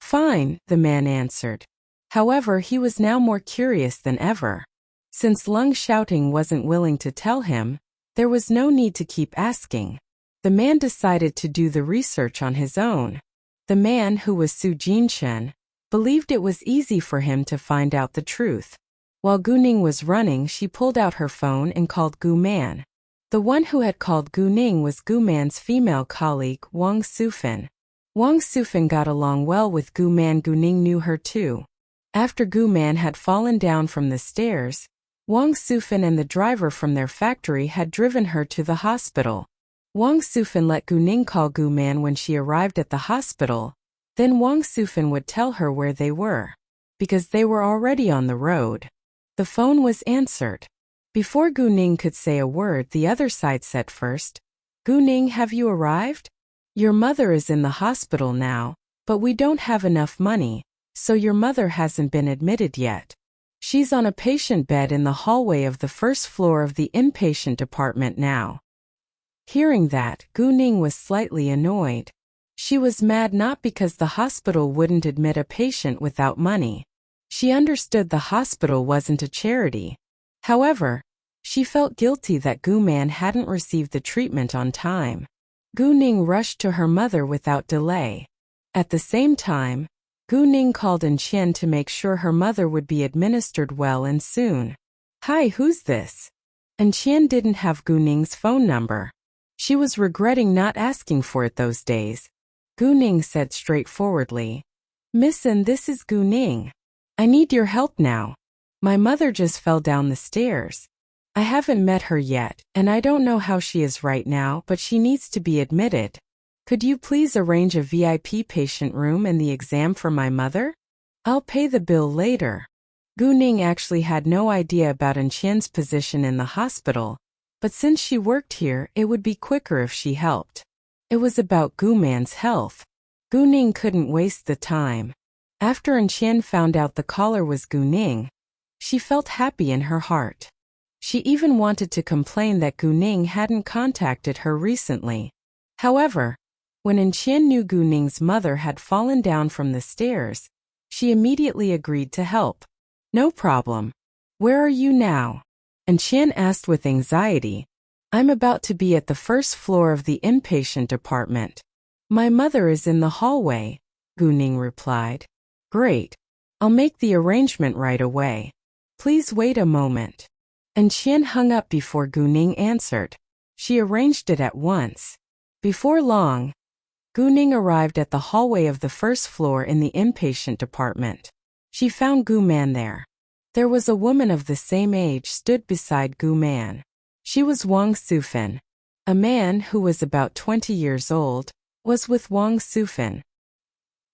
Fine, the man answered. However, he was now more curious than ever. Since Lung Shouting wasn't willing to tell him, there was no need to keep asking. The man decided to do the research on his own. The man, who was Su Jinshen, believed it was easy for him to find out the truth. While Gu Ning was running, she pulled out her phone and called Gu Man. The one who had called Gu Ning was Gu Man's female colleague, Wang Sufan. Wang Sufan got along well with Gu Man. Gu Ning knew her too. After Gu Man had fallen down from the stairs, Wang Sufan and the driver from their factory had driven her to the hospital. Wang Sufan let Gu Ning call Gu Man when she arrived at the hospital. Then Wang Sufan would tell her where they were, because they were already on the road. The phone was answered. Before Gu Ning could say a word, the other side said first, "Gu Ning, have you arrived? Your mother is in the hospital now, but we don't have enough money, so your mother hasn't been admitted yet. She's on a patient bed in the hallway of the first floor of the inpatient department now." Hearing that, Gu Ning was slightly annoyed. She was mad not because the hospital wouldn't admit a patient without money. She understood the hospital wasn't a charity. However, she felt guilty that Gu Man hadn't received the treatment on time. Gu Ning rushed to her mother without delay. At the same time, Gu Ning called in Qian to make sure her mother would be administered well and soon. "Hi, who's this?" And Qian didn't have Gu Ning's phone number. She was regretting not asking for it those days. Gu Ning said straightforwardly, "Missin, this is Gu Ning. I need your help now. My mother just fell down the stairs. I haven't met her yet, and I don't know how she is right now, but she needs to be admitted. Could you please arrange a VIP patient room and the exam for my mother? I'll pay the bill later." Gu Ning actually had no idea about Qian's position in the hospital, but since she worked here, it would be quicker if she helped. It was about Gu Man's health. Gu Ning couldn't waste the time. After Qian found out the caller was Gu Ning, she felt happy in her heart. She even wanted to complain that Gu Ning hadn't contacted her recently. However, when Qian knew Gu Ning's mother had fallen down from the stairs, she immediately agreed to help. "No problem. Where are you now?" Qian asked with anxiety. "I'm about to be at the first floor of the inpatient department. My mother is in the hallway," Gu Ning replied. "Great. I'll make the arrangement right away. Please wait a moment." Qian hung up before Gu Ning answered. She arranged it at once. Before long, Gu Ning arrived at the hallway of the first floor in the inpatient department. She found Gu Man there. There was a woman of the same age stood beside Gu Man. She was Wang Sufan. A man who was about 20 years old was with Wang Sufan.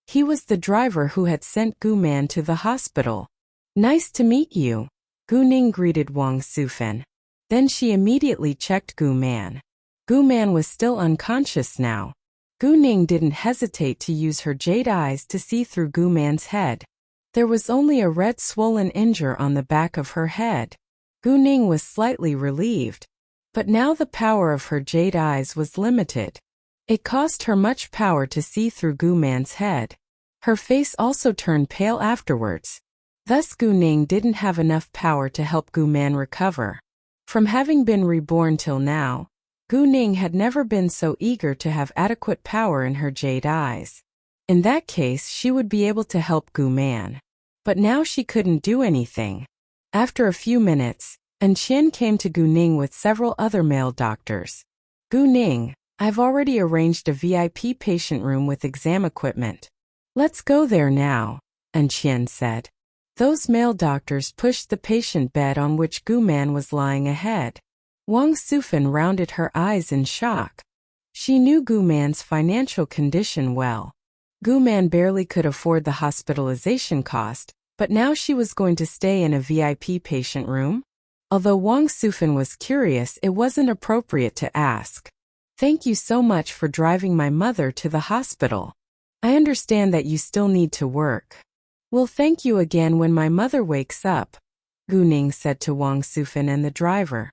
He was the driver who had sent Gu Man to the hospital. "Nice to meet you," Gu Ning greeted Wang Sufan. Then she immediately checked Gu Man. Gu Man was still unconscious now. Gu Ning didn't hesitate to use her jade eyes to see through Gu Man's head. There was only a red swollen injure on the back of her head. Gu Ning was slightly relieved. But now the power of her jade eyes was limited. It cost her much power to see through Gu Man's head. Her face also turned pale afterwards. Thus Gu Ning didn't have enough power to help Gu Man recover. From having been reborn till now, Gu Ning had never been so eager to have adequate power in her jade eyes. In that case, she would be able to help Gu Man. But now she couldn't do anything. After a few minutes, Qian came to Gu Ning with several other male doctors. "Gu Ning, I've already arranged a VIP patient room with exam equipment. Let's go there now," Qian said. Those male doctors pushed the patient bed on which Gu Man was lying ahead. Wang Sufan rounded her eyes in shock. She knew Gu Man's financial condition well. Gu Man barely could afford the hospitalization cost, but now she was going to stay in a VIP patient room? Although Wang Sufan was curious, it wasn't appropriate to ask. "Thank you so much for driving my mother to the hospital. I understand that you still need to work. We'll thank you again when my mother wakes up," Gu Ning said to Wang Sufan and the driver.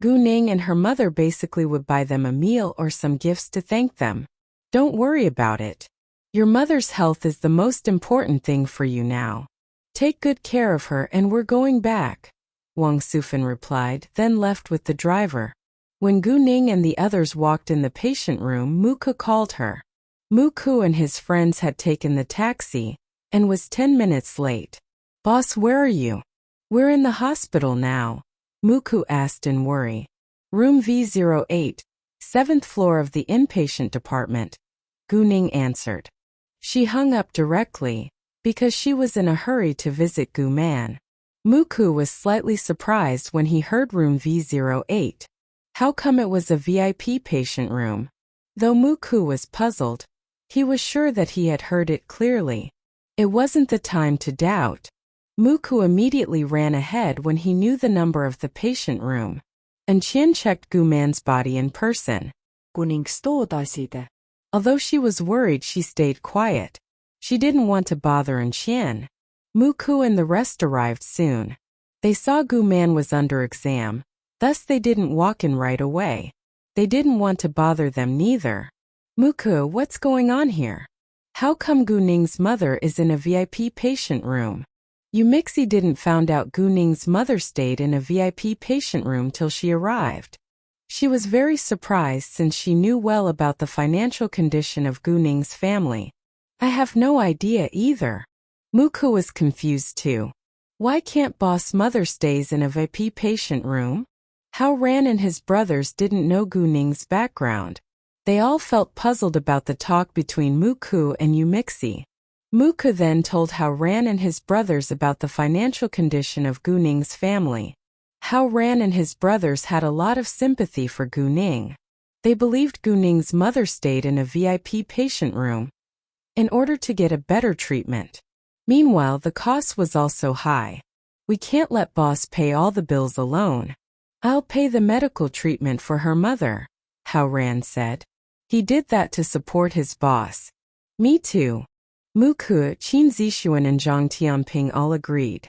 Gu Ning and her mother basically would buy them a meal or some gifts to thank them. "Don't worry about it. Your mother's health is the most important thing for you now. Take good care of her and we're going back, Wang Sufan replied, then left with the driver. When Gu Ning and the others walked in the patient room, Muku called her. Muku and his friends had taken the taxi and was 10 minutes late. Boss, where are you? We're in the hospital now, Muku asked in worry. Room V08, 7th floor of the inpatient department, Gu Ning answered. She hung up directly, because she was in a hurry to visit Gu Man. Muku was slightly surprised when he heard room V08. How come it was a VIP patient room? Though Muku was puzzled, he was sure that he had heard it clearly. It wasn't the time to doubt. Muku immediately ran ahead when he knew the number of the patient room. And Qian checked Gu Man's body in person. Although she was worried, she stayed quiet. She didn't want to bother Qian. Muku and the rest arrived soon. They saw Gu Man was under exam, thus they didn't walk in right away. They didn't want to bother them neither. Muku, what's going on here? How come Gu Ning's mother is in a VIP patient room? Yumixi didn't found out Gu Ning's mother stayed in a VIP patient room till she arrived. She was very surprised since she knew well about the financial condition of Gu Ning's family. I have no idea either. Muku was confused too. Why can't boss mother stays in a VIP patient room? How Ran and his brothers didn't know Gu Ning's background. They all felt puzzled about the talk between Muku and Yumixi. Muku then told how Ran and his brothers about the financial condition of Gu Ning's family. How Ran and his brothers had a lot of sympathy for Gu Ning. They believed Gu Ning's mother stayed in a VIP patient room in order to get a better treatment. Meanwhile, the cost was also high. We can't let boss pay all the bills alone. I'll pay the medical treatment for her mother, Hao Ran said. He did that to support his boss. Me too. Muku, Qin Zixuan and Zhang Tianping all agreed.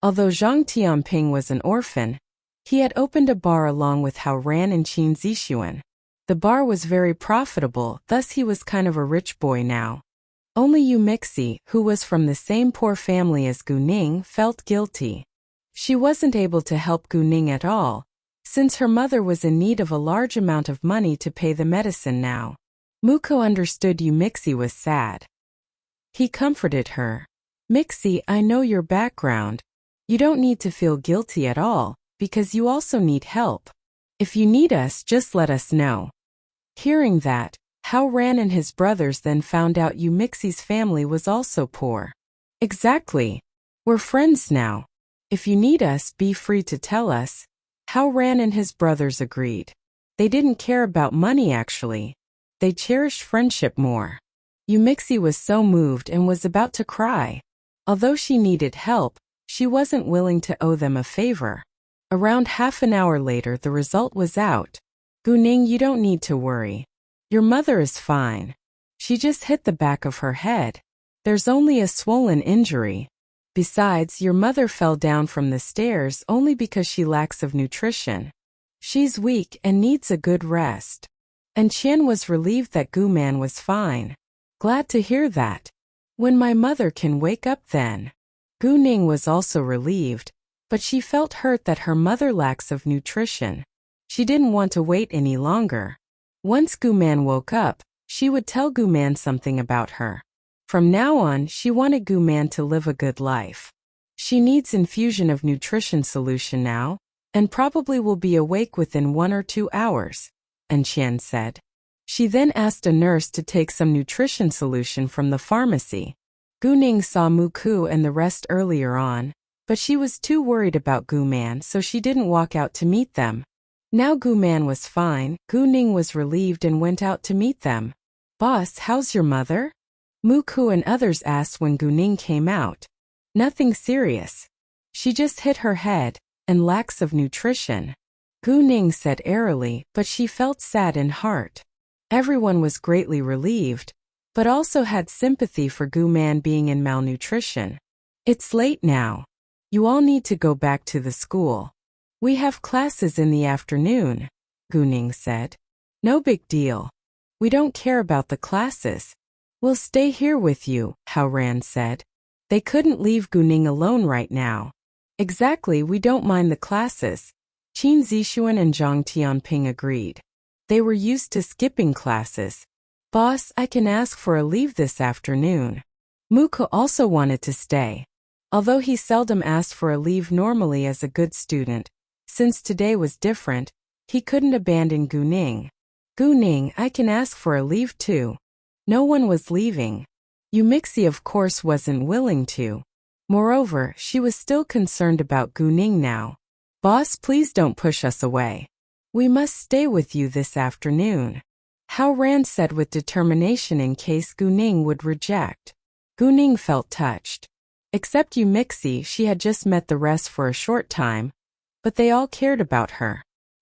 Although Zhang Tianping was an orphan, he had opened a bar along with Hao Ran and Qin Zixuan. The bar was very profitable, thus he was kind of a rich boy now. Only Yumixi, who was from the same poor family as Gu Ning, felt guilty. She wasn't able to help Gu Ning at all, since her mother was in need of a large amount of money to pay the medicine now. Muko understood Yumixi was sad. He comforted her. Mixi, I know your background. You don't need to feel guilty at all, because you also need help. If you need us, just let us know. Hearing that, Hao Ran and his brothers then found out Yumixi's family was also poor. Exactly. We're friends now. If you need us, be free to tell us. Hao Ran and his brothers agreed. They didn't care about money actually. They cherished friendship more. Yumixi was so moved and was about to cry. Although she needed help, she wasn't willing to owe them a favor. Around half an hour later, the result was out. Gu Ning, you don't need to worry. Your mother is fine. She just hit the back of her head. There's only a swollen injury. Besides, your mother fell down from the stairs only because she lacks of nutrition. She's weak and needs a good rest. And Qian was relieved that Gu Man was fine. Glad to hear that. When my mother can wake up then. Gu Ning was also relieved, but she felt hurt that her mother lacks of nutrition. She didn't want to wait any longer. Once Gu Man woke up, she would tell Gu Man something about her. From now on, she wanted Gu Man to live a good life. She needs infusion of nutrition solution now, and probably will be awake within 1 or 2 hours, and Qian said. She then asked a nurse to take some nutrition solution from the pharmacy. Gu Ning saw Muku and the rest earlier on, but she was too worried about Gu Man, so she didn't walk out to meet them. Now Gu Man was fine, Gu Ning was relieved and went out to meet them. Boss, how's your mother? Muku and others asked when Gu Ning came out. Nothing serious. She just hit her head, and lacks of nutrition. Gu Ning said airily, but she felt sad in heart. Everyone was greatly relieved, but also had sympathy for Gu Man being in malnutrition. It's late now. You all need to go back to the school. We have classes in the afternoon, Gu Ning said. No big deal. We don't care about the classes. We'll stay here with you, Haoran said. They couldn't leave Guning alone right now. Exactly, we don't mind the classes. Qin Zixuan and Zhang Tianping agreed. They were used to skipping classes. Boss, I can ask for a leave this afternoon. Muku also wanted to stay. Although he seldom asked for a leave normally as a good student, since today was different, he couldn't abandon Guning. Guning, I can ask for a leave too. No one was leaving. Yumixi of course wasn't willing to. Moreover, she was still concerned about Guning now. Boss, please don't push us away. We must stay with you this afternoon. Haoran said with determination in case Guning would reject. Guning felt touched. Except Yumixi, she had just met the rest for a short time, but they all cared about her.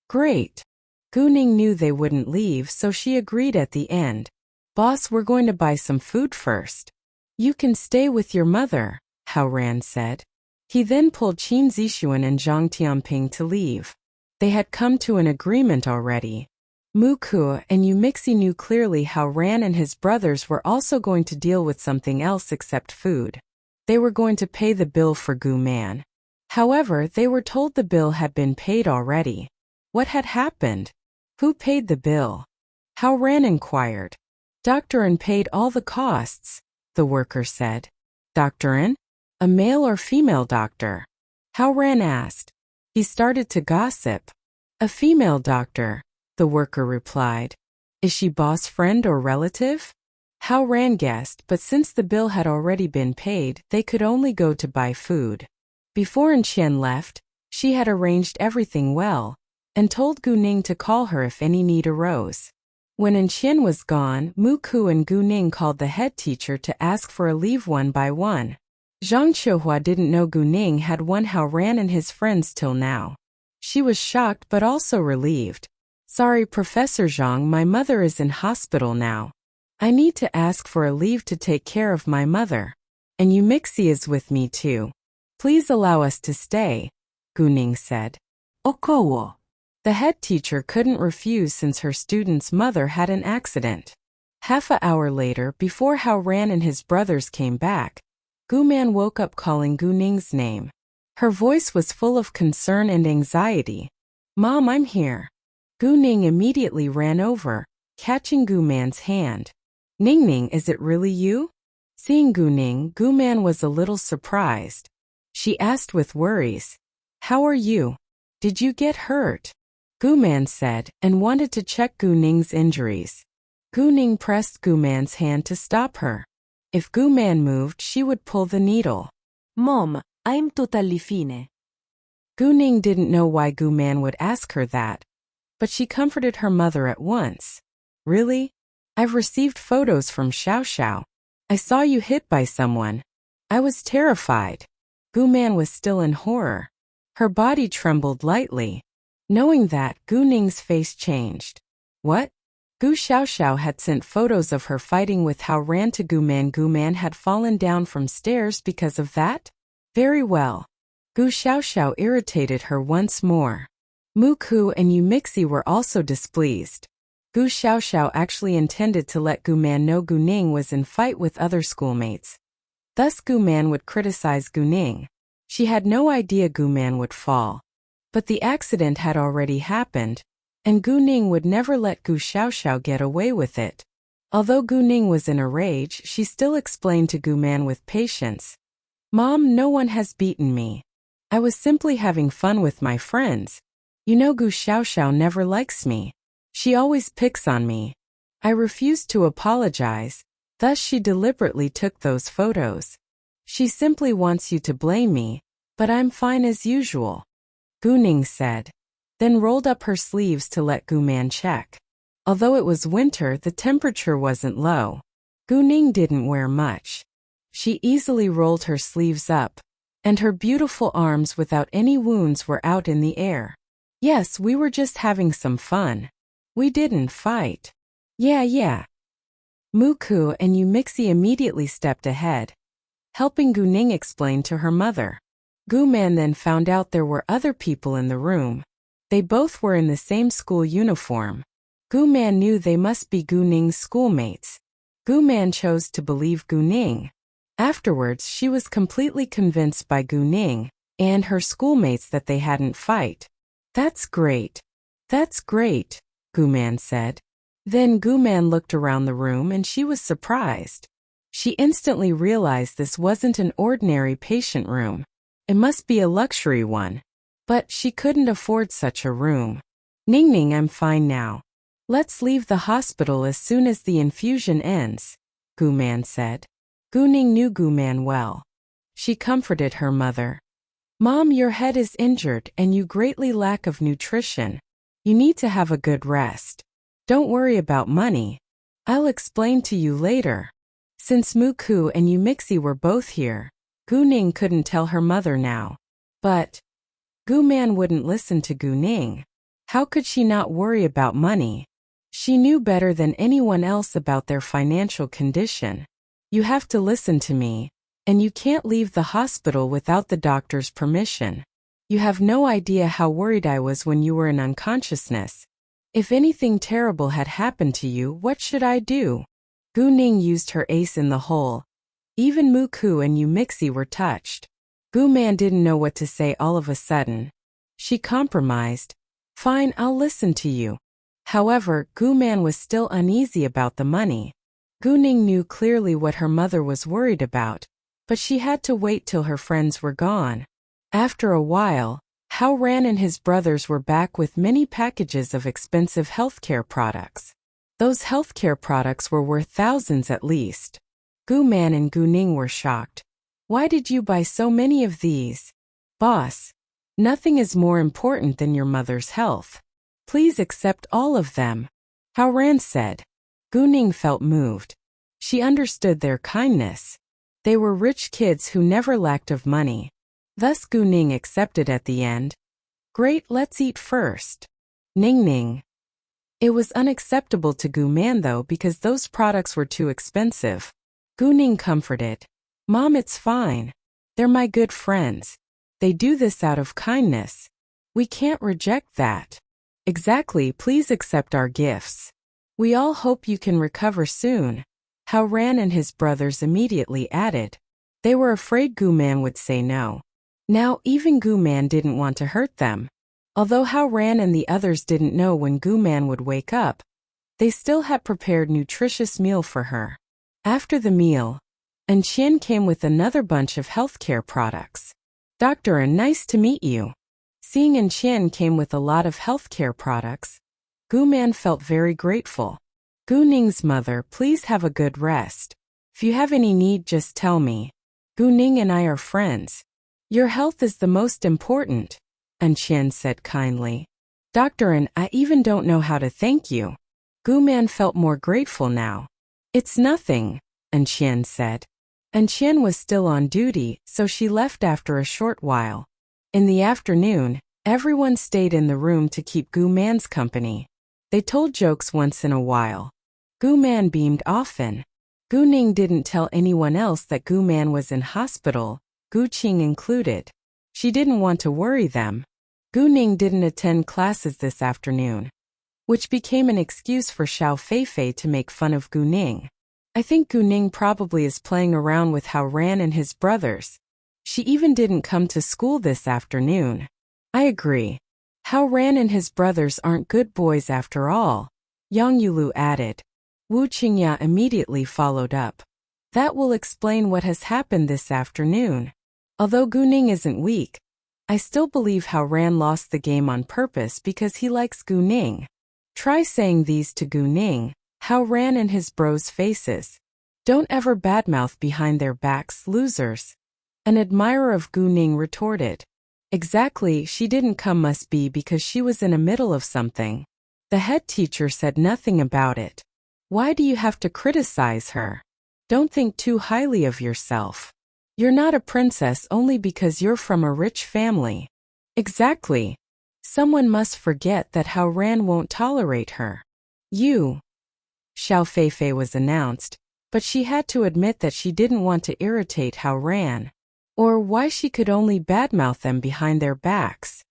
Great. Guning knew they wouldn't leave, so she agreed at the end. Boss, we're going to buy some food first. You can stay with your mother, Haoran said. He then pulled Qin Zixuan and Zhang Tianping to leave. They had come to an agreement already. Muku and Yumixi knew clearly Haoran and his brothers were also going to deal with something else except food. They were going to pay the bill for Guman. However, they were told the bill had been paid already. What had happened? Who paid the bill? Haoran inquired. Doctorin paid all the costs, the worker said. Doctorin? A male or female doctor? Haoran asked. He started to gossip. A female doctor, the worker replied. Is she boss friend or relative? Haoran guessed, but since the bill had already been paid, they could only go to buy food. Before Qian left, she had arranged everything well, and told Guning to call her if any need arose. When Qian was gone, Muku and Guning called the head teacher to ask for a leave one by one. Zhang Qiuhua didn't know Guning had won Haoran and his friends till now. She was shocked but also relieved. Sorry, Professor Zhang, my mother is in hospital now. I need to ask for a leave to take care of my mother. And Yumixi is with me too. Please allow us to stay, Guning said. Okowo. The head teacher couldn't refuse since her student's mother had an accident. Half an hour later, before Haoran and his brothers came back, Guman woke up calling Guning's name. Her voice was full of concern and anxiety. Mom, I'm here. Guning immediately ran over, catching Guman's hand. Ningning, is it really you? Seeing Guning, Guman was a little surprised. She asked with worries. How are you? Did you get hurt? Guman said, and wanted to check Guning's injuries. Guning pressed Guman's hand to stop her. If Guman moved, she would pull the needle. Mom, I'm totally fine. Guning didn't know why Guman would ask her that, but she comforted her mother at once. Really? I've received photos from Xiao Xiao. I saw you hit by someone. I was terrified. Guman was still in horror. Her body trembled lightly. Knowing that, Guning's face changed. What? Gu Xiaoxiao had sent photos of her fighting with Haoran to Guman. Guman had fallen down from stairs because of that? Very well. Gu Xiaoxiao irritated her once more. Muku and Yumixi were also displeased. Gu Xiaoxiao actually intended to let Guman know Guning was in fight with other schoolmates. Thus Guman would criticize Guning. She had no idea Guman would fall. But the accident had already happened, and Guning would never let Gu Xiaoxiao get away with it. Although Guning was in a rage, she still explained to Guman with patience. Mom, no one has beaten me. I was simply having fun with my friends. You know Gu Xiaoxiao never likes me. She always picks on me. I refused to apologize, thus she deliberately took those photos. She simply wants you to blame me, but I'm fine as usual. Guning said, then rolled up her sleeves to let Guman check. Although it was winter, the temperature wasn't low. Guning didn't wear much. She easily rolled her sleeves up, and her beautiful arms without any wounds were out in the air. Yes, we were just having some fun. We didn't fight. Yeah. Muku and Yumixi immediately stepped ahead, helping Guning explain to her mother. Guman then found out there were other people in the room. They both were in the same school uniform. Guman knew they must be Guning's schoolmates. Gu Man chose to believe Gu Ning. Afterwards, she was completely convinced by Gu Ning and her schoolmates that they hadn't fight. That's great. That's great, Gu Man said. Then Gu Man looked around the room and she was surprised. She instantly realized this wasn't an ordinary patient room. It must be a luxury one. But she couldn't afford such a room. Ning Ning, I'm fine now. Let's leave the hospital as soon as the infusion ends, Gu Man said. Gu Ning knew Gu Man well. She comforted her mother. Mom, your head is injured and you greatly lack of nutrition. You need to have a good rest. Don't worry about money. I'll explain to you later. Since Muku and Umixi were both here, Gu Ning couldn't tell her mother now. But Gu Man wouldn't listen to Gu Ning. How could she not worry about money? She knew better than anyone else about their financial condition. You have to listen to me, and you can't leave the hospital without the doctor's permission. You have no idea how worried I was when you were in unconsciousness. If anything terrible had happened to you, what should I do? Gu Ning used her ace in the hole. Even Muku and Umixi were touched. Gu Man didn't know what to say all of a sudden. She compromised. Fine, I'll listen to you. However, Gu Man was still uneasy about the money. Gu Ning knew clearly what her mother was worried about, but she had to wait till her friends were gone. After a while, Hao Ran and his brothers were back with many packages of expensive healthcare products. Those healthcare products were worth thousands at least. Gu Man and Gu Ning were shocked. Why did you buy so many of these? Boss, nothing is more important than your mother's health. Please accept all of them, Hao Ran said. Gu Ning felt moved. She understood their kindness. They were rich kids who never lacked of money. Thus Gu Ning accepted at the end. Great, let's eat first. Ning Ning. It was unacceptable to Gu Man though because those products were too expensive. Gu Ning comforted. Mom, it's fine. They're my good friends. They do this out of kindness. We can't reject that. Exactly, please accept our gifts. We all hope you can recover soon. Hao Ran and his brothers immediately added. They were afraid Gu Man would say no. Now even Gu Man didn't want to hurt them. Although Hao Ran and the others didn't know when Gu Man would wake up, they still had prepared nutritious meal for her. After the meal, An Qian came with another bunch of healthcare products. Doctor, nice to meet you. Seeing An Qian came with a lot of healthcare products, Gu Man felt very grateful. Gu Ning's mother, please have a good rest. If you have any need, just tell me. Gu Ning and I are friends. Your health is the most important, An Qian said kindly. Doctor, and I even don't know how to thank you. Gu Man felt more grateful now. It's nothing, An Qian said. An Qian was still on duty, so she left after a short while. In the afternoon, everyone stayed in the room to keep Gu Man's company. They told jokes once in a while. Gu Man beamed often. Gu Ning didn't tell anyone else that Gu Man was in hospital, Gu Qing included. She didn't want to worry them. Gu Ning didn't attend classes this afternoon, which became an excuse for Xiao Feifei to make fun of Gu Ning. I think Gu Ning probably is playing around with Hao Ran and his brothers. She even didn't come to school this afternoon. I agree. Hao Ran and his brothers aren't good boys after all, Yang Yulu added. Wu Qingya immediately followed up. That will explain what has happened this afternoon. Although Gu Ning isn't weak, I still believe Hao Ran lost the game on purpose because he likes Gu Ning. Try saying these to Gu Ning, Hao Ran and his bros' faces. Don't ever badmouth behind their backs, losers. An admirer of Gu Ning retorted. Exactly, she didn't come must be because she was in the middle of something. The head teacher said nothing about it. Why do you have to criticize her? Don't think too highly of yourself. You're not a princess only because you're from a rich family. Exactly. Someone must forget that Hao Ran won't tolerate her. You. Xiao Feifei was announced, but she had to admit that she didn't want to irritate Hao Ran, or why she could only badmouth them behind their backs.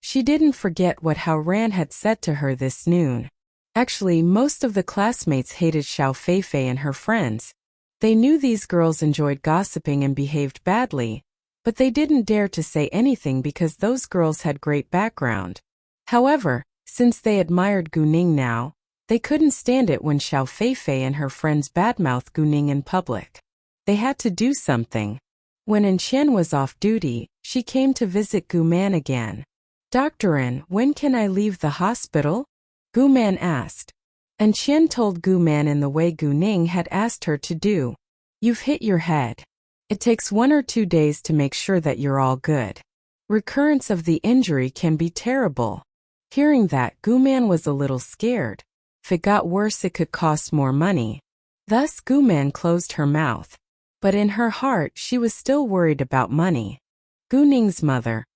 She didn't forget what Hao Ran had said to her this noon. Actually, most of the classmates hated Xiao Feifei and her friends. They knew these girls enjoyed gossiping and behaved badly, but they didn't dare to say anything because those girls had great background. However, since they admired Gu Ning now, they couldn't stand it when Xiao Feifei and her friends badmouthed Gu Ning in public. They had to do something. When En Qian was off duty, she came to visit Gu Man again. "Dr. En, when can I leave the hospital?" Gu Man asked. En Qian told Gu Man in the way Gu Ning had asked her to do. "You've hit your head. It takes 1 or 2 days to make sure that you're all good. Recurrence of the injury can be terrible." Hearing that, Gu Man was a little scared. If it got worse, it could cost more money. Thus, Gu Man closed her mouth. But in her heart, she was still worried about money. Gu Ning's mother,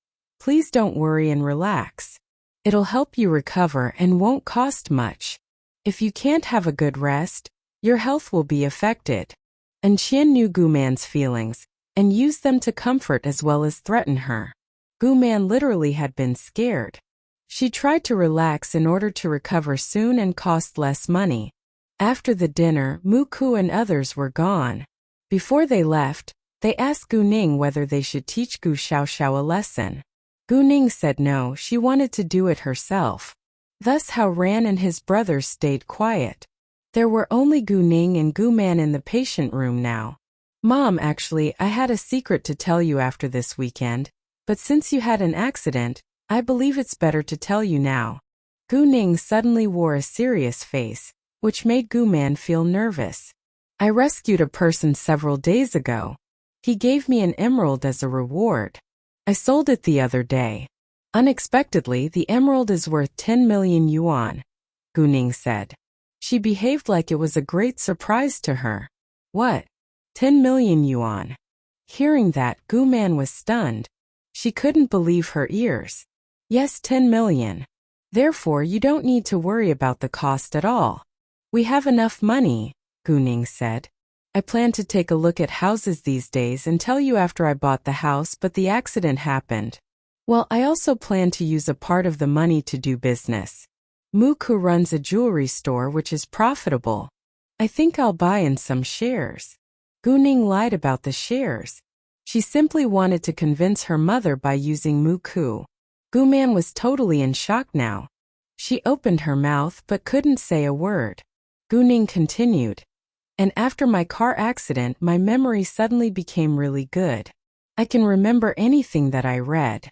"Please don't worry and relax. It'll help you recover and won't cost much. If you can't have a good rest, your health will be affected." En Qian knew Gu Man's feelings and used them to comfort as well as threaten her. Gu Man literally had been scared. She tried to relax in order to recover soon and cost less money. After the dinner, Mu Ku and others were gone. Before they left, they asked Gu Ning whether they should teach Gu Xiaoxiao a lesson. Gu Ning said no, she wanted to do it herself. Thus Hao Ran and his brothers stayed quiet. There were only Gu Ning and Gu Man in the patient room now. "Mom, actually, I had a secret to tell you after this weekend, but since you had an accident, I believe it's better to tell you now." Gu Ning suddenly wore a serious face, which made Gu Man feel nervous. "I rescued a person several days ago. He gave me an emerald as a reward. I sold it the other day. Unexpectedly, the emerald is worth 10 million yuan, Gu Ning said. She behaved like it was a great surprise to her. "What? 10 million yuan? Hearing that, Gu Man was stunned. She couldn't believe her ears. "Yes, 10 million. Therefore, you don't need to worry about the cost at all. We have enough money," Gu Ning said. "I plan to take a look at houses these days and tell you after I bought the house, but the accident happened. Well, I also plan to use a part of the money to do business. Mu Ku runs a jewelry store which is profitable. I think I'll buy in some shares." Gu Ning lied about the shares. She simply wanted to convince her mother by using Mu Ku. Gu Man was totally in shock now. She opened her mouth but couldn't say a word. Gu Ning continued. "And after my car accident, my memory suddenly became really good. I can remember anything that I read.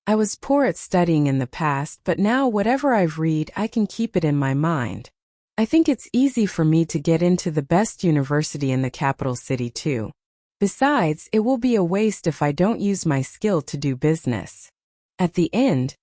I was poor at studying in the past, but now whatever I've read, I can keep it in my mind. I think it's easy for me to get into the best university in the capital city too. Besides, it will be a waste if I don't use my skill to do business." At the end,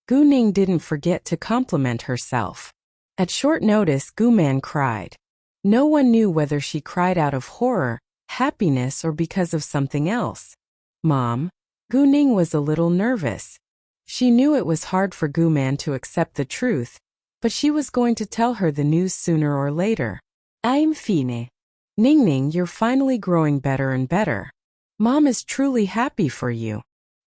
Gu Ning didn't forget to compliment herself. At short notice, Gu Man cried. No one knew whether she cried out of horror, happiness, or because of something else. "Mom?" Gu Ning was a little nervous. She knew it was hard for Gu Man to accept the truth, but she was going to tell her the news sooner or later. "I'm fine. Ning Ning, you're finally growing better and better. Mom is truly happy for you."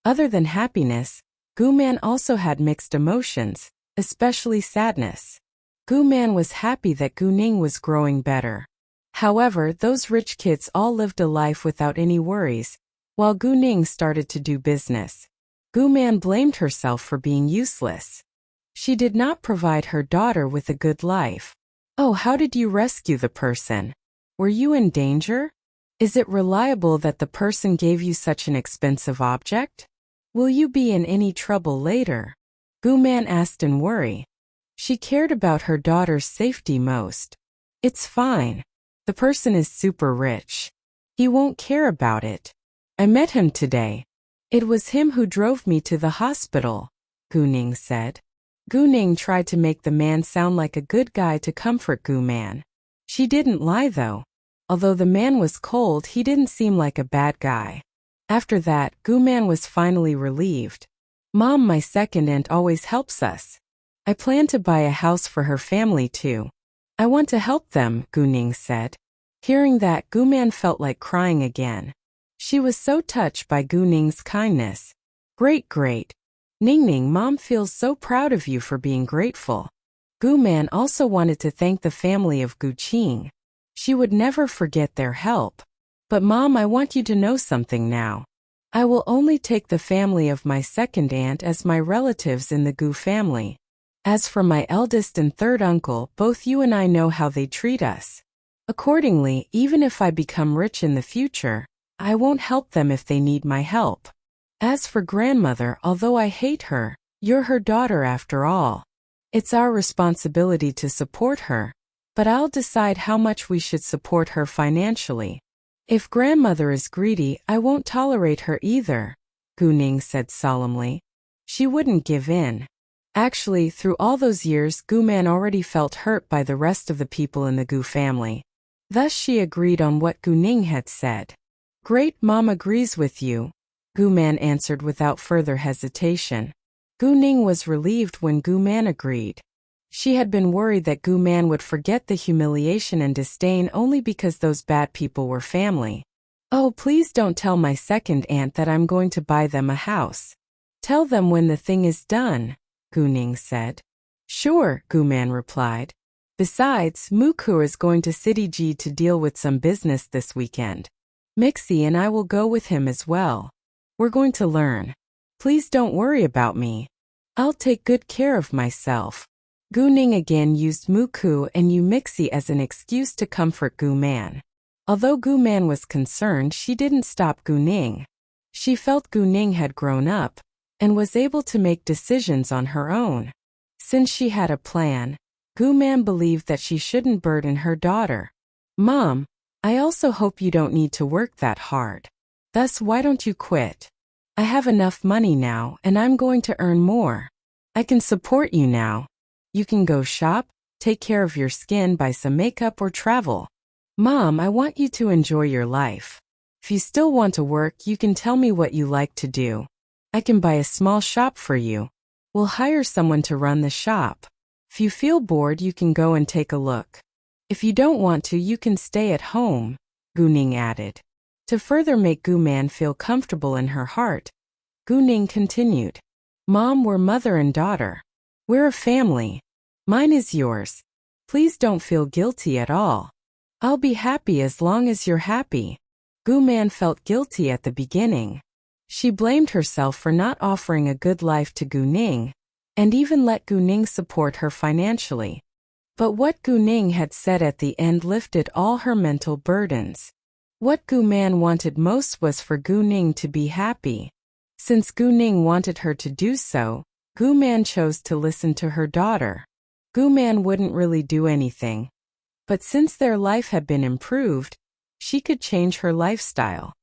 Other than happiness, Gu Man also had mixed emotions, especially sadness. Gu Man was happy that Gu Ning was growing better. However, those rich kids all lived a life without any worries, while Gu Ning started to do business. Gu Man blamed herself for being useless. She did not provide her daughter with a good life. "Oh, how did you rescue the person? Were you in danger? Is it reliable that the person gave you such an expensive object? Will you be in any trouble later?" Gu Man asked in worry. She cared about her daughter's safety most. "It's fine. The person is super rich. He won't care about it. I met him today. It was him who drove me to the hospital," Gu Ning said. Gu Ning tried to make the man sound like a good guy to comfort Gu Man. She didn't lie though. Although the man was cold, he didn't seem like a bad guy. After that, Gu Man was finally relieved. "Mom, my second aunt, always helps us. I plan to buy a house for her family too. I want to help them," Gu Ning said. Hearing that, Gu Man felt like crying again. She was so touched by Gu Ning's kindness. Great. Ning Ning, Mom feels so proud of you for being grateful." Gu Man also wanted to thank the family of Gu Qing. She would never forget their help. But Mom, I want you to know something now. I will only take the family of my second aunt as my relatives in the Gu family. As for my eldest and third uncle, both you and I know how they treat us. Accordingly, even if I become rich in the future, I won't help them if they need my help. As for grandmother, although I hate her, you're her daughter after all. It's our responsibility to support her, but I'll decide how much we should support her financially. If grandmother is greedy, I won't tolerate her either, Gu Ning said solemnly. She wouldn't give in. Actually, through all those years, Gu Man already felt hurt by the rest of the people in the Gu family. Thus she agreed on what Gu Ning had said. Great, Mom agrees with you, Gu Man answered without further hesitation. Gu Ning was relieved when Gu Man agreed. She had been worried that Gu Man would forget the humiliation and disdain only because those bad people were family. Oh, please don't tell my second aunt that I'm going to buy them a house. Tell them when the thing is done, Gu Ning said. Sure, Gu Man replied. Besides, Muku is going to City G to deal with some business this weekend. Mixie and I will go with him as well. We're going to learn. Please don't worry about me. I'll take good care of myself. Gu Ning again used Muku and Yu Mixie as an excuse to comfort Gu Man. Although Gu Man was concerned, she didn't stop Gu Ning. She felt Gu Ning had grown up and was able to make decisions on her own. Since she had a plan, Gu Man believed that she shouldn't burden her daughter. Mom, I also hope you don't need to work that hard. Thus, why don't you quit? I have enough money now and I'm going to earn more. I can support you now. You can go shop, take care of your skin, buy some makeup or travel. Mom, I want you to enjoy your life. If you still want to work, you can tell me what you like to do. I can buy a small shop for you. We'll hire someone to run the shop. If you feel bored, you can go and take a look. If you don't want to, you can stay at home, Gu Ning added. To further make Gu Man feel comfortable in her heart, Gu Ning continued. Mom, we're mother and daughter. We're a family. Mine is yours. Please don't feel guilty at all. I'll be happy as long as you're happy. Gu Man felt guilty at the beginning. She blamed herself for not offering a good life to Gu Ning, and even let Gu Ning support her financially. But what Gu Ning had said at the end lifted all her mental burdens. What Gu Man wanted most was for Gu Ning to be happy. Since Gu Ning wanted her to do so, Gu Man chose to listen to her daughter. Gu Man wouldn't really do anything. But since their life had been improved, she could change her lifestyle.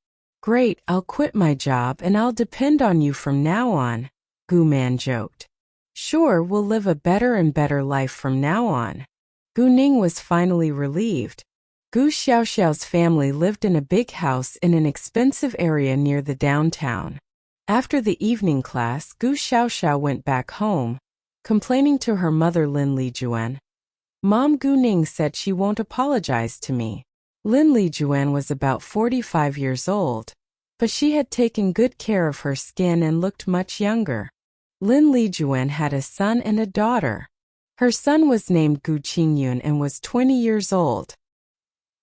Great, I'll quit my job and I'll depend on you from now on, Gu Man joked. Sure, we'll live a better and better life from now on. Gu Ning was finally relieved. Gu Xiaoxiao's family lived in a big house in an expensive area near the downtown. After the evening class, Gu Xiaoxiao went back home, complaining to her mother Lin Lijuan. Mom, Gu Ning said she won't apologize to me. Lin Lijuan was about 45 years old, but she had taken good care of her skin and looked much younger. Lin Lijuan had a son and a daughter. Her son was named Gu Qingyun and was 20 years old.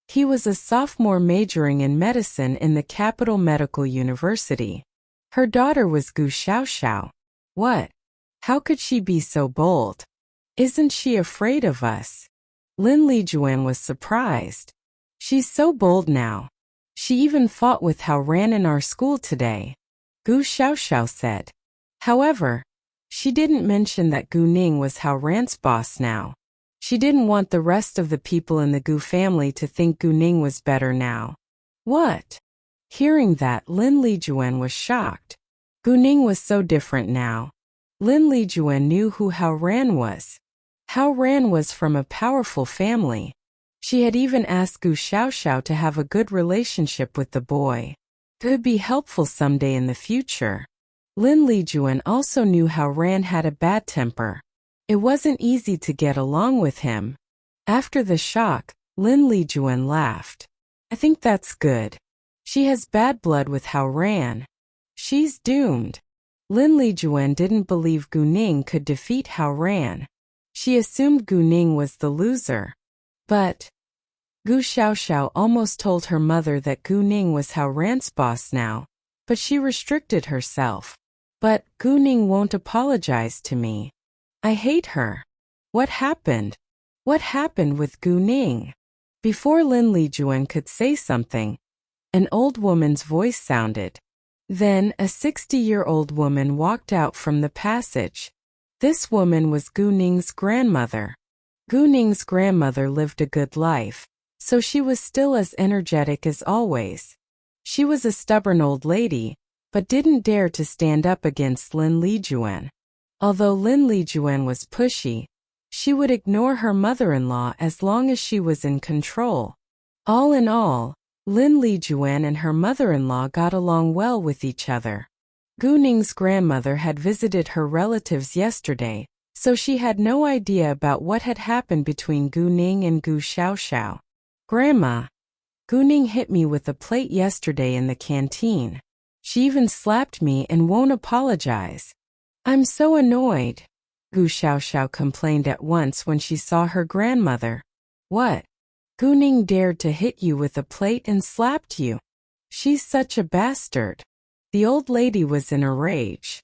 He was a sophomore majoring in medicine in the Capital Medical University. Her daughter was Gu Xiaoxiao. What? How could she be so bold? Isn't she afraid of us? Lin Lijuan was surprised. She's so bold now. She even fought with Hao Ran in our school today, Gu Xiaoxiao said. However, she didn't mention that Gu Ning was Hao Ran's boss now. She didn't want the rest of the people in the Gu family to think Gu Ning was better now. What? Hearing that, Lin Lijuan was shocked. Gu Ning was so different now. Lin Lijuan knew who Hao Ran was. Hao Ran was from a powerful family. She had even asked Gu Xiaoxiao to have a good relationship with the boy. Could be helpful someday in the future. Lin Lijuan also knew Hao Ran had a bad temper. It wasn't easy to get along with him. After the shock, Lin Lijuan laughed. I think that's good. She has bad blood with Hao Ran. She's doomed. Lin Lijuan didn't believe Gu Ning could defeat Hao Ran. She assumed Gu Ning was the loser. But Gu Xiaoxiao almost told her mother that Gu Ning was Hao Ran's boss now, but she restricted herself. But Gu Ning won't apologize to me. I hate her. What happened? What happened with Gu Ning? Before Lin Lijuan could say something, an old woman's voice sounded. Then a 60-year-old woman walked out from the passage. This woman was Gu Ning's grandmother. Gu Ning's grandmother lived a good life, so she was still as energetic as always. She was a stubborn old lady, but didn't dare to stand up against Lin Lijuan. Although Lin Lijuan was pushy, she would ignore her mother-in-law as long as she was in control. All in all, Lin Lijuan and her mother-in-law got along well with each other. Gu Ning's grandmother had visited her relatives yesterday, so she had no idea about what had happened between Gu Ning and Gu Xiaoxiao. Grandma, Gu Ning hit me with a plate yesterday in the canteen. She even slapped me and won't apologize. I'm so annoyed, Gu Xiaoxiao complained at once when she saw her grandmother. What? Gu Ning dared to hit you with a plate and slapped you. She's such a bastard. The old lady was in a rage.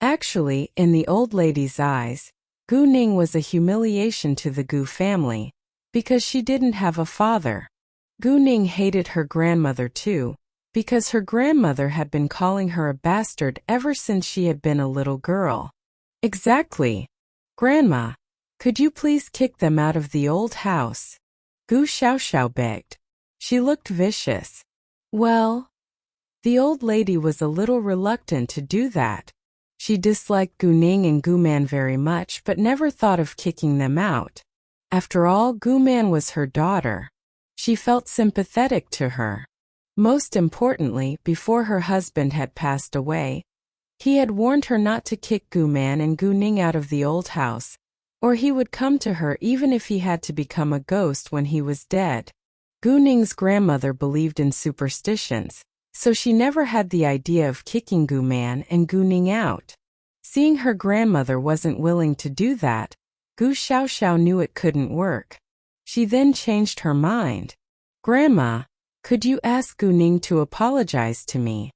Actually, in the old lady's eyes, Gu Ning was a humiliation to the Gu family, because she didn't have a father. Gu Ning hated her grandmother too, because her grandmother had been calling her a bastard ever since she had been a little girl. Exactly. Grandma, could you please kick them out of the old house? Gu Xiaoxiao begged. She looked vicious. Well, the old lady was a little reluctant to do that. She disliked Gu Ning and Gu Man very much but never thought of kicking them out. After all, Gu Man was her daughter. She felt sympathetic to her. Most importantly, before her husband had passed away, he had warned her not to kick Gu Man and Gu Ning out of the old house, or he would come to her even if he had to become a ghost when he was dead. Gu Ning's grandmother believed in superstitions, so she never had the idea of kicking Gu Man and Gu Ning out. Seeing her grandmother wasn't willing to do that, Gu Xiaoxiao knew it couldn't work. She then changed her mind. Grandma, could you ask Gu Ning to apologize to me?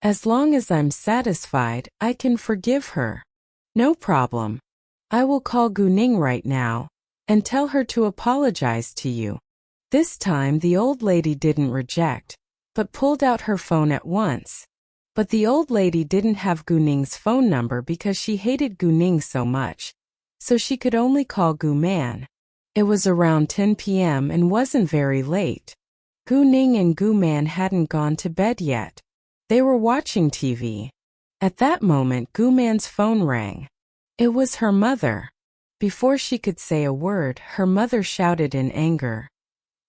As long as I'm satisfied, I can forgive her. No problem. I will call Gu Ning right now and tell her to apologize to you. This time the old lady didn't reject, but pulled out her phone at once. But the old lady didn't have Gu Ning's phone number because she hated Gu Ning so much, so she could only call Gu Man. It was around 10 p.m. and wasn't very late. Gu Ning and Gu Man hadn't gone to bed yet. They were watching TV. At that moment, Gu Man's phone rang. It was her mother. Before she could say a word, her mother shouted in anger.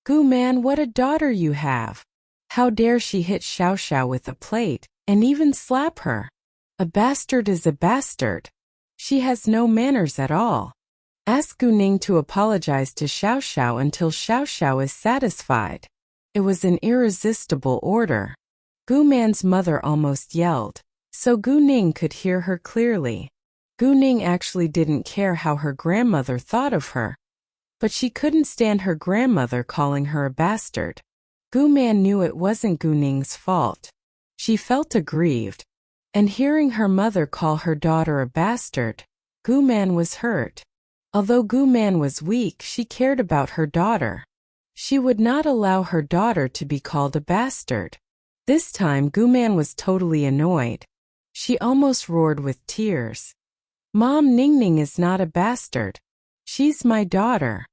Gu Man, what a daughter you have! How dare she hit Xiaoxiao with a plate, and even slap her? A bastard is a bastard. She has no manners at all. Ask Gu Ning to apologize to Xiaoxiao until Xiaoxiao is satisfied. It was an irresistible order. Gu Man's mother almost yelled, so Gu Ning could hear her clearly. Gu Ning actually didn't care how her grandmother thought of her, but she couldn't stand her grandmother calling her a bastard. Gu Man knew it wasn't Gu Ning's fault. She felt aggrieved, and hearing her mother call her daughter a bastard, Gu Man was hurt. Although Gu Man was weak, she cared about her daughter. She would not allow her daughter to be called a bastard. This time Gu Man was totally annoyed. She almost roared with tears. Mom, Ningning is not a bastard. She's my daughter.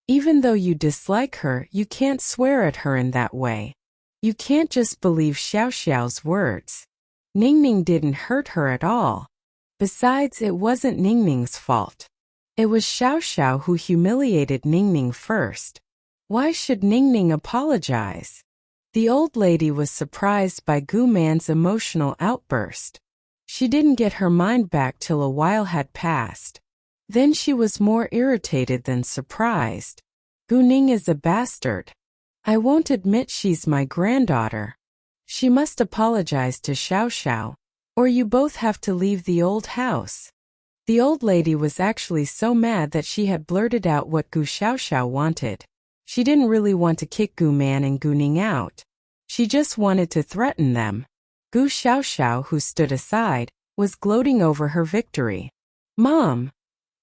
Even though you dislike her, you can't swear at her in that way. You can't just believe Xiaoxiao's words. Ningning didn't hurt her at all. Besides, it wasn't Ningning's fault. It was Xiaoxiao who humiliated Ningning first. Why should Ningning apologize? The old lady was surprised by Gu Man's emotional outburst. She didn't get her mind back till a while had passed. Then she was more irritated than surprised. Gu Ning is a bastard. I won't admit she's my granddaughter. She must apologize to Xiaoxiao, or you both have to leave the old house. The old lady was actually so mad that she had blurted out what Gu Xiaoxiao wanted. She didn't really want to kick Gu Man and Gu Ning out. She just wanted to threaten them. Gu Xiaoxiao, who stood aside, was gloating over her victory. "Mom!"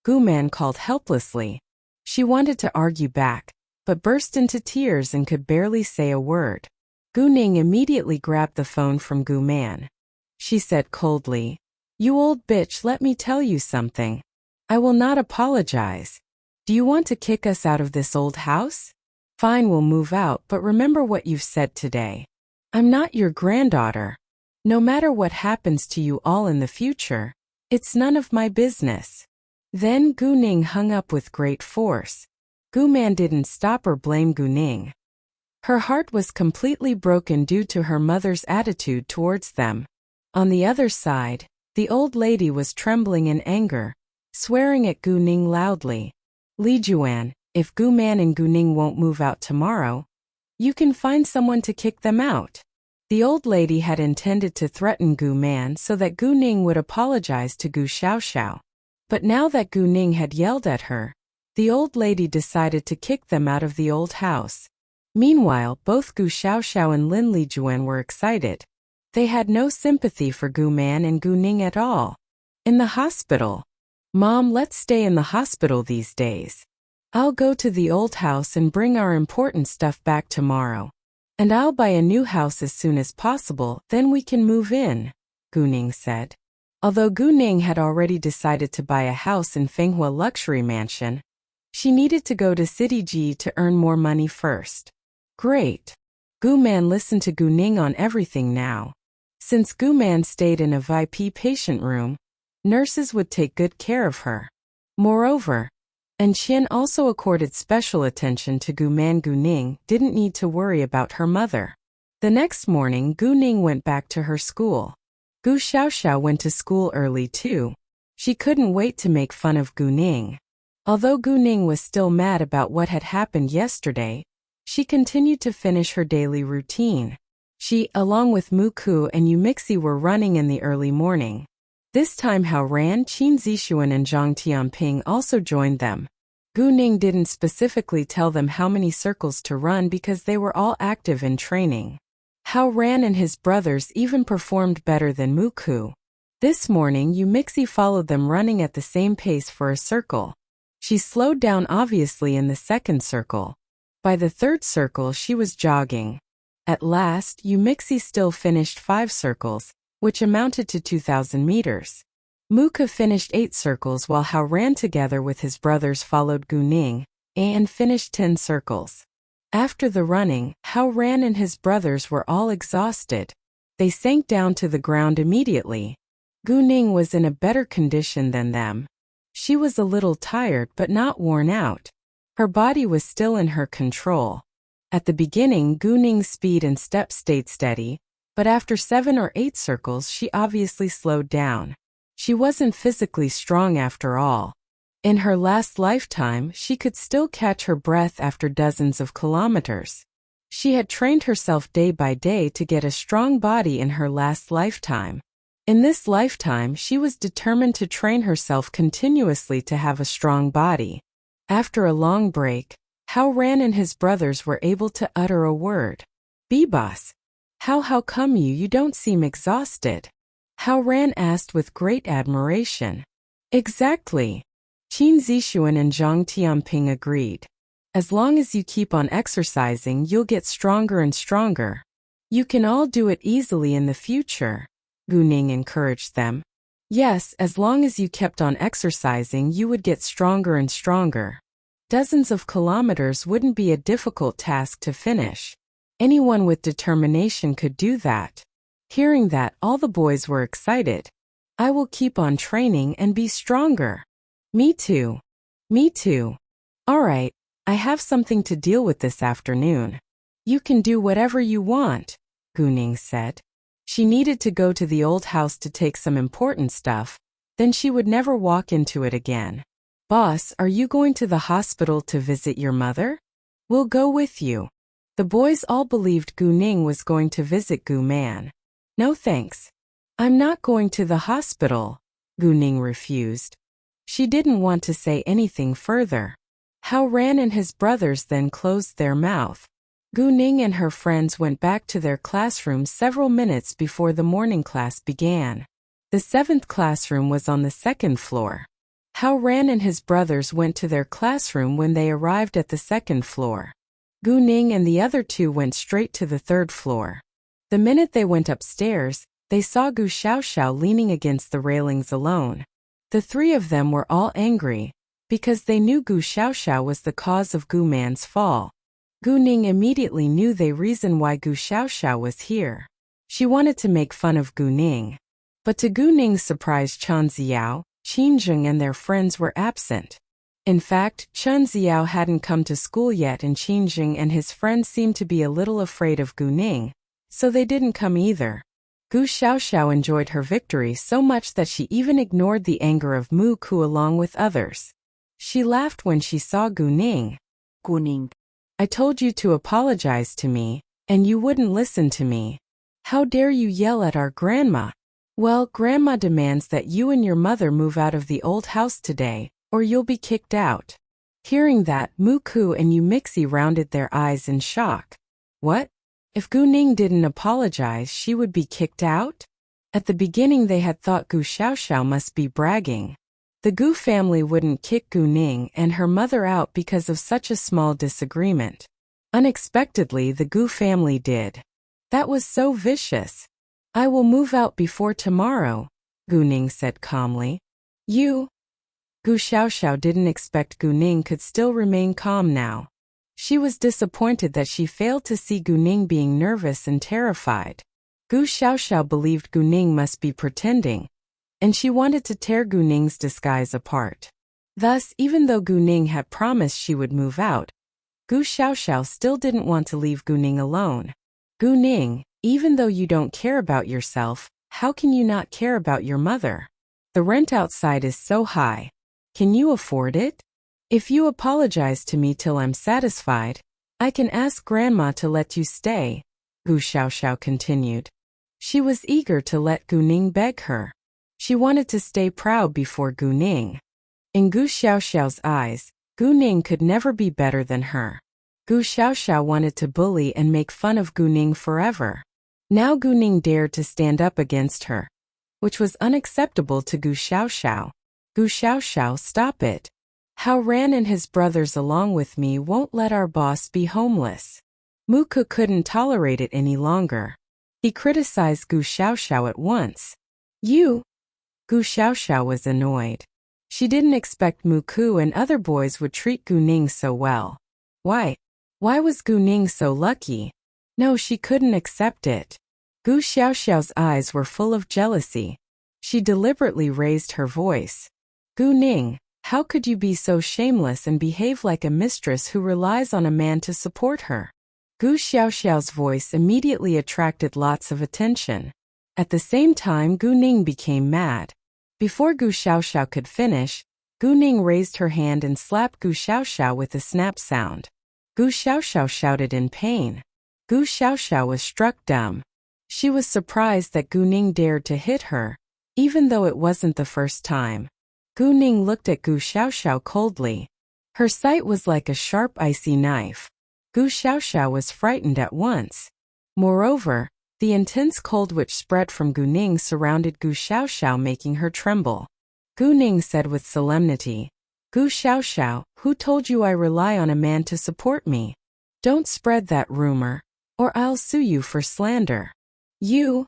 Gu Man called helplessly. She wanted to argue back, but burst into tears and could barely say a word. Gu Ning immediately grabbed the phone from Gu Man. She said coldly, "You old bitch, let me tell you something. I will not apologize. Do you want to kick us out of this old house? Fine, we'll move out, but remember what you've said today. I'm not your granddaughter. No matter what happens to you all in the future, it's none of my business." Then Gu Ning hung up with great force. Gu Man didn't stop or blame Gu Ning. Her heart was completely broken due to her mother's attitude towards them. On the other side, the old lady was trembling in anger, swearing at Gu Ning loudly. "Li Juan, if Gu Man and Gu Ning won't move out tomorrow, you can find someone to kick them out." The old lady had intended to threaten Gu Man so that Gu Ning would apologize to Gu Xiaoxiao. But now that Gu Ning had yelled at her, the old lady decided to kick them out of the old house. Meanwhile, both Gu Xiaoxiao and Lin Lijuan were excited. They had no sympathy for Gu Man and Gu Ning at all. In the hospital. "Mom, let's stay in the hospital these days. I'll go to the old house and bring our important stuff back tomorrow. And I'll buy a new house as soon as possible, then we can move in," Gu Ning said. Although Gu Ning had already decided to buy a house in Fenghua Luxury Mansion, she needed to go to City G to earn more money first. Great. Gu Man listened to Gu Ning on everything now. Since Gu Man stayed in a VIP patient room, nurses would take good care of her. Moreover, and Qian also accorded special attention to Gu Man. Gu Ning didn't need to worry about her mother. The next morning, Gu Ning went back to her school. Gu Xiaoxiao went to school early too. She couldn't wait to make fun of Gu Ning. Although Gu Ning was still mad about what had happened yesterday, she continued to finish her daily routine. She, along with Mu Ku and Yu Mixi, were running in the early morning. This time Hao Ran, Qin Zixuan and Zhang Tianping also joined them. Gu Ning didn't specifically tell them how many circles to run because they were all active in training. Hao Ran and his brothers even performed better than Mu Ku. This morning Yu Mixi followed them, running at the same pace for a circle. She slowed down obviously in the second circle. By the third circle she was jogging. At last Yu Mixi still finished 5 circles, which amounted to 2,000 meters. Mu Ku finished 8 circles while Hao Ran together with his brothers followed Gu Ning and finished 10 circles. After the running, Hao Ran and his brothers were all exhausted. They sank down to the ground immediately. Gu Ning was in a better condition than them. She was a little tired but not worn out. Her body was still in her control. At the beginning, Gu Ning's speed and step stayed steady, but after 7 or 8 circles she obviously slowed down. She wasn't physically strong after all. In her last lifetime, she could still catch her breath after dozens of kilometers. She had trained herself day by day to get a strong body in her last lifetime. In this lifetime, she was determined to train herself continuously to have a strong body. After a long break, Hao Ran and his brothers were able to utter a word. "B-boss, how come you don't seem exhausted?" Hao Ran asked with great admiration. "Exactly." Qin Zixuan and Zhang Tianping agreed. "As long as you keep on exercising, you'll get stronger and stronger. You can all do it easily in the future," Gu Ning encouraged them. Yes, as long as you kept on exercising, you would get stronger and stronger. Dozens of kilometers wouldn't be a difficult task to finish. Anyone with determination could do that. Hearing that, all the boys were excited. "I will keep on training and be stronger." "Me too. Me too. All right, I have something to deal with this afternoon." "You can do whatever you want," Gu Ning said. She needed to go to the old house to take some important stuff, then she would never walk into it again. "Boss, are you going to the hospital to visit your mother?" "We'll go with you." The boys all believed Gu Ning was going to visit Gu Man. "No thanks. I'm not going to the hospital," Gu Ning refused. She didn't want to say anything further. Hao Ran and his brothers then closed their mouth. Gu Ning and her friends went back to their classroom several minutes before the morning class began. The 7th classroom was on the 2nd floor. Hao Ran and his brothers went to their classroom when they arrived at the 2nd floor. Gu Ning and the other 2 went straight to the 3rd floor. The minute they went upstairs, they saw Gu Xiaoxiao leaning against the railings alone. The 3 of them were all angry, because they knew Gu Xiaoxiao was the cause of Gu Man's fall. Gu Ning immediately knew the reason why Gu Xiaoxiao was here. She wanted to make fun of Gu Ning. But to Gu Ning's surprise, Chen Xiao, Qin Zheng and their friends were absent. In fact, Chen Xiao hadn't come to school yet and Qin Zheng and his friends seemed to be a little afraid of Gu Ning, so they didn't come either. Gu Xiaoxiao enjoyed her victory so much that she even ignored the anger of Mu Ku along with others. She laughed when she saw Gu Ning. Gu Ning, I told you to apologize to me, and you wouldn't listen to me. How dare you yell at our grandma? Well, Grandma demands that you and your mother move out of the old house today, or you'll be kicked out. Hearing that, Mu Ku and Yu Mixi rounded their eyes in shock. What? If Gu Ning didn't apologize, she would be kicked out? At the beginning they had thought Gu Xiaoxiao must be bragging. The Gu family wouldn't kick Gu Ning and her mother out because of such a small disagreement. Unexpectedly, the Gu family did. That was so vicious. I will move out before tomorrow, Gu Ning said calmly. You? Gu Xiaoxiao didn't expect Gu Ning could still remain calm now. She was disappointed that she failed to see Gu Ning being nervous and terrified. Gu Xiaoxiao believed Gu Ning must be pretending, and she wanted to tear Gu Ning's disguise apart. Thus, even though Gu Ning had promised she would move out, Gu Xiaoxiao still didn't want to leave Gu Ning alone. Gu Ning, even though you don't care about yourself, how can you not care about your mother? The rent outside is so high. Can you afford it? If you apologize to me till I'm satisfied, I can ask Grandma to let you stay, Gu Xiaoxiao continued. She was eager to let Gu Ning beg her. She wanted to stay proud before Gu Ning. In Gu Xiaoxiao's eyes, Gu Ning could never be better than her. Gu Xiaoxiao wanted to bully and make fun of Gu Ning forever. Now Gu Ning dared to stand up against her, which was unacceptable to Gu Xiaoxiao. Gu Xiaoxiao, stop it. Hao Ran and his brothers along with me won't let our boss be homeless. Mu Ku couldn't tolerate it any longer. He criticized Gu Xiaoxiao at once. You? Gu Xiaoxiao was annoyed. She didn't expect Mu Ku and other boys would treat Gu Ning so well. Why? Why was Gu Ning so lucky? No, she couldn't accept it. Gu Xiaoxiao's eyes were full of jealousy. She deliberately raised her voice. Gu Ning, how could you be so shameless and behave like a mistress who relies on a man to support her? Gu Xiaoxiao's voice immediately attracted lots of attention. At the same time, Gu Ning became mad. Before Gu Xiaoxiao could finish, Gu Ning raised her hand and slapped Gu Xiaoxiao with a snap sound. Gu Xiaoxiao shouted in pain. Gu Xiaoxiao was struck dumb. She was surprised that Gu Ning dared to hit her, even though it wasn't the first time. Gu Ning looked at Gu Xiaoxiao coldly. Her sight was like a sharp icy knife. Gu Xiaoxiao was frightened at once. Moreover, the intense cold which spread from Gu Ning surrounded Gu Xiaoxiao, making her tremble. Gu Ning said with solemnity, Gu Xiaoxiao, who told you I rely on a man to support me? Don't spread that rumor, or I'll sue you for slander. You?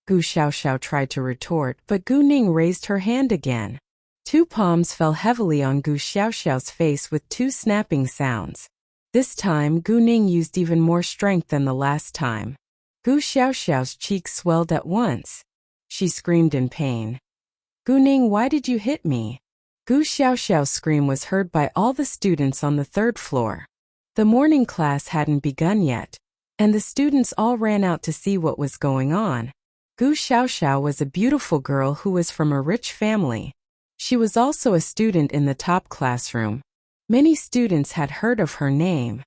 Gu Xiaoxiao tried to retort, but Gu Ning raised her hand again. 2 palms fell heavily on Gu Xiaoxiao's face with 2 snapping sounds. This time, Gu Ning used even more strength than the last time. Gu Xiaoxiao's cheeks swelled at once. She screamed in pain. Gu Ning, why did you hit me? Gu Xiaoxiao's scream was heard by all the students on the 3rd floor. The morning class hadn't begun yet, and the students all ran out to see what was going on. Gu Xiaoxiao was a beautiful girl who was from a rich family. She was also a student in the top classroom. Many students had heard of her name.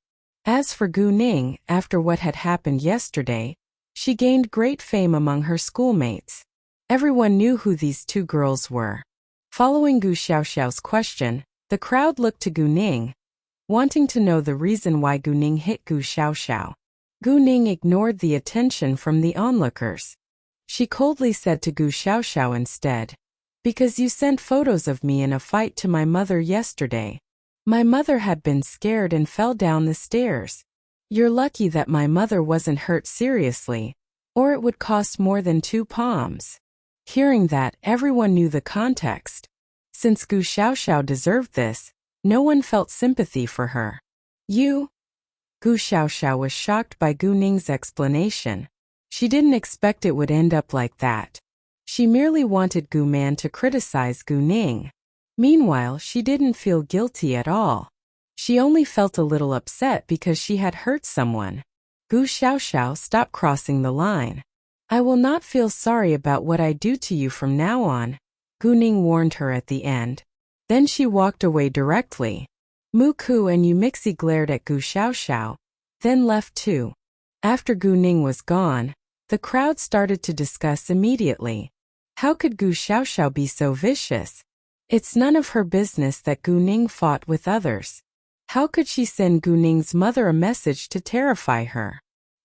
As for Gu Ning, after what had happened yesterday, she gained great fame among her schoolmates. Everyone knew who these 2 girls were. Following Gu Xiaoxiao's question, the crowd looked to Gu Ning, wanting to know the reason why Gu Ning hit Gu Xiaoxiao. Gu Ning ignored the attention from the onlookers. She coldly said to Gu Xiaoxiao instead, "Because you sent photos of me in a fight to my mother yesterday. My mother had been scared and fell down the stairs. You're lucky that my mother wasn't hurt seriously, or it would cost more than 2 palms." Hearing that, everyone knew the context. Since Gu Xiaoxiao deserved this, no one felt sympathy for her. "You?" Gu Xiaoxiao was shocked by Gu Ning's explanation. She didn't expect it would end up like that. She merely wanted Gu Man to criticize Gu Ning. Meanwhile, she didn't feel guilty at all. She only felt a little upset because she had hurt someone. Gu Xiaoxiao, stop crossing the line. I will not feel sorry about what I do to you from now on, Gu Ning warned her at the end. Then she walked away directly. Mu Ku and Yu Mixi glared at Gu Xiaoxiao, then left too. After Gu Ning was gone, the crowd started to discuss immediately. How could Gu Xiaoxiao be so vicious? It's none of her business that Gu Ning fought with others. How could she send Gu Ning's mother a message to terrify her?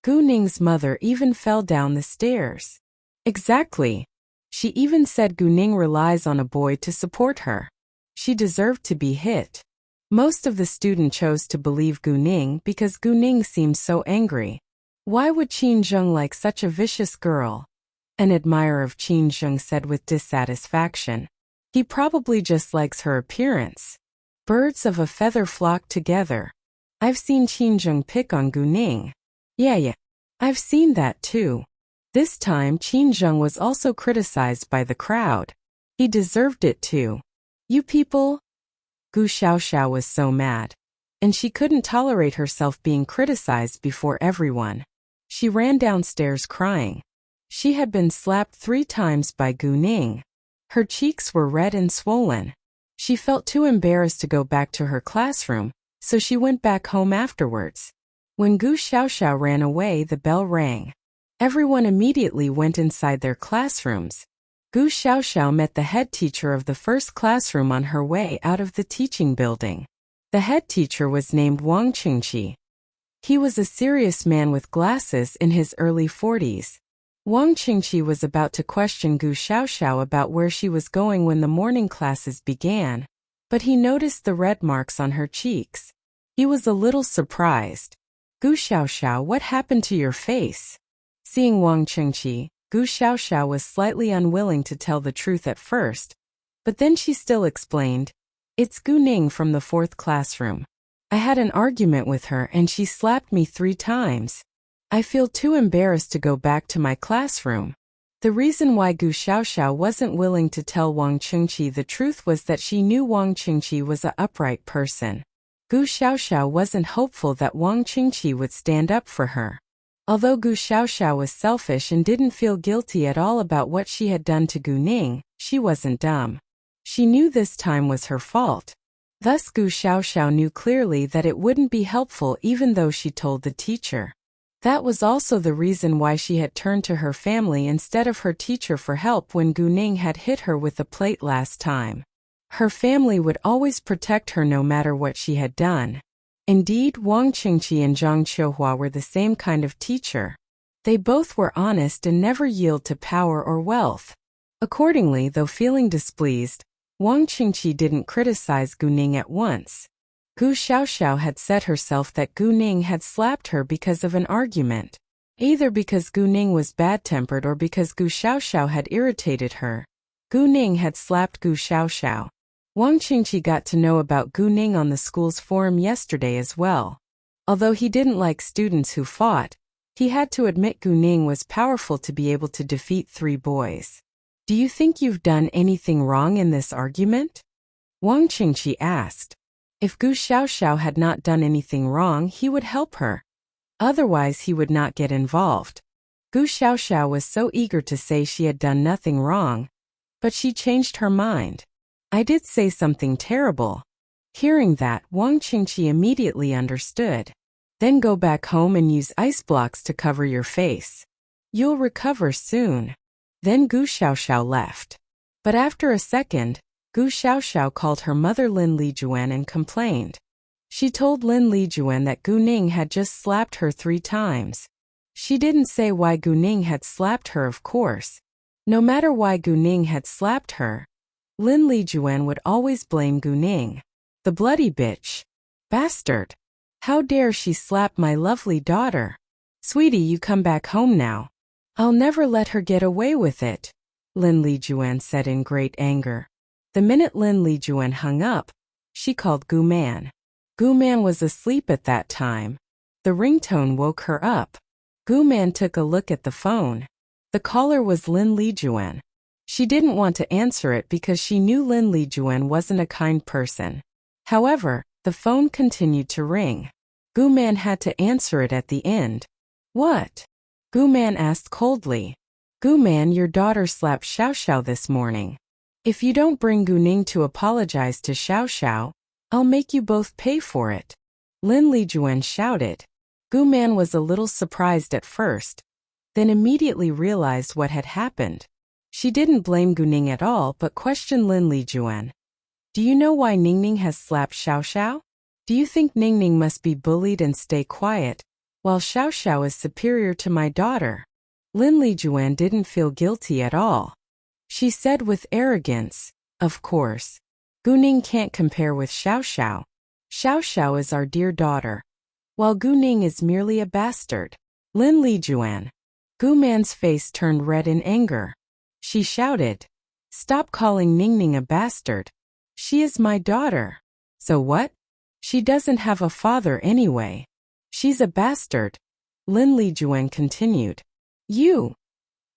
Gu Ning's mother even fell down the stairs. Exactly. She even said Gu Ning relies on a boy to support her. She deserved to be hit. Most of the students chose to believe Gu Ning because Gu Ning seemed so angry. Why would Qin Zheng like such a vicious girl? An admirer of Qin Zheng said with dissatisfaction. He probably just likes her appearance. Birds of a feather flock together. I've seen Qin Zheng pick on Gu Ning. Yeah, I've seen that too. This time Qin Zheng was also criticized by the crowd. He deserved it too. You people? Gu Xiaoxiao was so mad. And she couldn't tolerate herself being criticized before everyone. She ran downstairs crying. She had been slapped 3 times by Gu Ning. Her cheeks were red and swollen. She felt too embarrassed to go back to her classroom, so she went back home afterwards. When Gu Xiaoxiao ran away, the bell rang. Everyone immediately went inside their classrooms. Gu Xiaoxiao met the head teacher of the first classroom on her way out of the teaching building. The head teacher was named Wang Qingqi. He was a serious man with glasses in his early 40s. Wang Qingqi was about to question Gu Xiaoxiao about where she was going when the morning classes began, but he noticed the red marks on her cheeks. He was a little surprised. Gu Xiaoxiao, what happened to your face? Seeing Wang Qingqi, Gu Xiaoxiao was slightly unwilling to tell the truth at first, but then she still explained, It's Gu Ning from the 4th classroom. I had an argument with her and she slapped me 3 times. I feel too embarrassed to go back to my classroom. The reason why Gu Xiaoxiao wasn't willing to tell Wang Qingqi the truth was that she knew Wang Qingqi was an upright person. Gu Xiaoxiao wasn't hopeful that Wang Qingqi would stand up for her. Although Gu Xiaoxiao was selfish and didn't feel guilty at all about what she had done to Gu Ning, she wasn't dumb. She knew this time was her fault. Thus Gu Xiaoxiao knew clearly that it wouldn't be helpful even though she told the teacher. That was also the reason why she had turned to her family instead of her teacher for help when Gu Ning had hit her with a plate last time. Her family would always protect her no matter what she had done. Indeed, Wang Qingqi and Zhang Qiuhua were the same kind of teacher. They both were honest and never yield to power or wealth. Accordingly, though feeling displeased, Wang Qingqi didn't criticize Gu Ning at once. Gu Xiaoxiao had said herself that Gu Ning had slapped her because of an argument. Either because Gu Ning was bad-tempered or because Gu Xiaoxiao had irritated her. Gu Ning had slapped Gu Xiaoxiao. Wang Qingqi got to know about Gu Ning on the school's forum yesterday as well. Although he didn't like students who fought, he had to admit Gu Ning was powerful to be able to defeat 3 boys. Do you think you've done anything wrong in this argument? Wang Qingqi asked. If Gu Xiaoxiao had not done anything wrong, he would help her. Otherwise, he would not get involved. Gu Xiaoxiao was so eager to say she had done nothing wrong, but she changed her mind. I did say something terrible. Hearing that, Wang Qingqi immediately understood. Then go back home and use ice blocks to cover your face. You'll recover soon. Then Gu Xiaoxiao left. But after a second, Gu Xiaoxiao called her mother Lin Lijuan and complained. She told Lin Lijuan that Gu Ning had just slapped her 3 times. She didn't say why Gu Ning had slapped her, of course. No matter why Gu Ning had slapped her, Lin Lijuan would always blame Gu Ning. The bloody bitch. Bastard. How dare she slap my lovely daughter? Sweetie, you come back home now. I'll never let her get away with it, Lin Lijuan said in great anger. The minute Lin Lijuan hung up, she called Gu Man. Gu Man was asleep at that time. The ringtone woke her up. Gu Man took a look at the phone. The caller was Lin Lijuan. She didn't want to answer it because she knew Lin Lijuan wasn't a kind person. However, the phone continued to ring. Gu Man had to answer it at the end. What? Gu Man asked coldly. Gu Man, your daughter slapped Xiaoxiao this morning. If you don't bring Gu Ning to apologize to Xiaoxiao, I'll make you both pay for it. Lin Lijuan shouted. Gu Man was a little surprised at first, then immediately realized what had happened. She didn't blame Gu Ning at all but questioned Lin Lijuan. Do you know why Ningning has slapped Xiaoxiao? Do you think Ningning must be bullied and stay quiet, while Xiaoxiao is superior to my daughter? Lin Lijuan didn't feel guilty at all. She said with arrogance, of course. Gu Ning can't compare with Xiaoxiao. Xiaoxiao is our dear daughter, while Gu Ning is merely a bastard. Lin Lijuan. Gu Man's face turned red in anger. She shouted, stop calling Ningning a bastard. She is my daughter. So what? She doesn't have a father anyway. She's a bastard. Lin Lijuan continued. You.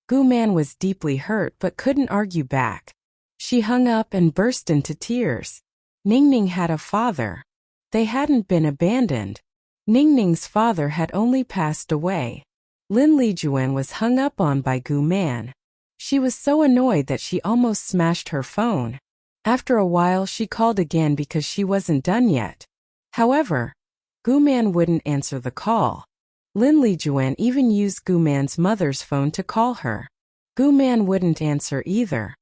Gu Man was deeply hurt but couldn't argue back. She hung up and burst into tears. Ningning had a father. They hadn't been abandoned. Ningning's father had only passed away. Lin Lijuan was hung up on by Gu Man. She was so annoyed that she almost smashed her phone. After a while she called again because she wasn't done yet. However, Gu Man wouldn't answer the call. Lin Lijuan even used Gu Man's mother's phone to call her. Gu Man wouldn't answer either.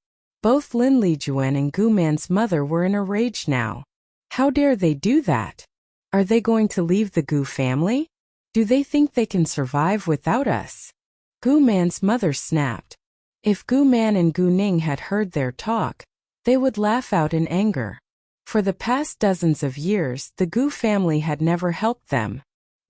Both Lin Lijuan and Gu Man's mother were in a rage now. How dare they do that? Are they going to leave the Gu family? Do they think they can survive without us? Gu Man's mother snapped. If Gu Man and Gu Ning had heard their talk, they would laugh out in anger. For the past dozens of years, the Gu family had never helped them.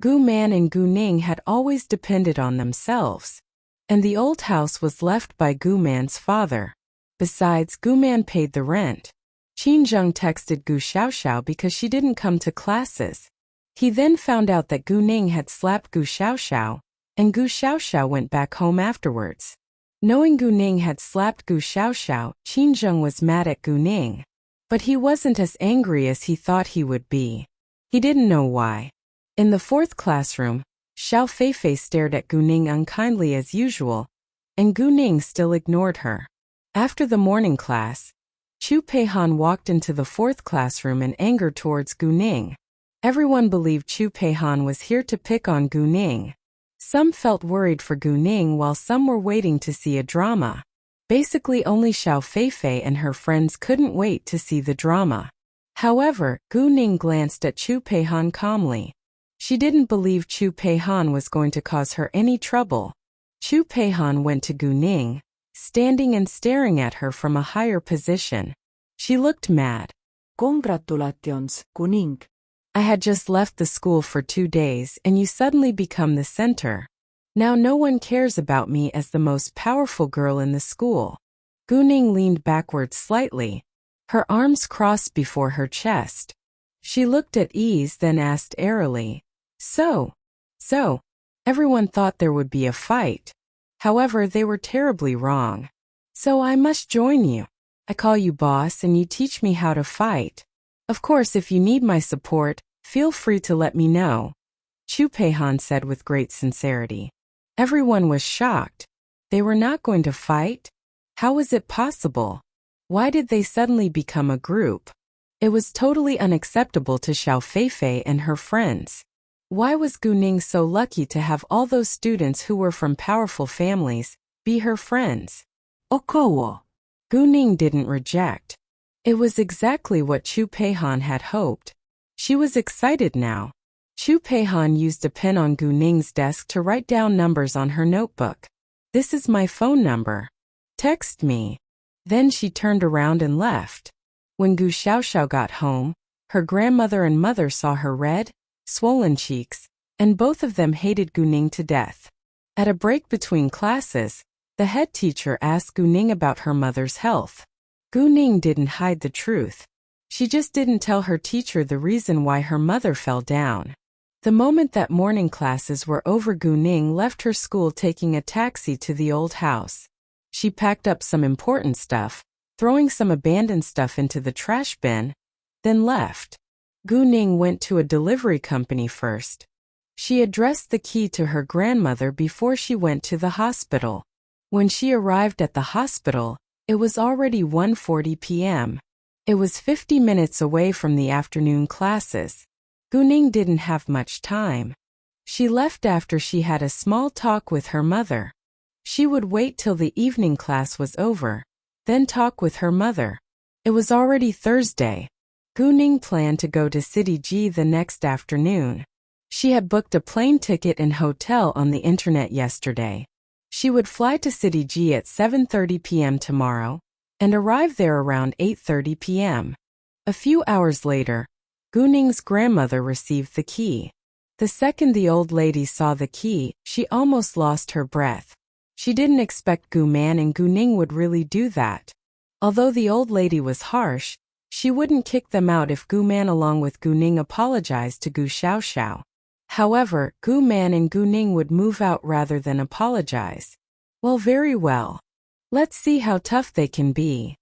Gu Man and Gu Ning had always depended on themselves. And the old house was left by Gu Man's father. Besides, Gu Man paid the rent. Qin Zheng texted Gu Xiaoxiao because she didn't come to classes. He then found out that Gu Ning had slapped Gu Xiaoxiao, and Gu Xiaoxiao went back home afterwards. Knowing Gu Ning had slapped Gu Xiaoxiao, Qin Zheng was mad at Gu Ning. But he wasn't as angry as he thought he would be. He didn't know why. In the 4th classroom, Xiao Feifei stared at Gu Ning unkindly as usual, and Gu Ning still ignored her. After the morning class, Chu Peihan walked into the 4th classroom in anger towards Gu Ning. Everyone believed Chu Peihan was here to pick on Gu Ning. Some felt worried for Gu Ning while some were waiting to see a drama. Basically only Xiao Feifei and her friends couldn't wait to see the drama. However, Gu Ning glanced at Chu Peihan calmly. She didn't believe Chu Peihan was going to cause her any trouble. Chu Peihan went to Gu Ning, standing and staring at her from a higher position. She looked mad. Congratulations, Gu Ning. I had just left the school for 2 days and you suddenly become the center. Now no one cares about me as the most powerful girl in the school. Gu Ning leaned backward slightly, her arms crossed before her chest. She looked at ease then asked airily, So, everyone thought there would be a fight. However, they were terribly wrong. So I must join you. I call you boss and you teach me how to fight. Of course, if you need my support, feel free to let me know, Chu Peihan said with great sincerity. Everyone was shocked. They were not going to fight? How was it possible? Why did they suddenly become a group? It was totally unacceptable to Xiao Feifei and her friends. Why was Gu Ning so lucky to have all those students who were from powerful families be her friends? Okowo. Gu Ning didn't reject. It was exactly what Chu Peihan had hoped. She was excited now. Chu Peihan used a pen on Gu Ning's desk to write down numbers on her notebook. "This is my phone number. Text me." Then she turned around and left. When Gu Xiaoxiao got home, her grandmother and mother saw her red, swollen cheeks, and both of them hated Gu Ning to death. At a break between classes, the head teacher asked Gu Ning about her mother's health. Gu Ning didn't hide the truth. She just didn't tell her teacher the reason why her mother fell down. The moment that morning classes were over, Gu Ning left her school taking a taxi to the old house. She packed up some important stuff, throwing some abandoned stuff into the trash bin, then left. Gu Ning went to a delivery company first. She addressed the key to her grandmother before she went to the hospital. When she arrived at the hospital, it was already 1:40 p.m. It was 50 minutes away from the afternoon classes. Gu Ning didn't have much time. She left after she had a small talk with her mother. She would wait till the evening class was over, then talk with her mother. It was already Thursday. Gu Ning planned to go to City G the next afternoon. She had booked a plane ticket and hotel on the internet yesterday. She would fly to City G at 7:30 p.m. tomorrow, and arrive there around 8:30 p.m. A few hours later, Gu Ning's grandmother received the key. The second the old lady saw the key, she almost lost her breath. She didn't expect Gu Man and Gu Ning would really do that. Although the old lady was harsh, she wouldn't kick them out if Gu Man along with Gu Ning apologized to Gu Xiaoxiao. However, Gu Man and Gu Ning would move out rather than apologize. Well, very well. Let's see how tough they can be.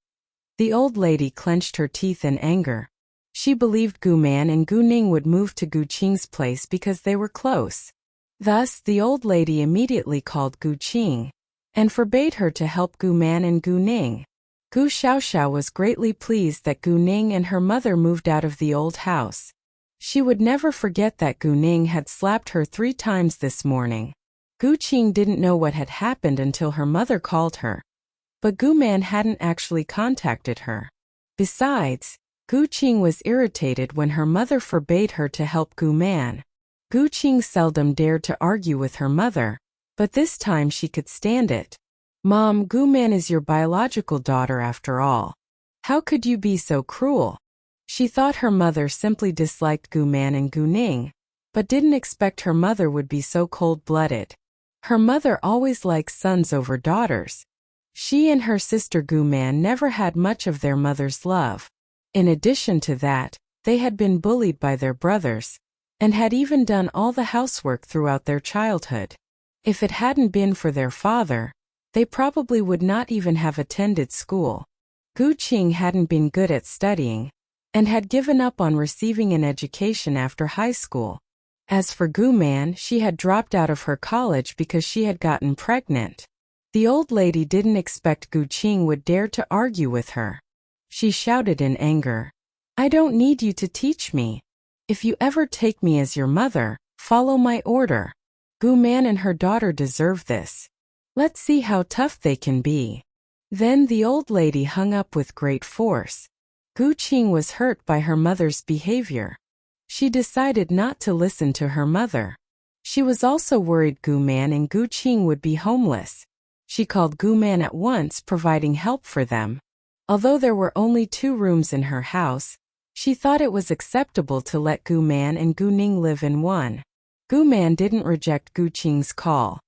The old lady clenched her teeth in anger. She believed Gu Man and Gu Ning would move to Gu Qing's place because they were close. Thus, the old lady immediately called Gu Qing and forbade her to help Gu Man and Gu Ning. Gu Xiaoxiao was greatly pleased that Gu Ning and her mother moved out of the old house. She would never forget that Gu Ning had slapped her 3 times this morning. Gu Qing didn't know what had happened until her mother called her. But Gu Man hadn't actually contacted her. Besides, Gu Qing was irritated when her mother forbade her to help Gu Man. Gu Qing seldom dared to argue with her mother, but this time she could stand it. "Mom, Gu Man is your biological daughter after all. How could you be so cruel?" She thought her mother simply disliked Gu Man and Gu Ning, but didn't expect her mother would be so cold-blooded. Her mother always liked sons over daughters. She and her sister Gu Man never had much of their mother's love. In addition to that, they had been bullied by their brothers, and had even done all the housework throughout their childhood. If it hadn't been for their father, they probably would not even have attended school. Gu Qing hadn't been good at studying, and had given up on receiving an education after high school. As for Gu Man, she had dropped out of her college because she had gotten pregnant. The old lady didn't expect Gu Qing would dare to argue with her. She shouted in anger, "I don't need you to teach me. If you ever take me as your mother, follow my order. Gu Man and her daughter deserve this. Let's see how tough they can be." Then the old lady hung up with great force. Gu Qing was hurt by her mother's behavior. She decided not to listen to her mother. She was also worried Gu Man and Gu Qing would be homeless. She called Gu Man at once, providing help for them. Although there were only 2 rooms in her house, she thought it was acceptable to let Gu Man and Gu Ning live in one. Gu Man didn't reject Gu Qing's call.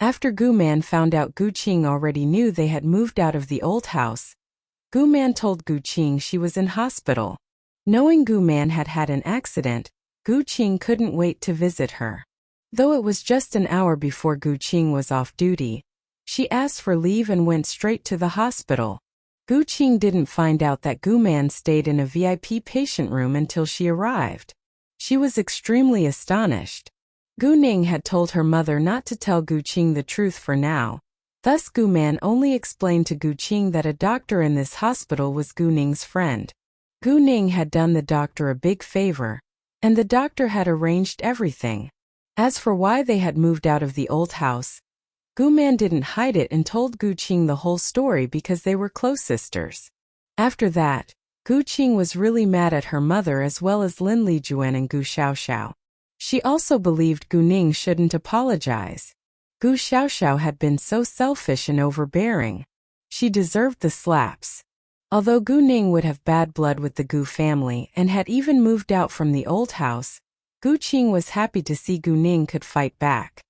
After Gu Man found out Gu Qing already knew they had moved out of the old house, Gu Man told Gu Qing she was in hospital. Knowing Gu Man had had an accident, Gu Qing couldn't wait to visit her. Though it was just an hour before Gu Qing was off duty, she asked for leave and went straight to the hospital. Gu Qing didn't find out that Gu Man stayed in a VIP patient room until she arrived. She was extremely astonished. Gu Ning had told her mother not to tell Gu Qing the truth for now. Thus Gu Man only explained to Gu Qing that a doctor in this hospital was Gu Ning's friend. Gu Ning had done the doctor a big favor, and the doctor had arranged everything. As for why they had moved out of the old house, Gu Man didn't hide it and told Gu Qing the whole story because they were close sisters. After that, Gu Qing was really mad at her mother as well as Lin Lijuan and Gu Xiaoxiao. She also believed Gu Ning shouldn't apologize. Gu Xiaoxiao had been so selfish and overbearing. She deserved the slaps. Although Gu Ning would have bad blood with the Gu family and had even moved out from the old house, Gu Qing was happy to see Gu Ning could fight back.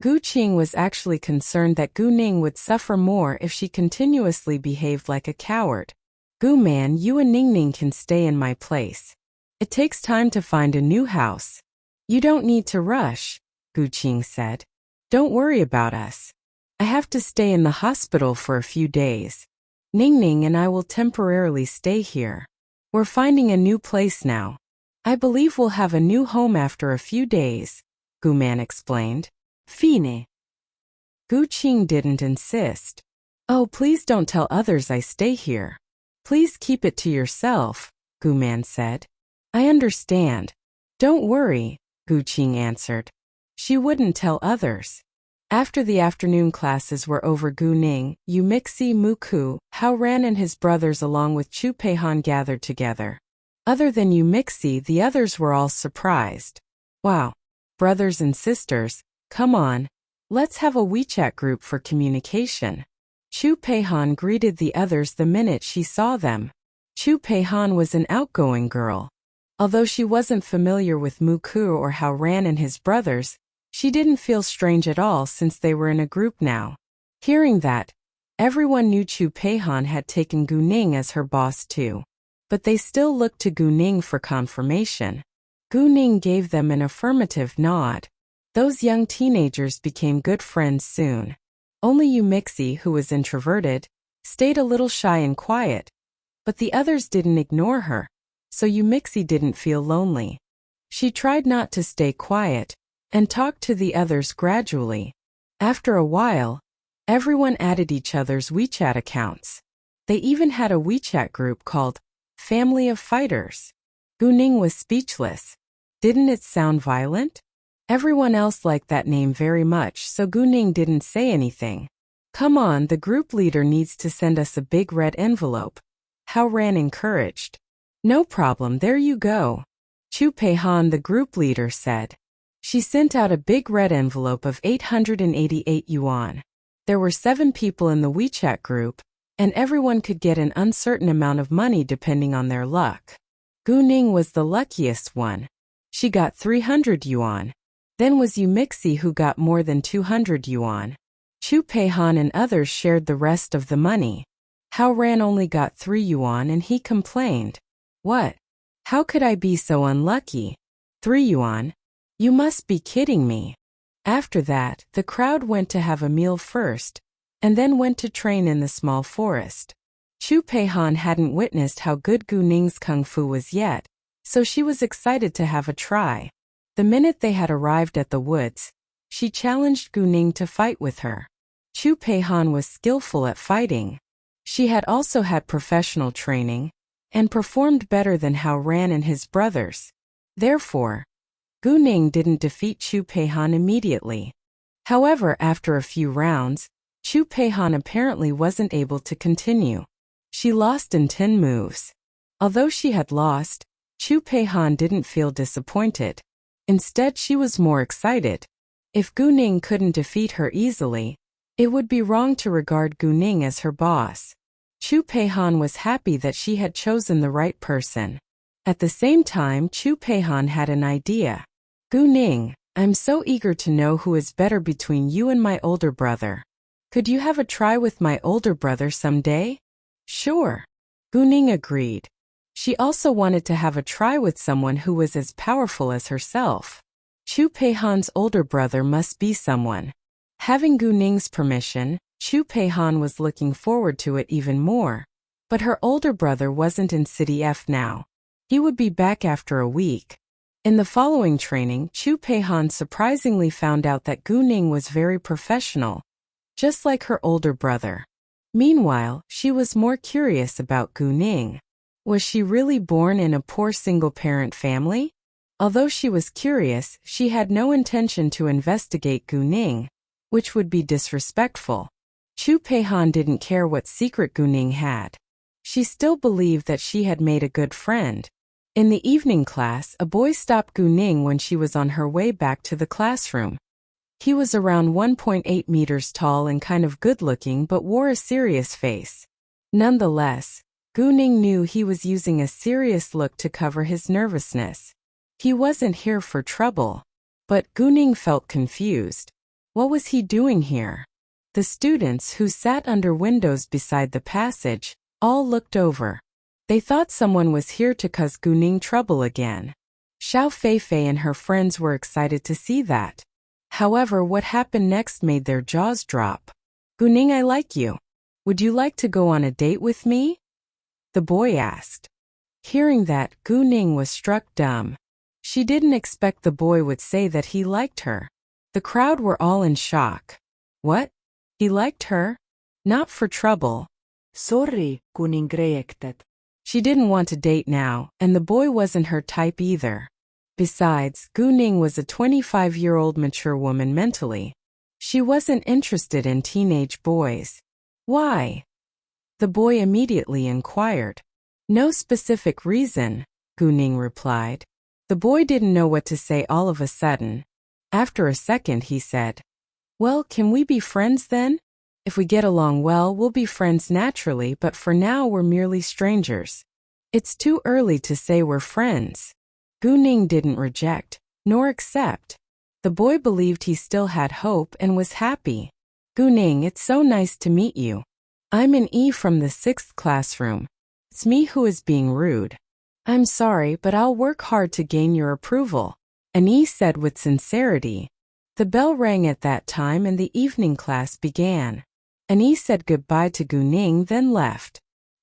Gu Qing was actually concerned that Gu Ning would suffer more if she continuously behaved like a coward. Gu man, you and Ningning can stay in my place. It takes time to find a new house. You don't need to rush, Gu Qing said. Don't worry about us. I have to stay in the hospital for a few days. Ningning and I will temporarily stay here. We're finding a new place now. I believe we'll have a new home after a few days, Gu man explained. Fine. Gu Qing didn't insist. Oh, please don't tell others I stay here. Please keep it to yourself, Gu man said. I understand. Don't worry, Gu Qing answered. She wouldn't tell others. After the afternoon classes were over, Gu Ning, Yu Mixi, Mu Ku, Hao Ran and his brothers along with Chu Peihan gathered together. Other than Yu Mixi, the others were all surprised. Wow. Brothers and sisters, come on. Let's have a WeChat group for communication. Chu Peihan greeted the others the minute she saw them. Chu Peihan was an outgoing girl. Although she wasn't familiar with Mu Ku or Hao Ran and his brothers, she didn't feel strange at all since they were in a group now. Hearing that, everyone knew Chu Peihan had taken Gu Ning as her boss too. But they still looked to Gu Ning for confirmation. Gu Ning gave them an affirmative nod. Those young teenagers became good friends soon. Only Yu Mixi, who was introverted, stayed a little shy and quiet. But the others didn't ignore her, so Yu Mixi didn't feel lonely. She tried not to stay quiet, and talked to the others gradually. After a while, everyone added each other's WeChat accounts. They even had a WeChat group called Family of Fighters. Gu Ning was speechless. Didn't it sound violent? Everyone else liked that name very much, so Gu Ning didn't say anything. Come on, the group leader needs to send us a big red envelope, Hao Ran encouraged. No problem, there you go, Chu Peihan, the group leader, said. She sent out a big red envelope of 888 yuan. There were 7 people in the WeChat group, and everyone could get an uncertain amount of money depending on their luck. Gu Ning was the luckiest one. She got 300 yuan. Then was Yu Mixi, who got more than 200 yuan. Chu Peihan and others shared the rest of the money. Hao Ran only got 3 yuan and he complained. What? How could I be so unlucky? 3 yuan? You must be kidding me. After that, the crowd went to have a meal first, and then went to train in the small forest. Chu Peihan hadn't witnessed how good Gu Ning's kung fu was yet, so she was excited to have a try. The minute they had arrived at the woods, she challenged Gu Ning to fight with her. Chu Peihan was skillful at fighting. She had also had professional training, and performed better than Hao Ran and his brothers. Therefore, Gu Ning didn't defeat Chu Peihan immediately. However, after a few rounds, Chu Peihan apparently wasn't able to continue. She lost in 10 moves. Although she had lost, Chu Peihan didn't feel disappointed. Instead, she was more excited. If Gu Ning couldn't defeat her easily, it would be wrong to regard Gu Ning as her boss. Chu Peihan was happy that she had chosen the right person. At the same time, Chu Peihan had an idea. Gu Ning, I'm so eager to know who is better between you and my older brother. Could you have a try with my older brother someday? Sure. Gu Ning agreed. She also wanted to have a try with someone who was as powerful as herself. Chu Peihan's older brother must be someone. Having Gu Ning's permission, Chu Peihan was looking forward to it even more. But her older brother wasn't in City F now. He would be back after a week. In the following training, Chu Peihan surprisingly found out that Gu Ning was very professional, just like her older brother. Meanwhile, she was more curious about Gu Ning. Was she really born in a poor single-parent family? Although she was curious, she had no intention to investigate Gu Ning, which would be disrespectful. Chu Peihan didn't care what secret Gu Ning had. She still believed that she had made a good friend. In the evening class, a boy stopped Gu Ning when she was on her way back to the classroom. He was around 1.8 meters tall and kind of good-looking but wore a serious face. Nonetheless, Gu Ning knew he was using a serious look to cover his nervousness. He wasn't here for trouble. But Gu Ning felt confused. What was he doing here? The students, who sat under windows beside the passage, all looked over. They thought someone was here to cause Gu Ning trouble again. Xiao Feifei and her friends were excited to see that. However, what happened next made their jaws drop. Gu Ning, I like you. Would you like to go on a date with me? The boy asked. Hearing that, Gu Ning was struck dumb. She didn't expect the boy would say that he liked her. The crowd were all in shock. What? He liked her? Not for trouble. Sorry, Kuning reacted. She didn't want to date now, and the boy wasn't her type either. Besides, Gu Ning was a 25-year-old mature woman mentally. She wasn't interested in teenage boys. Why? The boy immediately inquired. No specific reason, Gu Ning replied. The boy didn't know what to say all of a sudden. After a second he said, Well, can we be friends then? If we get along well, we'll be friends naturally, but for now we're merely strangers. It's too early to say we're friends. Gu Ning didn't reject, nor accept. The boy believed he still had hope and was happy. Gu Ning, it's so nice to meet you. I'm an E from the 6th classroom. It's me who is being rude. I'm sorry, but I'll work hard to gain your approval, An E said with sincerity. The bell rang at that time and the evening class began. An E said goodbye to Gu Ning, then left.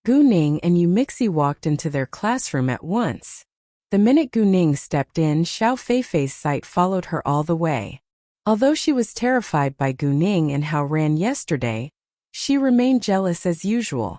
Gu Ning and Yu Mixi walked into their classroom at once. The minute Gu Ning stepped in, Xiao Feifei's sight followed her all the way. Although she was terrified by Gu Ning and how ran yesterday, she remained jealous as usual.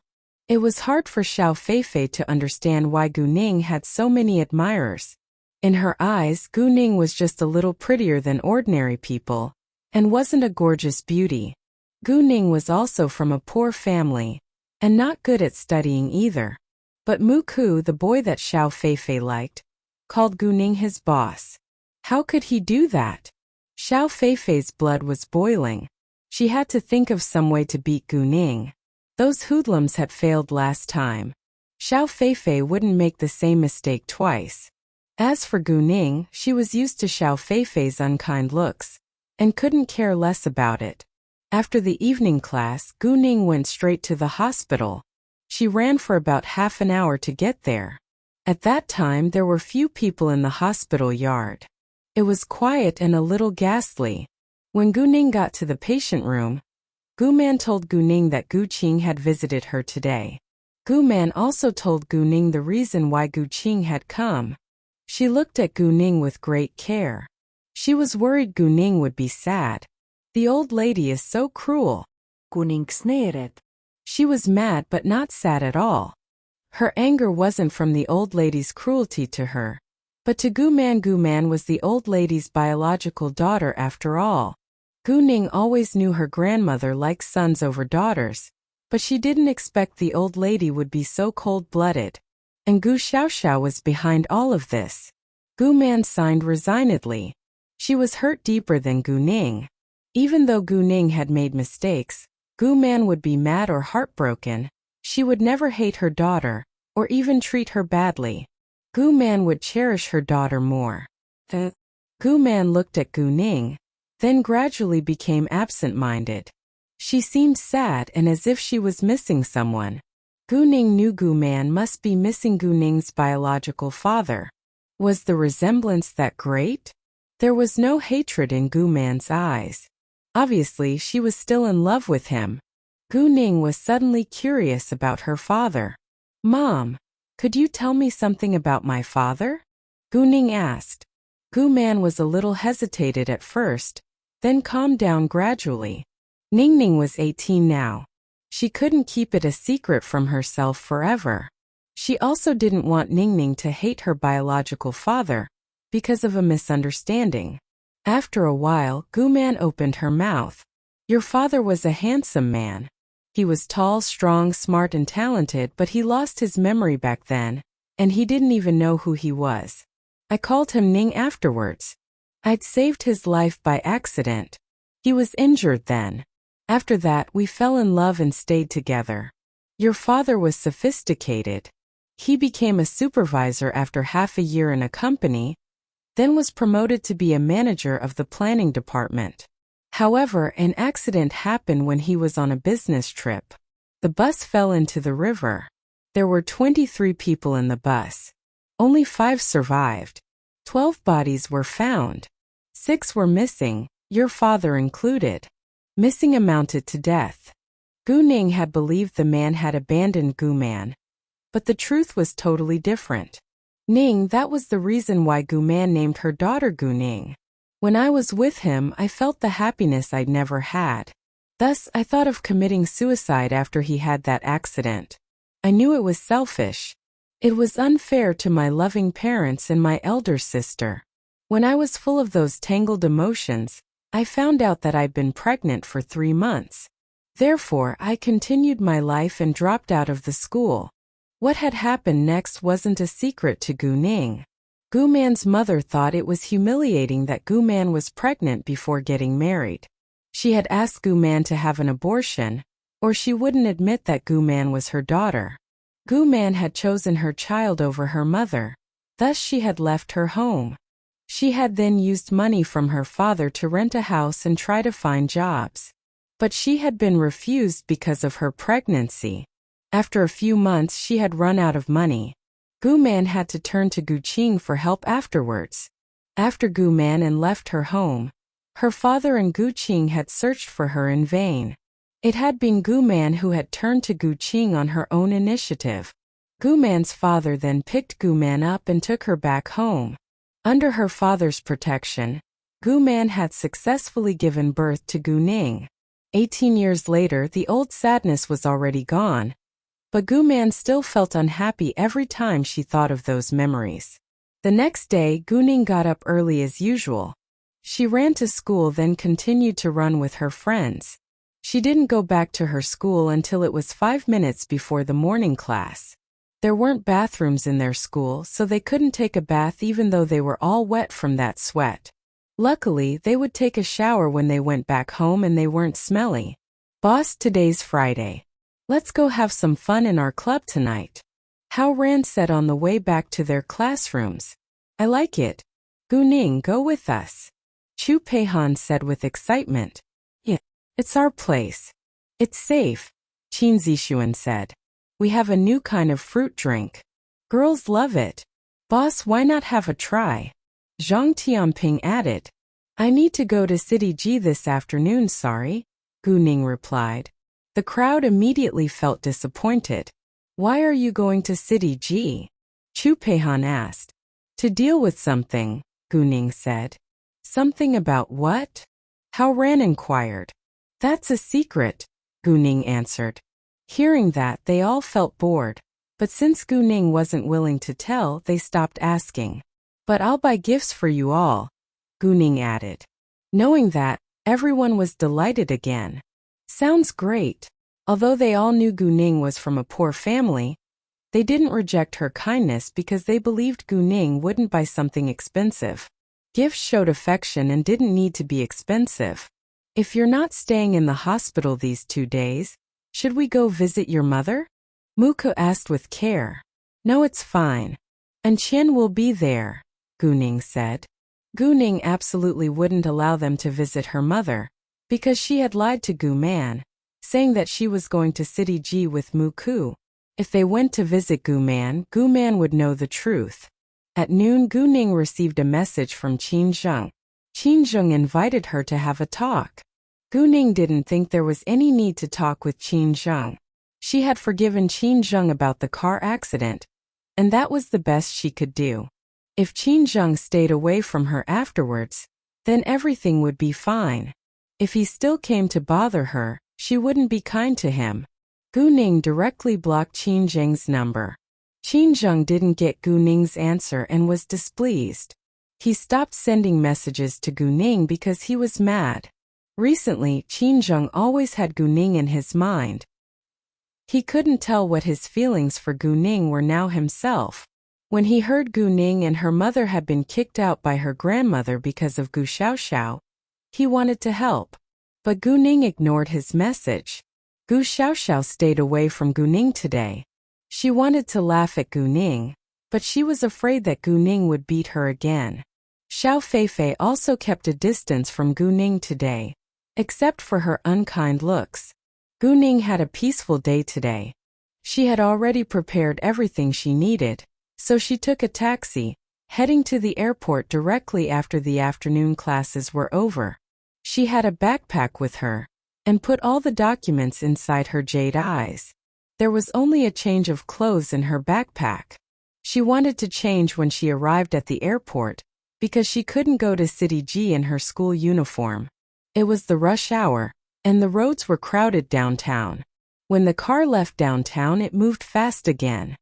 It was hard for Xiao Feifei to understand why Gu Ning had so many admirers. In her eyes, Gu Ning was just a little prettier than ordinary people, and wasn't a gorgeous beauty. Gu Ning was also from a poor family, and not good at studying either. But Mu Ku, the boy that Xiao Feifei liked, called Gu Ning his boss. How could he do that? Xiao Feifei's blood was boiling. She had to think of some way to beat Gu Ning. Those hoodlums had failed last time. Xiao Feifei wouldn't make the same mistake twice. As for Gu Ning, she was used to Xiao Feifei's unkind looks, and couldn't care less about it. After the evening class, Gu Ning went straight to the hospital. She ran for about half an hour to get there. At that time, there were few people in the hospital yard. It was quiet and a little ghastly. When Gu Ning got to the patient room, Gu Man told Gu Ning that Gu Qing had visited her today. Gu Man also told Gu Ning the reason why Gu Qing had come. She looked at Gu Ning with great care. She was worried Gu Ning would be sad. The old lady is so cruel. Kuning sneered. She was mad but not sad at all. Her anger wasn't from the old lady's cruelty to her, but to Gu Man was the old lady's biological daughter after all. Gu Ning always knew her grandmother liked sons over daughters, but she didn't expect the old lady would be so cold-blooded. And Gu Xiaoxiao was behind all of this. Gu Man signed resignedly. She was hurt deeper than Gu Ning. Even though Gu Ning had made mistakes, Gu Man would be mad or heartbroken. She would never hate her daughter, or even treat her badly. Gu Man would cherish her daughter more. Gu Man looked at Gu Ning, then gradually became absent-minded. She seemed sad and as if she was missing someone. Gu Ning knew Gu Man must be missing Gu Ning's biological father. Was the resemblance that great? There was no hatred in Gu Man's eyes. Obviously, she was still in love with him. Gu Ning was suddenly curious about her father. Mom, could you tell me something about my father? Gu Ning asked. Gu Man was a little hesitated at first, then calmed down gradually. Ning was 18 now. She couldn't keep it a secret from herself forever. She also didn't want Ning to hate her biological father, because of a misunderstanding. After a while, Gu Man opened her mouth. Your father was a handsome man. He was tall, strong, smart, and talented, but he lost his memory back then, and he didn't even know who he was. I called him Ning afterwards. I'd saved his life by accident. He was injured then. After that, we fell in love and stayed together. Your father was sophisticated. He became a supervisor after half a year in a company, then was promoted to be a manager of the planning department. However, an accident happened when he was on a business trip. The bus fell into the river. There were 23 people in the bus. Only 5 survived. 12 bodies were found. 6 were missing, your father included. Missing amounted to death. Gu Ning had believed the man had abandoned Gu Man. But the truth was totally different. Ning, that was the reason why Gu Man named her daughter Gu Ning. When I was with him, I felt the happiness I'd never had. Thus, I thought of committing suicide after he had that accident. I knew it was selfish. It was unfair to my loving parents and my elder sister. When I was full of those tangled emotions, I found out that I'd been pregnant for 3 months. Therefore, I continued my life and dropped out of the school. What had happened next wasn't a secret to Gu Ning. Gu Man's mother thought it was humiliating that Gu Man was pregnant before getting married. She had asked Gu Man to have an abortion, or she wouldn't admit that Gu Man was her daughter. Gu Man had chosen her child over her mother, thus she had left her home. She had then used money from her father to rent a house and try to find jobs. But she had been refused because of her pregnancy. After a few months she had run out of money. Gu Man had to turn to Gu Qing for help afterwards. After Gu Man left her home, her father and Gu Qing had searched for her in vain. It had been Gu Man who had turned to Gu Qing on her own initiative. Gu Man's father then picked Gu Man up and took her back home. Under her father's protection, Gu Man had successfully given birth to Gu Ning. 18 years later, the old sadness was already gone. But Gu Man still felt unhappy every time she thought of those memories. The next day, Gu Ning got up early as usual. She ran to school, then continued to run with her friends. She didn't go back to her school until it was 5 minutes before the morning class. There weren't bathrooms in their school, so they couldn't take a bath even though they were all wet from that sweat. Luckily, they would take a shower when they went back home and they weren't smelly. Boss, today's Friday. Let's go have some fun in our club tonight. Hao Ran said on the way back to their classrooms. I like it. Gu Ning, go with us. Chu Peihan said with excitement. Yeah, it's our place. It's safe, Qin Zixuan said. We have a new kind of fruit drink. Girls love it. Boss, why not have a try? Zhang Tianping added. I need to go to City G this afternoon, sorry, Gu Ning replied. The crowd immediately felt disappointed. Why are you going to City G? Chu Peihan asked. To deal with something, Gu Ning said. Something about what? Hao Ran inquired. That's a secret, Gu Ning answered. Hearing that, they all felt bored. But since Gu Ning wasn't willing to tell, they stopped asking. But I'll buy gifts for you all, Gu Ning added. Knowing that, everyone was delighted again. Sounds great. Although they all knew Gu Ning was from a poor family, they didn't reject her kindness because they believed Gu Ning wouldn't buy something expensive. Gifts showed affection and didn't need to be expensive. If you're not staying in the hospital these 2 days, should we go visit your mother? Muko asked with care. No, it's fine. And Qian will be there, Gu Ning said. Gu Ning absolutely wouldn't allow them to visit her mother, because she had lied to Gu Man, saying that she was going to City G with Muku. If they went to visit Gu Man would know the truth. At noon, Gu Ning received a message from Qin Zheng. Qin Zheng invited her to have a talk. Gu Ning didn't think there was any need to talk with Qin Zheng. She had forgiven Qin Zheng about the car accident, and that was the best she could do. If Qin Zheng stayed away from her afterwards, then everything would be fine. If he still came to bother her, she wouldn't be kind to him. Gu Ning directly blocked Qin Zheng's number. Qin Zheng didn't get Gu Ning's answer and was displeased. He stopped sending messages to Gu Ning because he was mad. Recently, Qin Zheng always had Gu Ning in his mind, He couldn't tell what his feelings for Gu Ning were now himself. When he heard Gu Ning and her mother had been kicked out by her grandmother because of Gu Xiaoxiao, he wanted to help. But Gu Ning ignored his message. Gu Xiaoxiao stayed away from Gu Ning today. She wanted to laugh at Gu Ning, but she was afraid that Gu Ning would beat her again. Xiao Feifei also kept a distance from Gu Ning today. Except for her unkind looks, Gu Ning had a peaceful day today. She had already prepared everything she needed, so she took a taxi, heading to the airport directly after the afternoon classes were over. She had a backpack with her, and put all the documents inside her jade eyes. There was only a change of clothes in her backpack. She wanted to change when she arrived at the airport, because she couldn't go to City G in her school uniform. It was the rush hour, and the roads were crowded downtown. When the car left downtown, it moved fast again.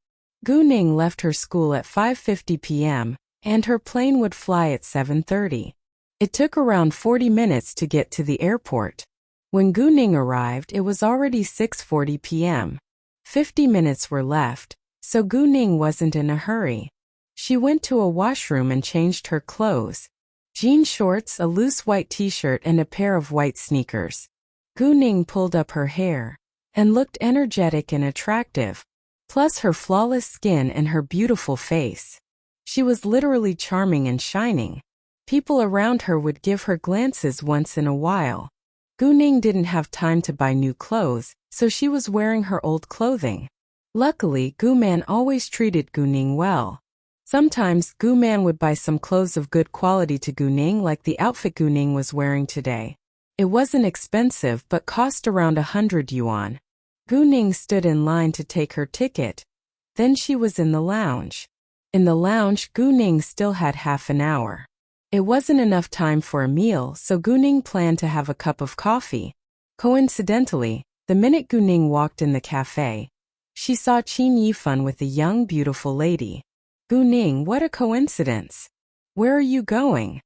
Gu Ning left her school at 5:50 p.m., and her plane would fly at 7:30. It took around 40 minutes to get to the airport. When Gu Ning arrived, it was already 6:40 p.m. 50 minutes were left, so Gu Ning wasn't in a hurry. She went to a washroom and changed her clothes. Jean shorts, a loose white t-shirt and a pair of white sneakers. Gu Ning pulled up her hair and looked energetic and attractive, plus her flawless skin and her beautiful face. She was literally charming and shining. People around her would give her glances once in a while. Gu Ning didn't have time to buy new clothes, so she was wearing her old clothing. Luckily, Gu Man always treated Gu Ning well. Sometimes, Gu Man would buy some clothes of good quality to Gu Ning, like the outfit Gu Ning was wearing today. It wasn't expensive but cost around 100 yuan. Gu Ning stood in line to take her ticket. Then she was in the lounge. In the lounge, Gu Ning still had half an hour. It wasn't enough time for a meal, so Gu Ning planned to have a cup of coffee. Coincidentally, the minute Gu Ning walked in the cafe, she saw Qin Yifan with a young, beautiful lady. Gu Ning, what a coincidence. Where are you going?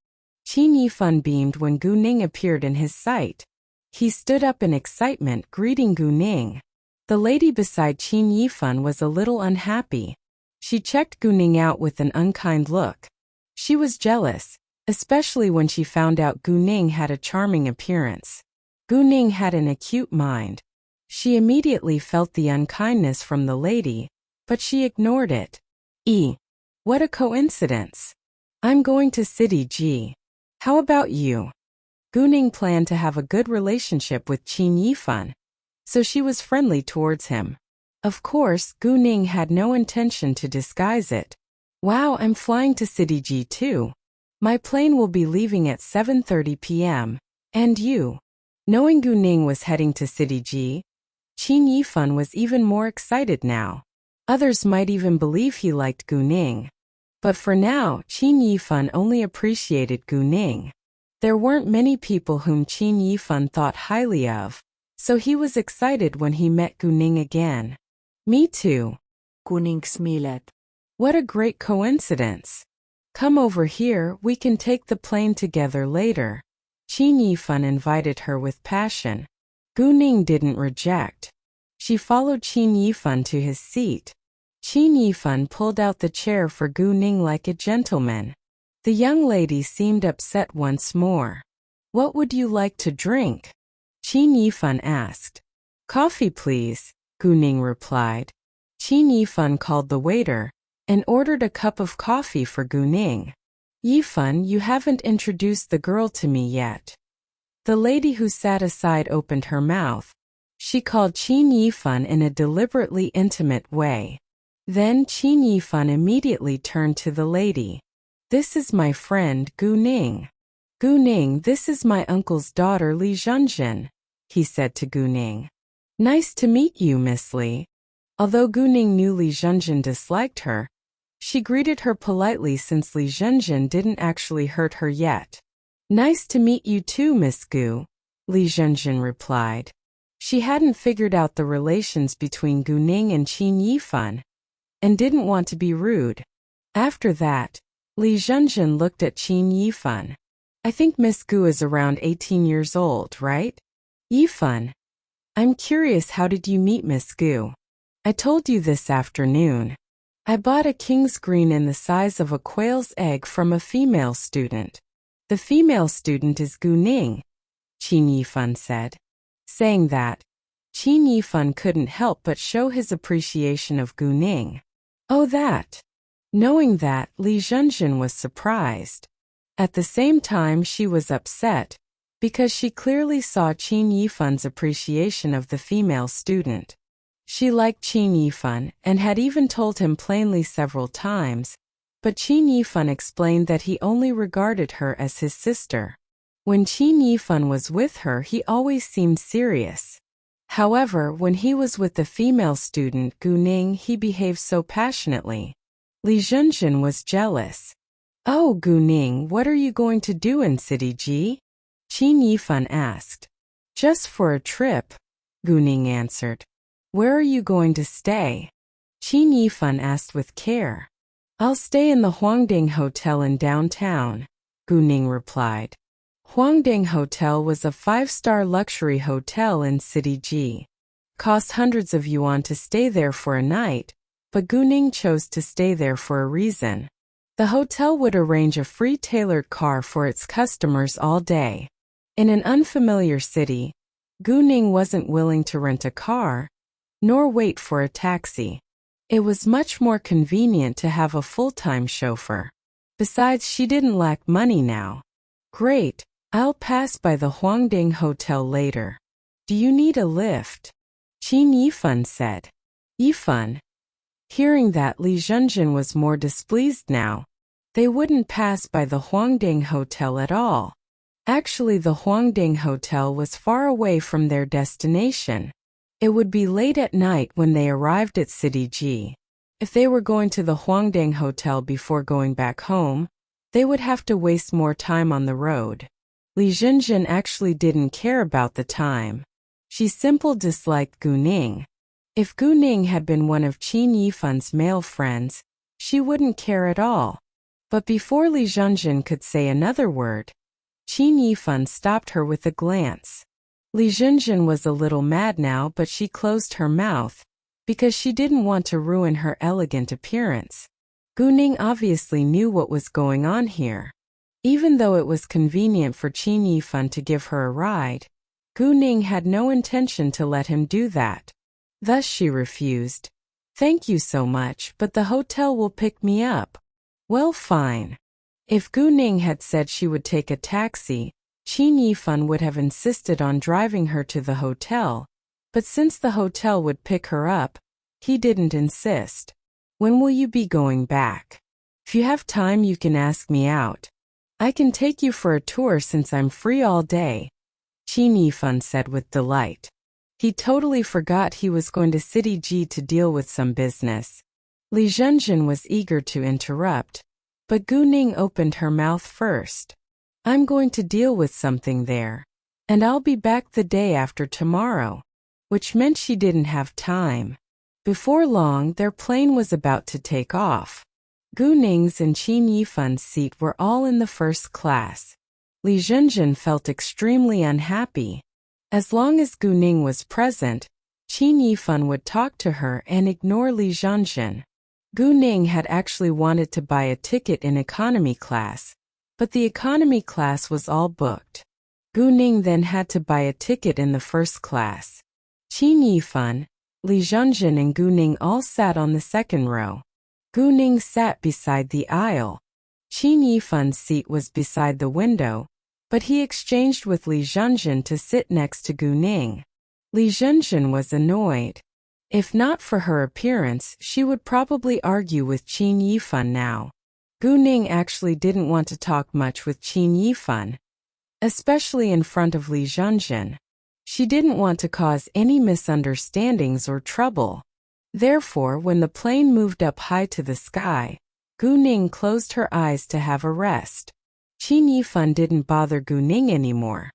Qin Yifan beamed when Gu Ning appeared in his sight. He stood up in excitement, greeting Gu Ning. The lady beside Qin Yifan was a little unhappy. She checked Gu Ning out with an unkind look. She was jealous, especially when she found out Gu Ning had a charming appearance. Gu Ning had an acute mind. She immediately felt the unkindness from the lady, but she ignored it. What a coincidence. I'm going to City G. How about you? Gu Ning planned to have a good relationship with Qin Yifan, so she was friendly towards him. Of course, Gu Ning had no intention to disguise it. Wow, I'm flying to City G too. My plane will be leaving at 7:30 p.m. And you? Knowing Gu Ning was heading to City G, Qin Yifan was even more excited now. Others might even believe he liked Gu Ning. But for now, Qin Yifan only appreciated Gu Ning. There weren't many people whom Qin Yifan thought highly of, so he was excited when he met Gu Ning again. Me too. Gu Ning smiled. What a great coincidence. Come over here, we can take the plane together later. Qin Yifan invited her with passion. Gu Ning didn't reject. She followed Qin Yifan to his seat. Qin Yifan pulled out the chair for Gu Ning like a gentleman. The young lady seemed upset once more. What would you like to drink? Qin Yifan asked. Coffee, please, Gu Ning replied. Qin Yifan called the waiter and ordered a cup of coffee for Gu Ning. Yifan, you haven't introduced the girl to me yet. The lady who sat aside opened her mouth. She called Qin Yifan in a deliberately intimate way. Then Qin Yifan immediately turned to the lady. This is my friend Gu Ning. Gu Ning, this is my uncle's daughter Li Zhenjin, he said to Gu Ning. Nice to meet you, Miss Li. Although Gu Ning knew Li Zhenjin disliked her, she greeted her politely since Li Zhenjin didn't actually hurt her yet. Nice to meet you too, Miss Gu, Li Zhenjin replied. She hadn't figured out the relations between Gu Ning and Qin Yifan, and didn't want to be rude. After that, Li Zhenjin looked at Qin Yifan. I think Miss Gu is around 18 years old, right? Yifan. I'm curious, how did you meet Miss Gu? I told you this afternoon. I bought a king's green in the size of a quail's egg from a female student. The female student is Gu Ning, Qin Yifan said. Saying that, Qin Yifan couldn't help but show his appreciation of Gu Ning. Oh, that. Knowing that, Li Zhenjin was surprised. At the same time, she was upset, because she clearly saw Qin Yifan's appreciation of the female student. She liked Qin Yifan and had even told him plainly several times, but Qin Yifan explained that he only regarded her as his sister. When Qin Yifan was with her, he always seemed serious. However, when he was with the female student Gu Ning, he behaved so passionately. Li Zhenjin was jealous. Oh, Gu Ning, what are you going to do in City G? Qin Yifan asked. Just for a trip, Gu Ning answered. Where are you going to stay? Qin Yifan asked with care. I'll stay in the Huangding Hotel in downtown, Gu Ning replied. Huangding Hotel was a 5-star luxury hotel in City G. Cost hundreds of yuan to stay there for a night, but Gu Ning chose to stay there for a reason. The hotel would arrange a free tailored car for its customers all day. In an unfamiliar city, Gu Ning wasn't willing to rent a car, nor wait for a taxi. It was much more convenient to have a full-time chauffeur. Besides, she didn't lack money now. Great, I'll pass by the Huangding Hotel later. Do you need a lift? Qin Yifan said. Yifan. Hearing that, Li Zhenjin was more displeased now. They wouldn't pass by the Huangding Hotel at all. Actually, the Huangding Hotel was far away from their destination. It would be late at night when they arrived at City G. If they were going to the Huangding Hotel before going back home, they would have to waste more time on the road. Li Zhenjin actually didn't care about the time. She simply disliked Gu Ning. If Gu Ning had been one of Qin Yifan's male friends, she wouldn't care at all. But before Li Zhenjin could say another word, Qin Yifan stopped her with a glance. Li Zhenjin was a little mad now, but she closed her mouth, because she didn't want to ruin her elegant appearance. Gu Ning obviously knew what was going on here. Even though it was convenient for Qin Yifan to give her a ride, Gu Ning had no intention to let him do that. Thus she refused. Thank you so much, but the hotel will pick me up. Well, fine. If Gu Ning had said she would take a taxi, Qin Yifan would have insisted on driving her to the hotel, but since the hotel would pick her up, he didn't insist. When will you be going back? If you have time, you can ask me out. I can take you for a tour since I'm free all day, Qin Yifan said with delight. He totally forgot he was going to City G to deal with some business. Li Zhenjin was eager to interrupt, but Gu Ning opened her mouth first. I'm going to deal with something there, and I'll be back the day after tomorrow, which meant she didn't have time. Before long, their plane was about to take off. Gu Ning's and Qin Yifan's seat were all in the first class. Li Zhenjin felt extremely unhappy. As long as Gu Ning was present, Qin Yifan would talk to her and ignore Li Zhenjin. Gu Ning had actually wanted to buy a ticket in economy class, but the economy class was all booked. Gu Ning then had to buy a ticket in the first class. Qin Yifan, Li Zhenjin and Gu Ning all sat on the second row. Gu Ning sat beside the aisle. Qin Yifan's seat was beside the window, but he exchanged with Li Zhenjin to sit next to Gu Ning. Li Zhenjin was annoyed. If not for her appearance, she would probably argue with Qin Yifan now. Gu Ning actually didn't want to talk much with Qin Yifan, especially in front of Li Zhenjin. She didn't want to cause any misunderstandings or trouble. Therefore, when the plane moved up high to the sky, Gu Ning closed her eyes to have a rest. Qin Yifan didn't bother Gu Ning anymore.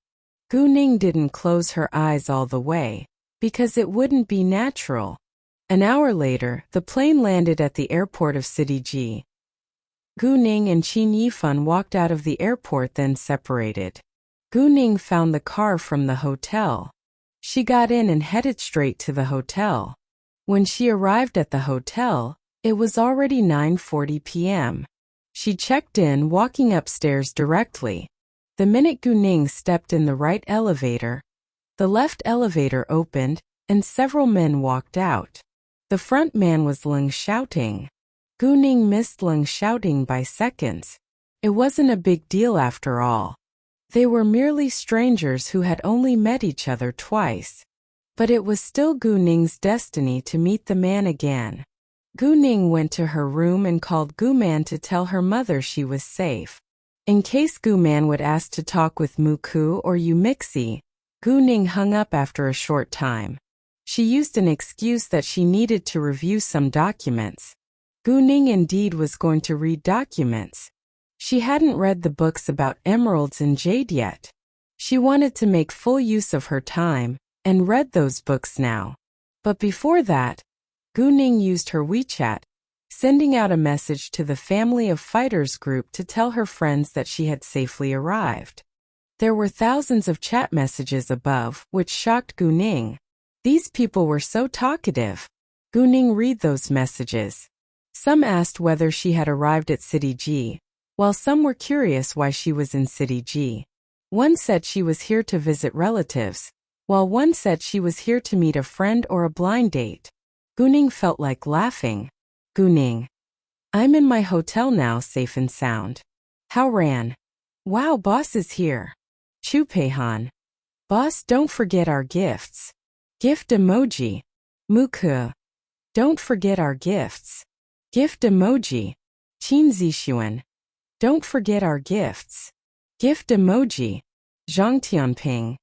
Gu Ning didn't close her eyes all the way, because it wouldn't be natural. An hour later, the plane landed at the airport of City G. Gu Ning and Qin Yifan walked out of the airport, then separated. Gu Ning found the car from the hotel. She got in and headed straight to the hotel. When she arrived at the hotel, it was already 9:40 p.m. She checked in, walking upstairs directly. The minute Gunning stepped in the right elevator, the left elevator opened, and several men walked out. The front man was Lung Shouting. Gunning missed Lung Shouting by seconds. It wasn't a big deal after all. They were merely strangers who had only met each other twice. But it was still Gunning's destiny to meet the man again. Gunning went to her room and called Guman to tell her mother she was safe. In case Guman would ask to talk with Muku or Yumixi, Gunning hung up after a short time. She used an excuse that she needed to review some documents. Gunning indeed was going to read documents. She hadn't read the books about emeralds and jade yet. She wanted to make full use of her time, and read those books now. But before that, Gunning used her WeChat, sending out a message to the Family of Fighters group to tell her friends that she had safely arrived. There were thousands of chat messages above, which shocked Gunning. These people were so talkative. Gunning read those messages. Some asked whether she had arrived at City G, while some were curious why she was in City G. One said she was here to visit relatives, while one said she was here to meet a friend or a blind date. Gunning felt like laughing. Gunning. I'm in my hotel now, safe and sound. How ran? Wow, boss is here. Chupehan. Boss, don't forget our gifts. Gift emoji. Muku. Don't forget our gifts. Gift emoji. Qinzishuan. Don't forget our gifts. Gift emoji. Zhangtianping.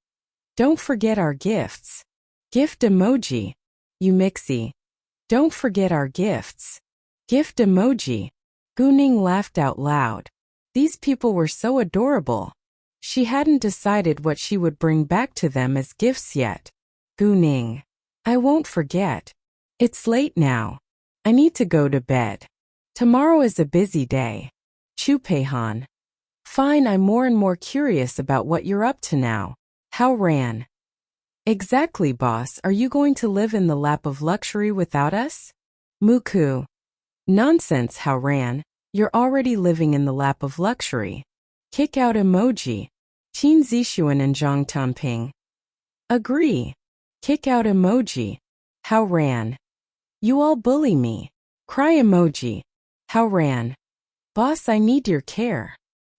Don't forget our gifts. Gift emoji. Yumixi. Don't forget our gifts. Gift emoji. Gunning laughed out loud. These people were so adorable. She hadn't decided what she would bring back to them as gifts yet. Gunning. I won't forget. It's late now. I need to go to bed. Tomorrow is a busy day. Chupehan. Fine, I'm more and more curious about what you're up to now. How ran? Exactly, boss. Are you going to live in the lap of luxury without us? Muku. Nonsense, How ran. You're already living in the lap of luxury. Kick out emoji. Qin Zishuan and Zhang Tanping. Agree. Kick out emoji. How ran. You all bully me. Cry emoji. How ran. Boss, I need your care.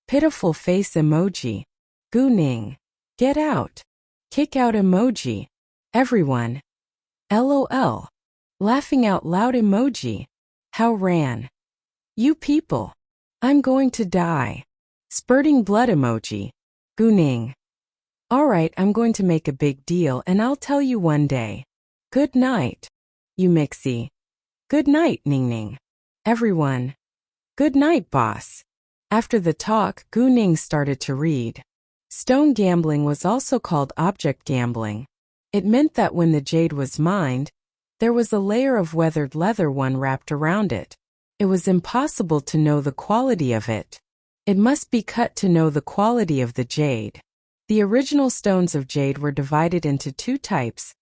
Pitiful face emoji. Gunning. Get out. Kick out emoji. Everyone. LOL. Laughing out loud emoji. How ran. You people. I'm going to die. Spurting blood emoji. Gunning. Alright, I'm going to make a big deal and I'll tell you one day. Good night. Yumixi. Good night, Ningning. Everyone. Good night, boss. After the talk, Gunning started to read. Stone gambling was also called object gambling. It meant that when the jade was mined, there was a layer of weathered leather one wrapped around it. It was impossible to know the quality of it. It must be cut to know the quality of the jade. The original stones of jade were divided into two types,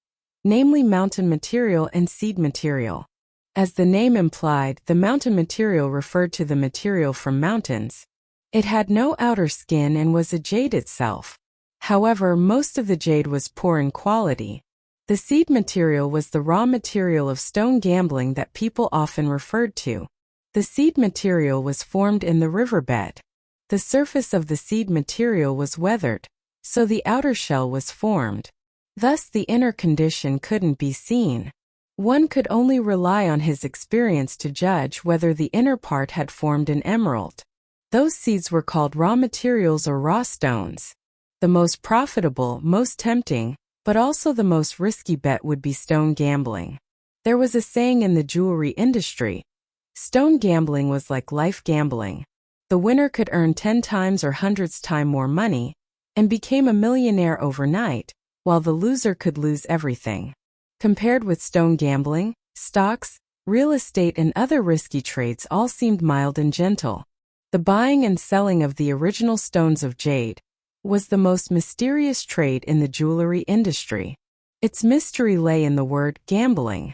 namely mountain material and seed material. As the name implied, the mountain material referred to the material from mountains. It had no outer skin and was a jade itself. However, most of the jade was poor in quality. The seed material was the raw material of stone gambling that people often referred to. The seed material was formed in the riverbed. The surface of the seed material was weathered, so the outer shell was formed. Thus the inner condition couldn't be seen. One could only rely on his experience to judge whether the inner part had formed an emerald. Those seeds were called raw materials or raw stones. The most profitable, most tempting, but also the most risky bet would be stone gambling. There was a saying in the jewelry industry, stone gambling was like life gambling. The winner could earn 10 times or hundreds times more money, and became a millionaire overnight, while the loser could lose everything. Compared with stone gambling, stocks, real estate and other risky trades all seemed mild and gentle. The buying and selling of the original stones of jade was the most mysterious trade in the jewelry industry. Its mystery lay in the word gambling.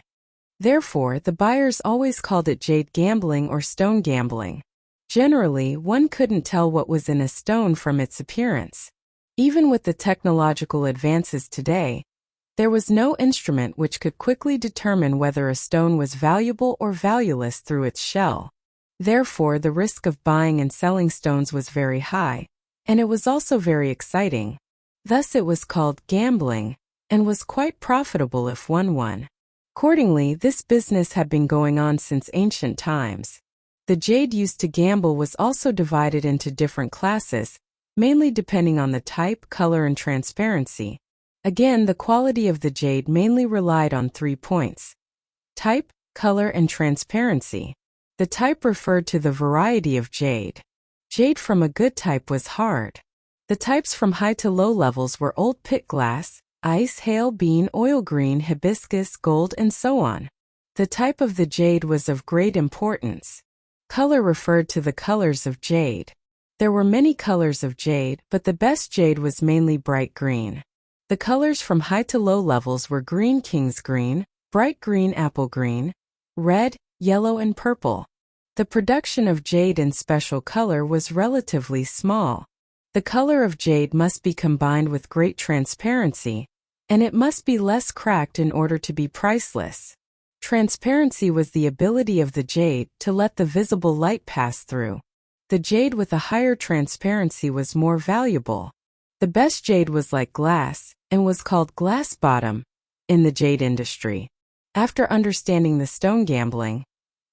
Therefore, the buyers always called it jade gambling or stone gambling. Generally, one couldn't tell what was in a stone from its appearance. Even with the technological advances today, there was no instrument which could quickly determine whether a stone was valuable or valueless through its shell. Therefore, the risk of buying and selling stones was very high, and it was also very exciting. Thus it was called gambling, and was quite profitable if one won. Accordingly, this business had been going on since ancient times. The jade used to gamble was also divided into different classes, mainly depending on the type, color, and transparency. Again, the quality of the jade mainly relied on 3 points: type, color, and transparency. The type referred to the variety of jade. Jade from a good type was hard. The types from high to low levels were old pit glass, ice, hail, bean, oil green, hibiscus, gold, and so on. The type of the jade was of great importance. Color referred to the colors of jade. There were many colors of jade, but the best jade was mainly bright green. The colors from high to low levels were green, king's green, bright green, apple green, red, yellow, and purple. The production of jade in special color was relatively small. The color of jade must be combined with great transparency, and it must be less cracked in order to be priceless. Transparency was the ability of the jade to let the visible light pass through. The jade with a higher transparency was more valuable. The best jade was like glass, and was called glass bottom in the jade industry. After understanding the stone gambling,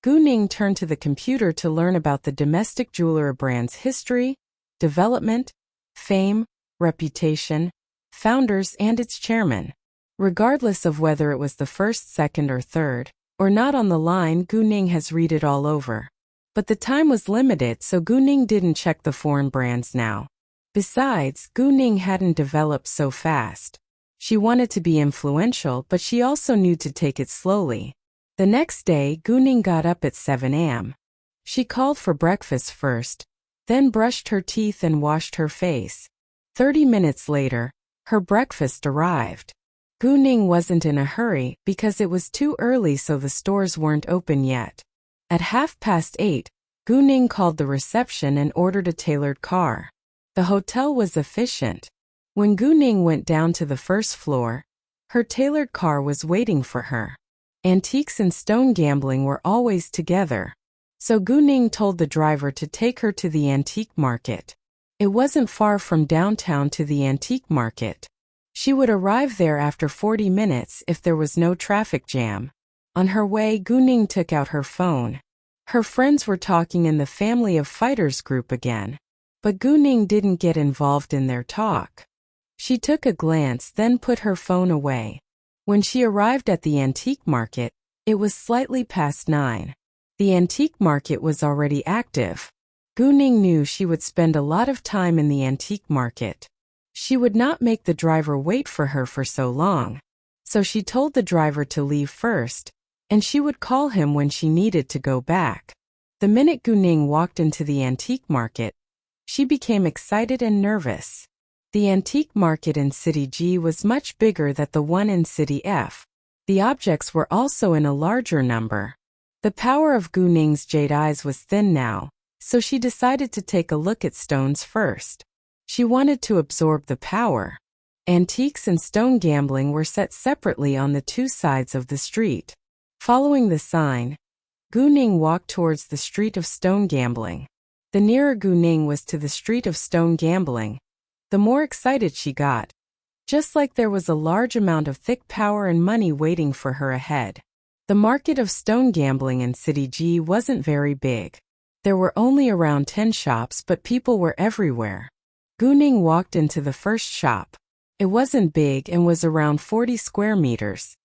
Gu Ning turned to the computer to learn about the domestic jeweler brand's history, development, fame, reputation, founders, and its chairman. Regardless of whether it was the first, second, or third, or not on the line, Gu Ning has read it all over. But the time was limited, so Gu Ning didn't check the foreign brands now. Besides, Gu Ning hadn't developed so fast. She wanted to be influential, but she also knew to take it slowly. The next day, Gu Ning got up at 7 a.m. She called for breakfast first, then brushed her teeth and washed her face. 30 minutes later, her breakfast arrived. Gu Ning wasn't in a hurry because it was too early, so the stores weren't open yet. At 8:30, Gu Ning called the reception and ordered a tailored car. The hotel was efficient. When Gu Ning went down to the first floor, her tailored car was waiting for her. Antiques and stone gambling were always together, so Gu Ning told the driver to take her to the antique market. It wasn't far from downtown to the antique market. She would arrive there after 40 minutes if there was no traffic jam. On her way, Gu Ning took out her phone. Her friends were talking in the Family of Fighters group again, but Gu Ning didn't get involved in their talk. She took a glance, then put her phone away. When she arrived at the antique market, it was slightly past 9. The antique market was already active. Gu Ning knew she would spend a lot of time in the antique market. She would not make the driver wait for her for so long. So she told the driver to leave first, and she would call him when she needed to go back. The minute Gu Ning walked into the antique market, she became excited and nervous. The antique market in City G was much bigger than the one in City F. The objects were also in a larger number. The power of Gu Ning's jade eyes was thin now, so she decided to take a look at stones first. She wanted to absorb the power. Antiques and stone gambling were set separately on the two sides of the street. Following the sign, Gu Ning walked towards the street of stone gambling. The nearer Gu Ning was to the street of stone gambling, the more excited she got. Just like there was a large amount of thick power and money waiting for her ahead. The market of stone gambling in City G wasn't very big. There were only around 10 shops, but people were everywhere. Gu Ning walked into the first shop. It wasn't big and was around 40 square meters.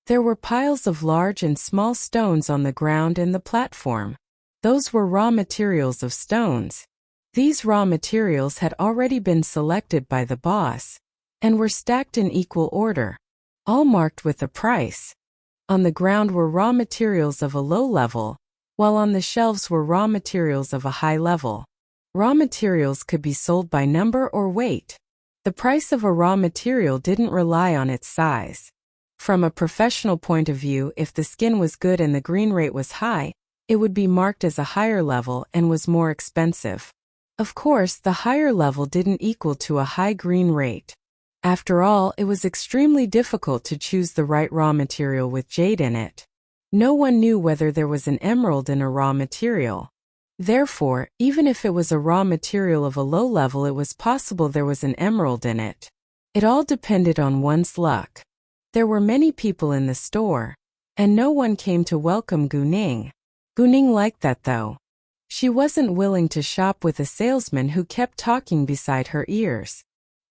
There were piles of large and small stones on the ground and the platform. Those were raw materials of stones. These raw materials had already been selected by the boss and were stacked in equal order, all marked with a price. On the ground were raw materials of a low level, while on the shelves were raw materials of a high level. Raw materials could be sold by number or weight. The price of a raw material didn't rely on its size. From a professional point of view, if the skin was good and the green rate was high, it would be marked as a higher level and was more expensive. Of course, the higher level didn't equal to a high green rate. After all, it was extremely difficult to choose the right raw material with jade in it. No one knew whether there was an emerald in a raw material. Therefore, even if it was a raw material of a low level, it was possible there was an emerald in it. It all depended on one's luck. There were many people in the store, and no one came to welcome Guning. Guning liked that though. She wasn't willing to shop with a salesman who kept talking beside her ears.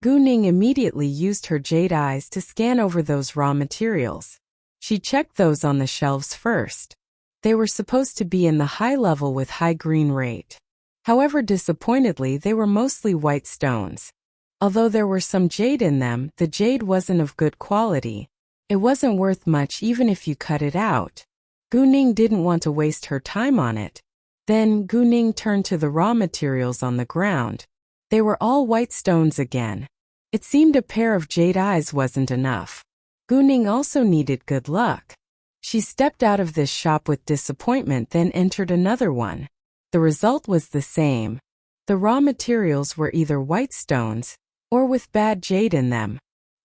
Guning immediately used her jade eyes to scan over those raw materials. She checked those on the shelves first. They were supposed to be in the high level with high green rate. However, disappointedly, they were mostly white stones. Although there were some jade in them, the jade wasn't of good quality. It wasn't worth much even if you cut it out. Guning didn't want to waste her time on it. Then Guning turned to the raw materials on the ground. They were all white stones again. It seemed a pair of jade eyes wasn't enough. Guning also needed good luck. She stepped out of this shop with disappointment, then entered another one. The result was the same. The raw materials were either white stones, or with bad jade in them.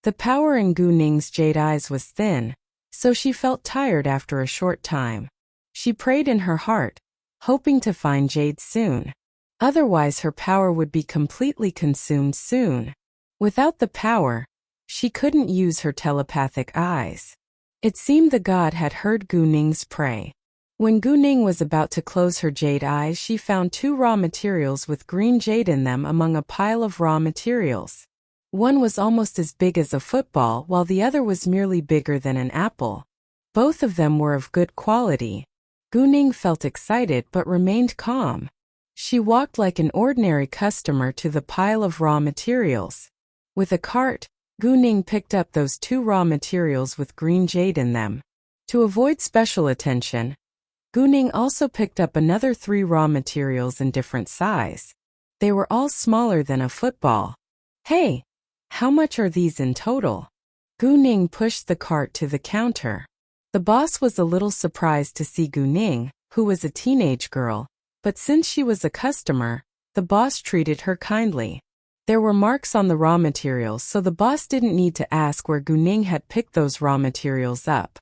The power in Guning's jade eyes was thin, so she felt tired after a short time. She prayed in her heart, hoping to find jade soon. Otherwise her power would be completely consumed soon. Without the power, she couldn't use her telepathic eyes. It seemed the god had heard Guning's prayer. When Guning was about to close her jade eyes, she found two raw materials with green jade in them among a pile of raw materials. One was almost as big as a football, while the other was merely bigger than an apple. Both of them were of good quality. Guning felt excited but remained calm. She walked like an ordinary customer to the pile of raw materials. With a cart, Guning picked up those two raw materials with green jade in them. To avoid special attention, Guning also picked up another 3 raw materials in different size. They were all smaller than a football. Hey! How much are these in total? Guning pushed the cart to the counter. The boss was a little surprised to see Guning, who was a teenage girl, but since she was a customer, the boss treated her kindly. There were marks on the raw materials, so the boss didn't need to ask where Guning had picked those raw materials up.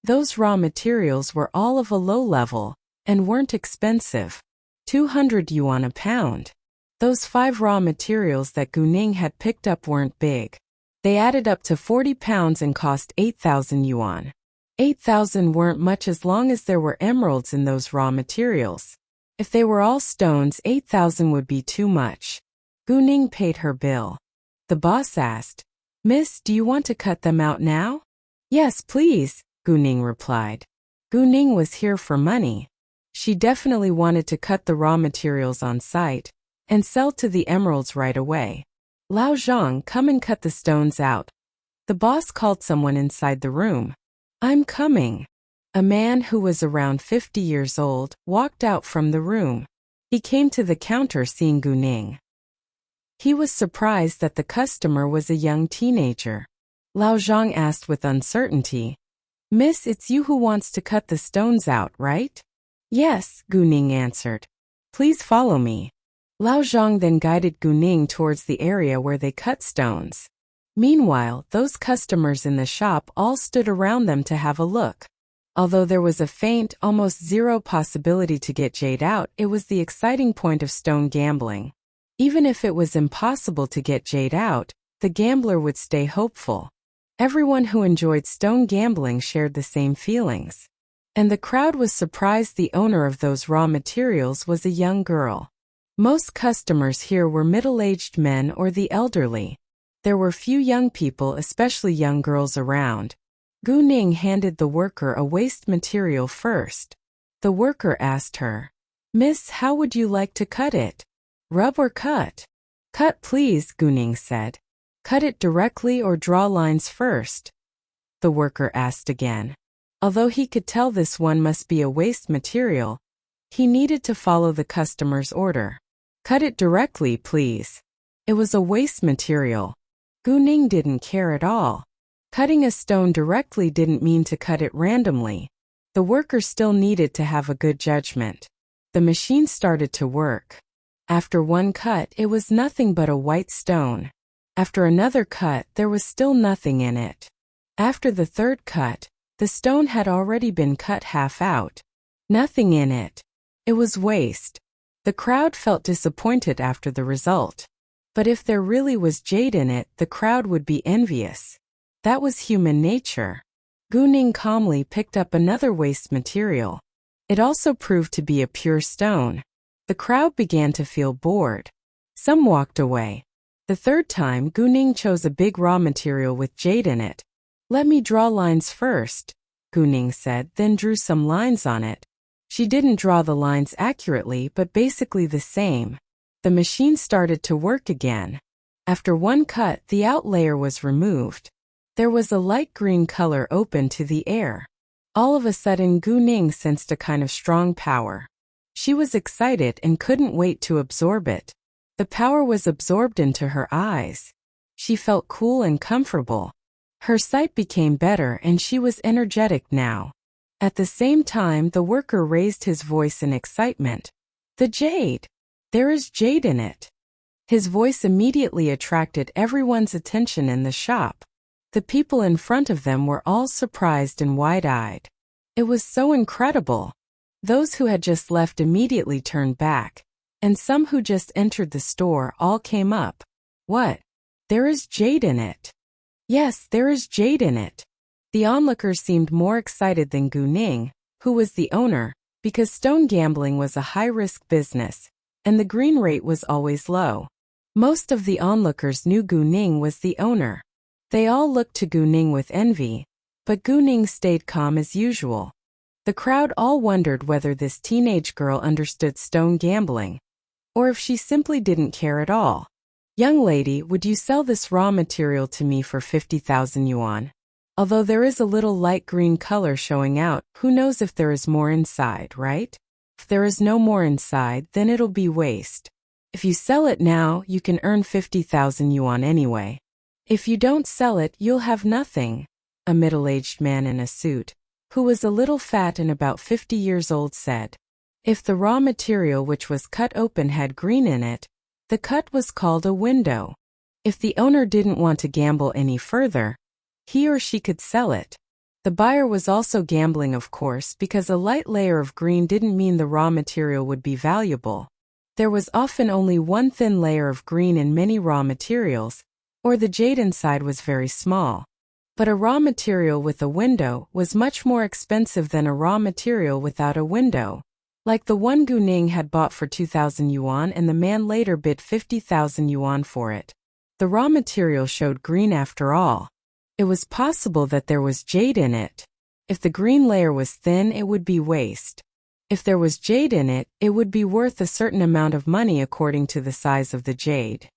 Those raw materials were all of a low level, and weren't expensive. 200 yuan a pound. Those 5 raw materials that Guning had picked up weren't big. They added up to 40 pounds and cost 8,000 yuan. 8,000 weren't much as long as there were emeralds in those raw materials. If they were all stones, 8,000 would be too much. Guning paid her bill. The boss asked, "Miss, do you want to cut them out now?" "Yes, please," Guning replied. Guning was here for money. She definitely wanted to cut the raw materials on site and sell to the emeralds right away. "Lao Zhang, come and cut the stones out." The boss called someone inside the room. "I'm coming." A man who was around 50 years old walked out from the room. He came to the counter seeing Guning. He was surprised that the customer was a young teenager. Lao Zhang asked with uncertainty, "Miss, it's you who wants to cut the stones out, right?" "Yes," Guning answered. "Please follow me." Lao Zhang then guided Guning towards the area where they cut stones. Meanwhile, those customers in the shop all stood around them to have a look. Although there was a faint, almost zero possibility to get jade out, it was the exciting point of stone gambling. Even if it was impossible to get jade out, the gambler would stay hopeful. Everyone who enjoyed stone gambling shared the same feelings. And the crowd was surprised the owner of those raw materials was a young girl. Most customers here were middle-aged men or the elderly. There were few young people, especially young girls, around. Guning handed the worker a waste material first. The worker asked her, "Miss, how would you like to cut it? Rub or cut?" "Cut please," Guning said. "Cut it directly or draw lines first?" The worker asked again. Although he could tell this one must be a waste material, he needed to follow the customer's order. "Cut it directly, please." It was a waste material. Guning didn't care at all. Cutting a stone directly didn't mean to cut it randomly. The worker still needed to have a good judgment. The machine started to work. After one cut, it was nothing but a white stone. After another cut, there was still nothing in it. After the third cut, the stone had already been cut half out. Nothing in it. It was waste. The crowd felt disappointed after the result. But if there really was jade in it, the crowd would be envious. That was human nature. Gu Ning calmly picked up another waste material. It also proved to be a pure stone. The crowd began to feel bored. Some walked away. The third time, Gu Ning chose a big raw material with jade in it. "Let me draw lines first," Gu Ning said, then drew some lines on it. She didn't draw the lines accurately, but basically the same. The machine started to work again. After one cut, the out layer was removed. There was a light green color open to the air. All of a sudden, Gu Ning sensed a kind of strong power. She was excited and couldn't wait to absorb it. The power was absorbed into her eyes. She felt cool and comfortable. Her sight became better and she was energetic now. At the same time, the worker raised his voice in excitement. "The jade! There is jade in it!" His voice immediately attracted everyone's attention in the shop. The people in front of them were all surprised and wide-eyed. It was so incredible. Those who had just left immediately turned back, and some who just entered the store all came up. "What? There is jade in it." "Yes, there is jade in it." The onlookers seemed more excited than Gu Ning, who was the owner, because stone gambling was a high-risk business, and the green rate was always low. Most of the onlookers knew Gu Ning was the owner. They all looked to Gu Ning with envy, but Gu Ning stayed calm as usual. The crowd all wondered whether this teenage girl understood stone gambling, or if she simply didn't care at all. "Young lady, would you sell this raw material to me for 50,000 yuan? Although there is a little light green color showing out, who knows if there is more inside, right? If there is no more inside, then it'll be waste. If you sell it now, you can earn 50,000 yuan anyway. If you don't sell it, you'll have nothing," a middle-aged man in a suit, who was a little fat and about 50 years old, said. If the raw material which was cut open had green in it, the cut was called a window. If the owner didn't want to gamble any further, he or she could sell it. The buyer was also gambling, of course, because a light layer of green didn't mean the raw material would be valuable. There was often only one thin layer of green in many raw materials, or the jade inside was very small. But a raw material with a window was much more expensive than a raw material without a window. Like the one Gu Ning had bought for 2,000 yuan and the man later bid 50,000 yuan for it. The raw material showed green after all. It was possible that there was jade in it. If the green layer was thin, it would be waste. If there was jade in it, it would be worth a certain amount of money according to the size of the jade.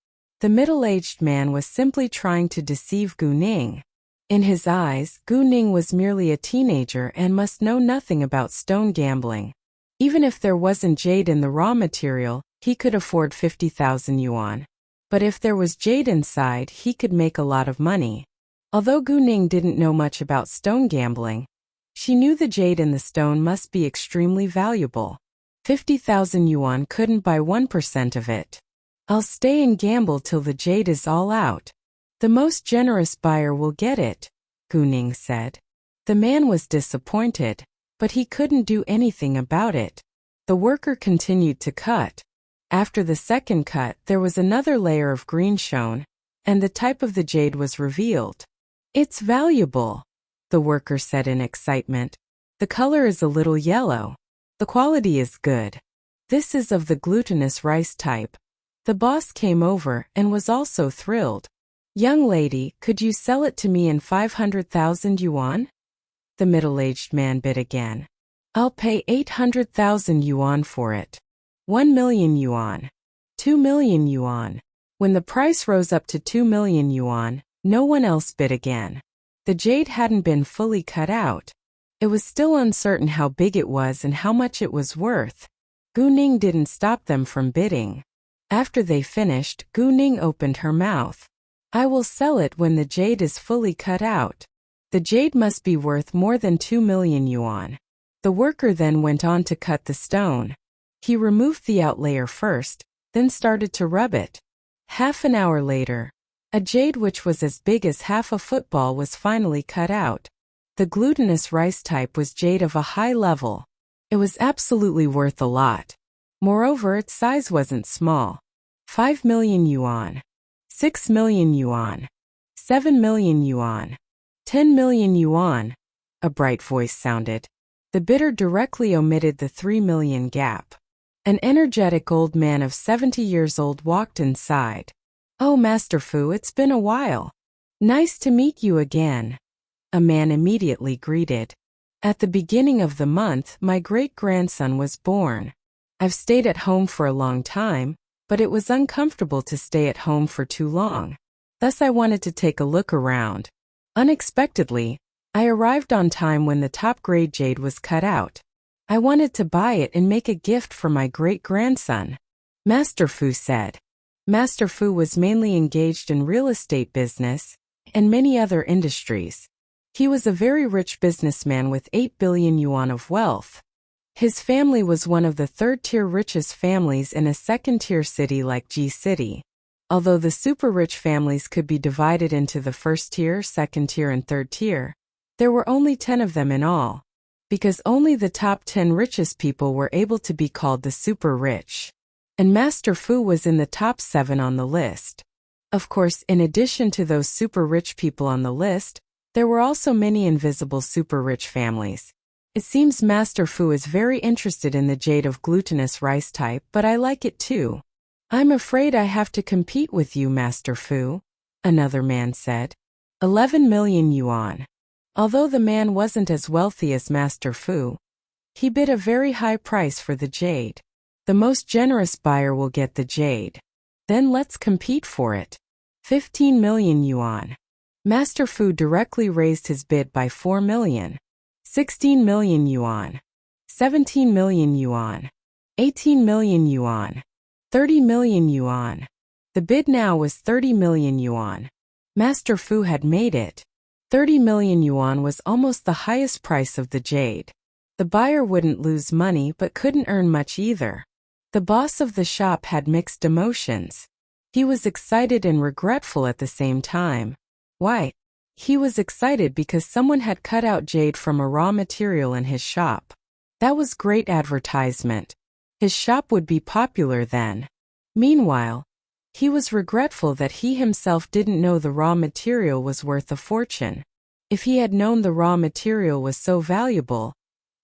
The middle-aged man was simply trying to deceive Gu Ning. In his eyes, Gu Ning was merely a teenager and must know nothing about stone gambling. Even if there wasn't jade in the raw material, he could afford 50,000 yuan. But if there was jade inside, he could make a lot of money. Although Gu Ning didn't know much about stone gambling, she knew the jade in the stone must be extremely valuable. 50,000 yuan couldn't buy 1% of it. "I'll stay and gamble till the jade is all out. The most generous buyer will get it," Gu Ning said. The man was disappointed, but he couldn't do anything about it. The worker continued to cut. After the second cut, there was another layer of green shown, and the type of the jade was revealed. "It's valuable," the worker said in excitement. "The color is a little yellow. The quality is good. This is of the glutinous rice type." The boss came over and was also thrilled. "Young lady, could you sell it to me in 500,000 yuan? The middle-aged man bid again. "I'll pay 800,000 yuan for it. 1 million yuan. 2 million yuan. When the price rose up to 2 million yuan, no one else bid again. The jade hadn't been fully cut out. It was still uncertain how big it was and how much it was worth. Gu Ning didn't stop them from bidding. After they finished, Gu Ning opened her mouth. I will sell it when the jade is fully cut out. The jade must be worth more than 2 million yuan. The worker then went on to cut the stone. He removed the outlayer first, then started to rub it. Half an hour later, a jade which was as big as half a football was finally cut out. The glutinous rice type was jade of a high level. It was absolutely worth a lot. Moreover, its size wasn't small. 5 million yuan. 6 million yuan. 7 million yuan. 10 million yuan. A bright voice sounded. The bidder directly omitted the 3 million gap. An energetic old man of 70 years old walked inside. Oh, Master Fu, it's been a while. Nice to meet you again. A man immediately greeted. At the beginning of the month, my great-grandson was born. I've stayed at home for a long time, but it was uncomfortable to stay at home for too long. Thus I wanted to take a look around. Unexpectedly, I arrived on time when the top-grade jade was cut out. I wanted to buy it and make a gift for my great-grandson, Master Fu said. Master Fu was mainly engaged in real estate business and many other industries. He was a very rich businessman with 8 billion yuan of wealth. His family was one of the third-tier richest families in a second-tier city like G City. Although the super-rich families could be divided into the first tier, second tier, and third tier, there were only 10 of them in all, because only the top 10 richest people were able to be called the super-rich. And Master Fu was in the top 7 on the list. Of course, in addition to those super-rich people on the list, there were also many invisible super-rich families. It seems Master Fu is very interested in the jade of glutinous rice type, but I like it too. I'm afraid I have to compete with you, Master Fu, another man said. 11 million yuan. Although the man wasn't as wealthy as Master Fu, he bid a very high price for the jade. The most generous buyer will get the jade. Then let's compete for it. 15 million yuan. Master Fu directly raised his bid by 4 million. 16 million yuan. 17 million yuan. 18 million yuan. 30 million yuan. The bid now was 30 million yuan. Master Fu had made it. 30 million yuan was almost the highest price of the jade. The buyer wouldn't lose money but couldn't earn much either. The boss of the shop had mixed emotions. He was excited and regretful at the same time. Why? He was excited because someone had cut out jade from a raw material in his shop. That was great advertisement. His shop would be popular then. Meanwhile, he was regretful that he himself didn't know the raw material was worth a fortune. If he had known the raw material was so valuable,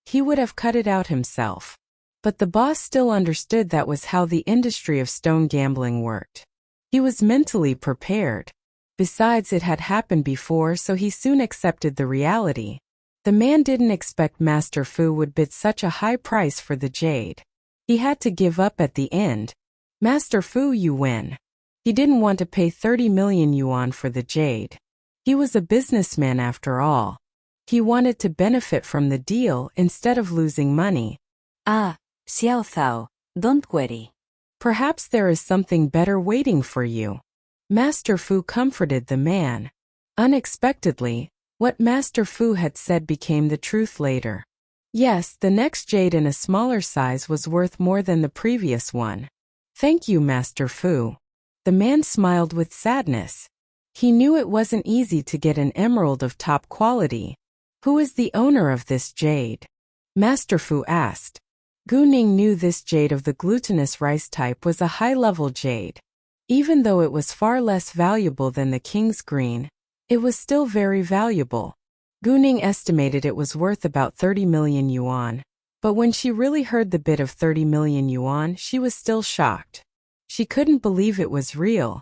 he would have cut it out himself. But the boss still understood that was how the industry of stone gambling worked. He was mentally prepared. Besides, it had happened before, so he soon accepted the reality. The man didn't expect Master Fu would bid such a high price for the jade. He had to give up at the end. Master Fu, you win. He didn't want to pay 30 million yuan for the jade. He was a businessman after all. He wanted to benefit from the deal instead of losing money. Ah, Xiao Thao, don't worry. Perhaps there is something better waiting for you. Master Fu comforted the man. Unexpectedly, what Master Fu had said became the truth later. Yes, the next jade in a smaller size was worth more than the previous one. Thank you, Master Fu. The man smiled with sadness. He knew it wasn't easy to get an emerald of top quality. Who is the owner of this jade? Master Fu asked. Gu Ning knew this jade of the glutinous rice type was a high-level jade. Even though it was far less valuable than the king's green, it was still very valuable. Gu Ning estimated it was worth about 30 million yuan. But when she really heard the bid of 30 million yuan, she was still shocked. She couldn't believe it was real.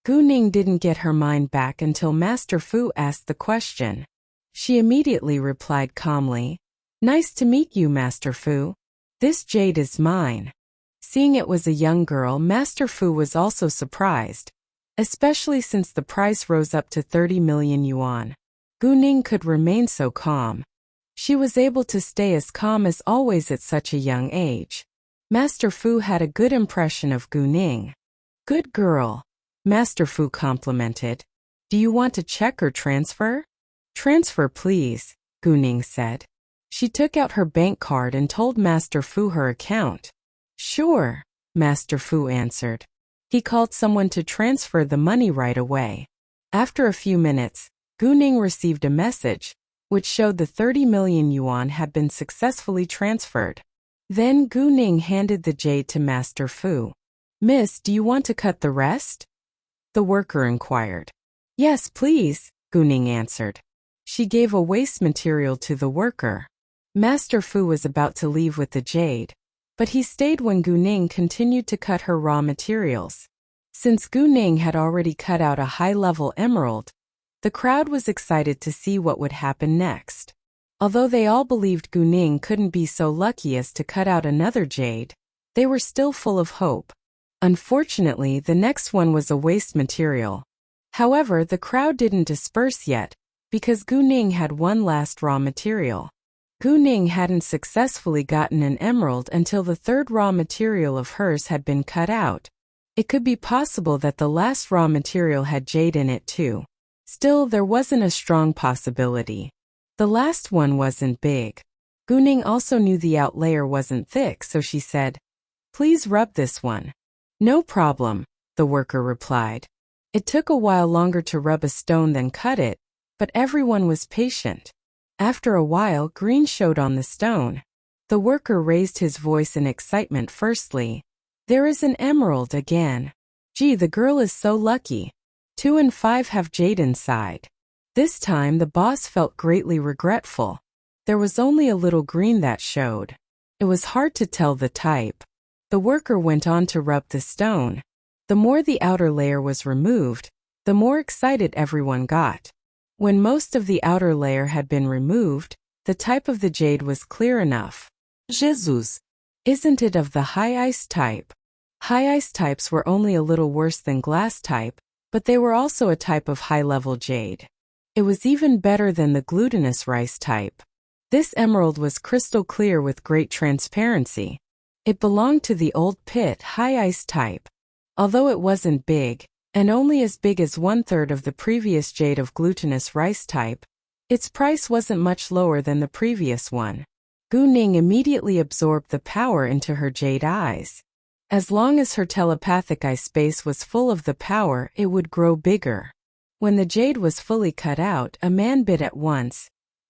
Gu Ning didn't get her mind back until Master Fu asked the question. She immediately replied calmly, Nice to meet you, Master Fu. This jade is mine. Seeing it was a young girl, Master Fu was also surprised, especially since the price rose up to 30 million yuan. Gu Ning could remain so calm. She was able to stay as calm as always at such a young age. Master Fu had a good impression of Gu Ning. Good girl. Master Fu complimented. Do you want a check or transfer? Transfer please, Gu Ning said. She took out her bank card and told Master Fu her account. Sure, Master Fu answered. He called someone to transfer the money right away. After a few minutes, Gu Ning received a message, which showed the 30 million yuan had been successfully transferred. Then Gu Ning handed the jade to Master Fu. Miss, do you want to cut the rest? The worker inquired. Yes, please, Gu Ning answered. She gave a waste material to the worker. Master Fu was about to leave with the jade, but he stayed when Gu Ning continued to cut her raw materials. Since Gu Ning had already cut out a high-level emerald, the crowd was excited to see what would happen next. Although they all believed Gu Ning couldn't be so lucky as to cut out another jade, they were still full of hope. Unfortunately, the next one was a waste material. However, the crowd didn't disperse yet, because Gu Ning had one last raw material. Gu Ning hadn't successfully gotten an emerald until the third raw material of hers had been cut out. It could be possible that the last raw material had jade in it too. Still, there wasn't a strong possibility. The last one wasn't big. Gu Ning also knew the out layer wasn't thick, so she said, "Please rub this one." No problem, the worker replied. It took a while longer to rub a stone than cut it, but everyone was patient. After a while, green showed on the stone. The worker raised his voice in excitement firstly. There is an emerald again. Gee, the girl is so lucky. 2 and 5 have jade inside. This time the boss felt greatly regretful. There was only a little green that showed. It was hard to tell the type. The worker went on to rub the stone. The more the outer layer was removed, the more excited everyone got. When most of the outer layer had been removed, the type of the jade was clear enough. Jesus! Isn't it of the high ice type? High ice types were only a little worse than glass type, but they were also a type of high-level jade. It was even better than the glutinous rice type. This emerald was crystal clear with great transparency. It belonged to the old pit high ice type. Although it wasn't big, and only as big as 1/3 of the previous jade of glutinous rice type, its price wasn't much lower than the previous one. Gu Ning immediately absorbed the power into her jade eyes. As long as her telepathic eye space was full of the power, it would grow bigger. When the jade was fully cut out, a man bid at once.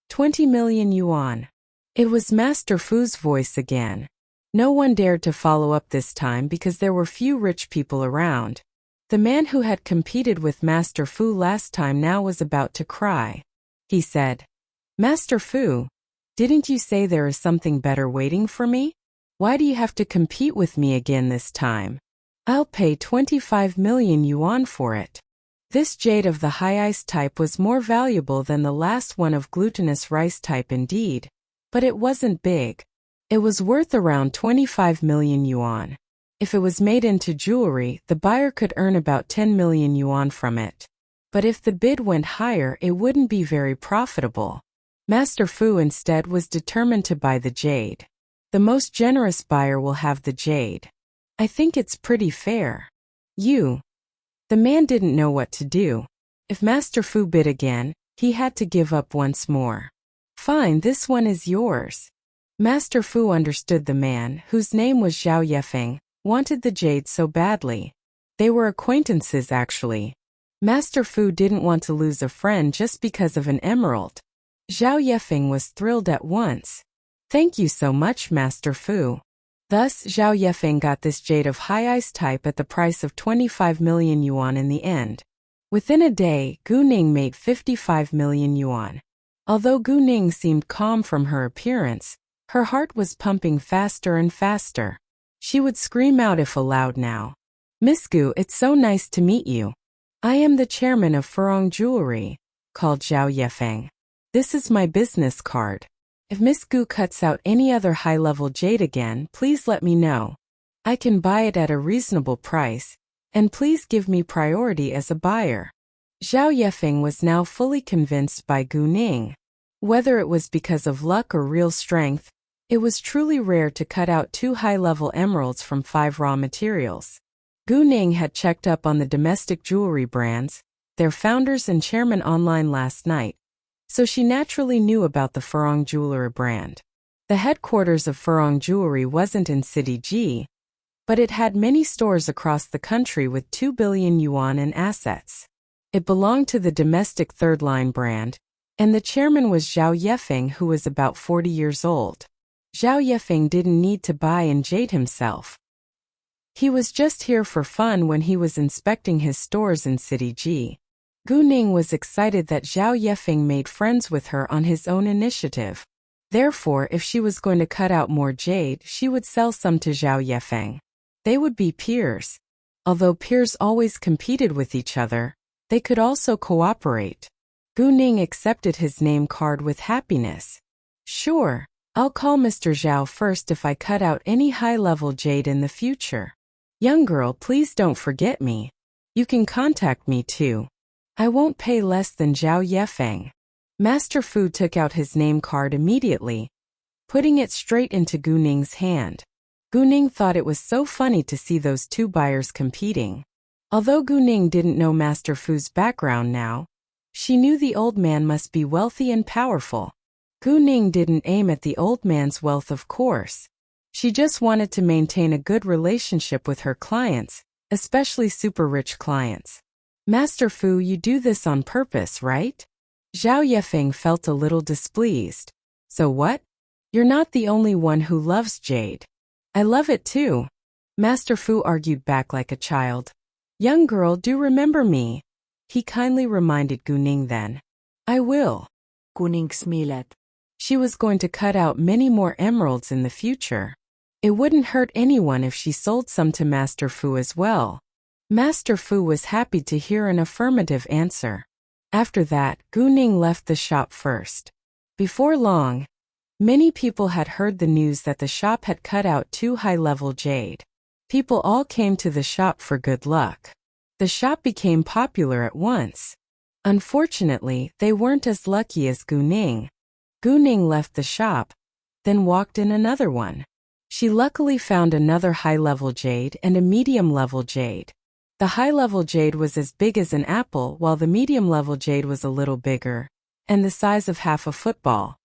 20 million yuan. It was Master Fu's voice again. No one dared to follow up this time because there were few rich people around. The man who had competed with Master Fu last time now was about to cry. He said, "Master Fu, didn't you say there is something better waiting for me? Why do you have to compete with me again this time? I'll pay 25 million yuan for it." This jade of the high ice type was more valuable than the last one of glutinous rice type indeed, but it wasn't big. It was worth around 25 million yuan. If it was made into jewelry, the buyer could earn about 10 million yuan from it. But if the bid went higher, it wouldn't be very profitable. Master Fu instead was determined to buy the jade. The most generous buyer will have the jade. I think it's pretty fair. The man didn't know what to do. If Master Fu bid again, he had to give up once more. Fine, this one is yours. Master Fu understood the man, whose name was Zhao Yefeng, wanted the jade so badly. They were acquaintances actually. Master Fu didn't want to lose a friend just because of an emerald. Zhao Yefeng was thrilled at once. Thank you so much, Master Fu. Thus, Zhao Yefeng got this jade of high ice type at the price of 25 million yuan in the end. Within a day, Gu Ning made 55 million yuan. Although Gu Ning seemed calm from her appearance, her heart was pumping faster and faster. She would scream out if allowed now. "Miss Gu, it's so nice to meet you. I am the chairman of Furong Jewelry," called Zhao Yefeng. "This is my business card. If Miss Gu cuts out any other high-level jade again, please let me know. I can buy it at a reasonable price, and please give me priority as a buyer." Zhao Yefeng was now fully convinced by Gu Ning. Whether it was because of luck or real strength, it was truly rare to cut out 2 high-level emeralds from 5 raw materials. Gu Ning had checked up on the domestic jewelry brands, their founders and chairman online last night, so she naturally knew about the Furong Jewelry brand. The headquarters of Furong Jewelry wasn't in City G, but it had many stores across the country with 2 billion yuan in assets. It belonged to the domestic third-line brand, and the chairman was Zhao Yefeng, who was about 40 years old. Zhao Yefeng didn't need to buy in Jade himself. He was just here for fun when he was inspecting his stores in City G. Gu Ning was excited that Zhao Yefeng made friends with her on his own initiative. Therefore, if she was going to cut out more jade, she would sell some to Zhao Yefeng. They would be peers. Although peers always competed with each other, they could also cooperate. Gu Ning accepted his name card with happiness. Sure, I'll call Mr. Zhao first if I cut out any high-level jade in the future. Young girl, please don't forget me. You can contact me too. I won't pay less than Zhao Yefeng. Master Fu took out his name card immediately, putting it straight into Gu Ning's hand. Gu Ning thought it was so funny to see those two buyers competing. Although Gu Ning didn't know Master Fu's background now, she knew the old man must be wealthy and powerful. Gu Ning didn't aim at the old man's wealth, of course. She just wanted to maintain a good relationship with her clients, especially super rich clients. Master Fu, you do this on purpose, right? Zhao Yefeng felt a little displeased. So what? You're not the only one who loves jade. I love it too. Master Fu argued back like a child. Young girl, do remember me. He kindly reminded Gu Ning then. I will. Gu Ning smiled. She was going to cut out many more emeralds in the future. It wouldn't hurt anyone if she sold some to Master Fu as well. Master Fu was happy to hear an affirmative answer. After that, Gu Ning left the shop first. Before long, many people had heard the news that the shop had cut out 2 high-level jade. People all came to the shop for good luck. The shop became popular at once. Unfortunately, they weren't as lucky as Gu Ning. Gu Ning left the shop, then walked in another one. She luckily found another high-level jade and a medium-level jade. The high-level jade was as big as an apple, while the medium-level jade was a little bigger, and the size of half a football.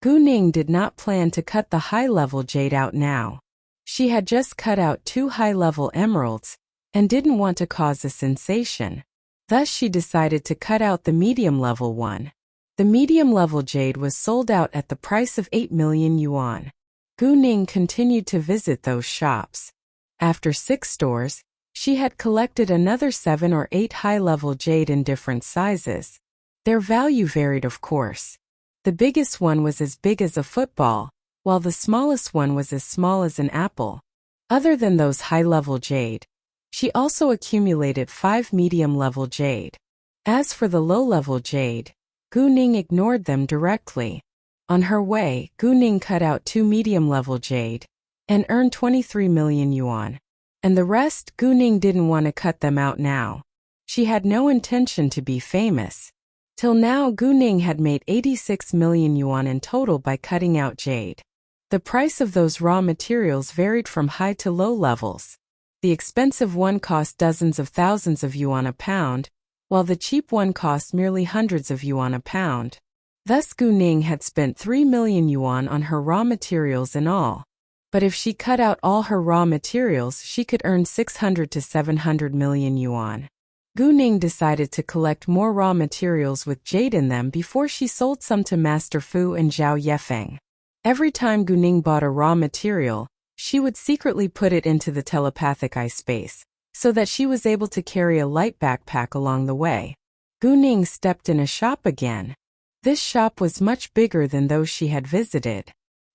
Gu Ning did not plan to cut the high-level jade out now. She had just cut out 2 high-level emeralds, and didn't want to cause a sensation. Thus she decided to cut out the medium-level one. The medium-level jade was sold out at the price of 8 million yuan. Gu Ning continued to visit those shops. After 6 stores, she had collected another 7 or 8 high-level jade in different sizes. Their value varied, of course. The biggest one was as big as a football, while the smallest one was as small as an apple. Other than those high-level jade, she also accumulated 5 medium-level jade. As for the low-level jade, Gu Ning ignored them directly. On her way, Gu Ning cut out 2 medium-level jade and earned 23 million yuan. And the rest, Gu Ning didn't want to cut them out now. She had no intention to be famous. Till now, Gu Ning had made 86 million yuan in total by cutting out jade. The price of those raw materials varied from high to low levels. The expensive one cost dozens of thousands of yuan a pound, while the cheap one cost merely hundreds of yuan a pound. Thus Gu Ning had spent 3 million yuan on her raw materials in all. But if she cut out all her raw materials, she could earn 600 to 700 million yuan. Gu Ning decided to collect more raw materials with jade in them before she sold some to Master Fu and Zhao Yefeng. Every time Gu Ning bought a raw material, she would secretly put it into the telepathic eye space, so that she was able to carry a light backpack along the way. Gu Ning stepped in a shop again. This shop was much bigger than those she had visited.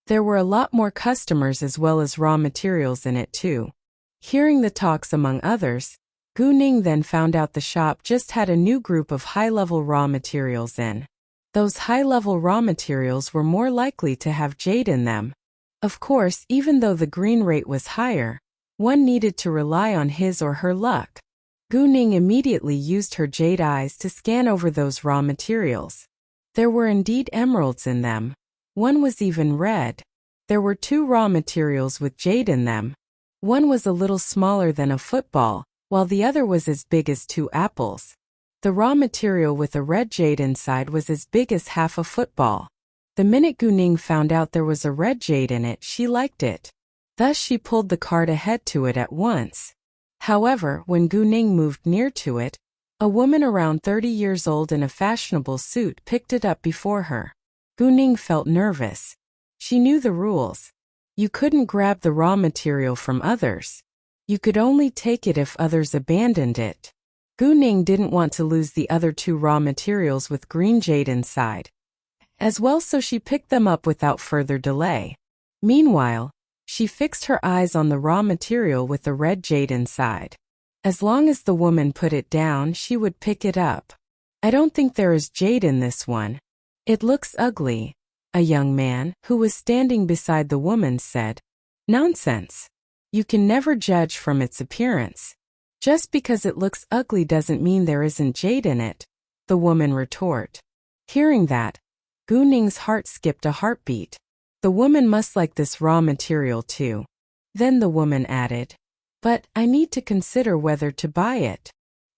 There were a lot more customers as well as raw materials in it too. Hearing the talks among others, Gu Ning then found out the shop just had a new group of high-level raw materials in. Those high-level raw materials were more likely to have jade in them. Of course, even though the green rate was higher, one needed to rely on his or her luck. Gu Ning immediately used her jade eyes to scan over those raw materials. There were indeed emeralds in them. One was even red. There were 2 raw materials with jade in them. One was a little smaller than a football, while the other was as big as 2 apples. The raw material with a red jade inside was as big as half a football. The minute Guning found out there was a red jade in it, she liked it. Thus she pulled the cart ahead to it at once. However, when Guning moved near to it, a woman around 30 years old in a fashionable suit picked it up before her. Guning felt nervous. She knew the rules. You couldn't grab the raw material from others. You could only take it if others abandoned it. Guning didn't want to lose the other 2 raw materials with green jade inside as well, so she picked them up without further delay. Meanwhile, she fixed her eyes on the raw material with the red jade inside. As long as the woman put it down, she would pick it up. I don't think there is jade in this one. It looks ugly. A young man, who was standing beside the woman, said. Nonsense. You can never judge from its appearance. Just because it looks ugly doesn't mean there isn't jade in it, the woman retorted. Hearing that, Guning's heart skipped a heartbeat. The woman must like this raw material too. Then the woman added, but I need to consider whether to buy it.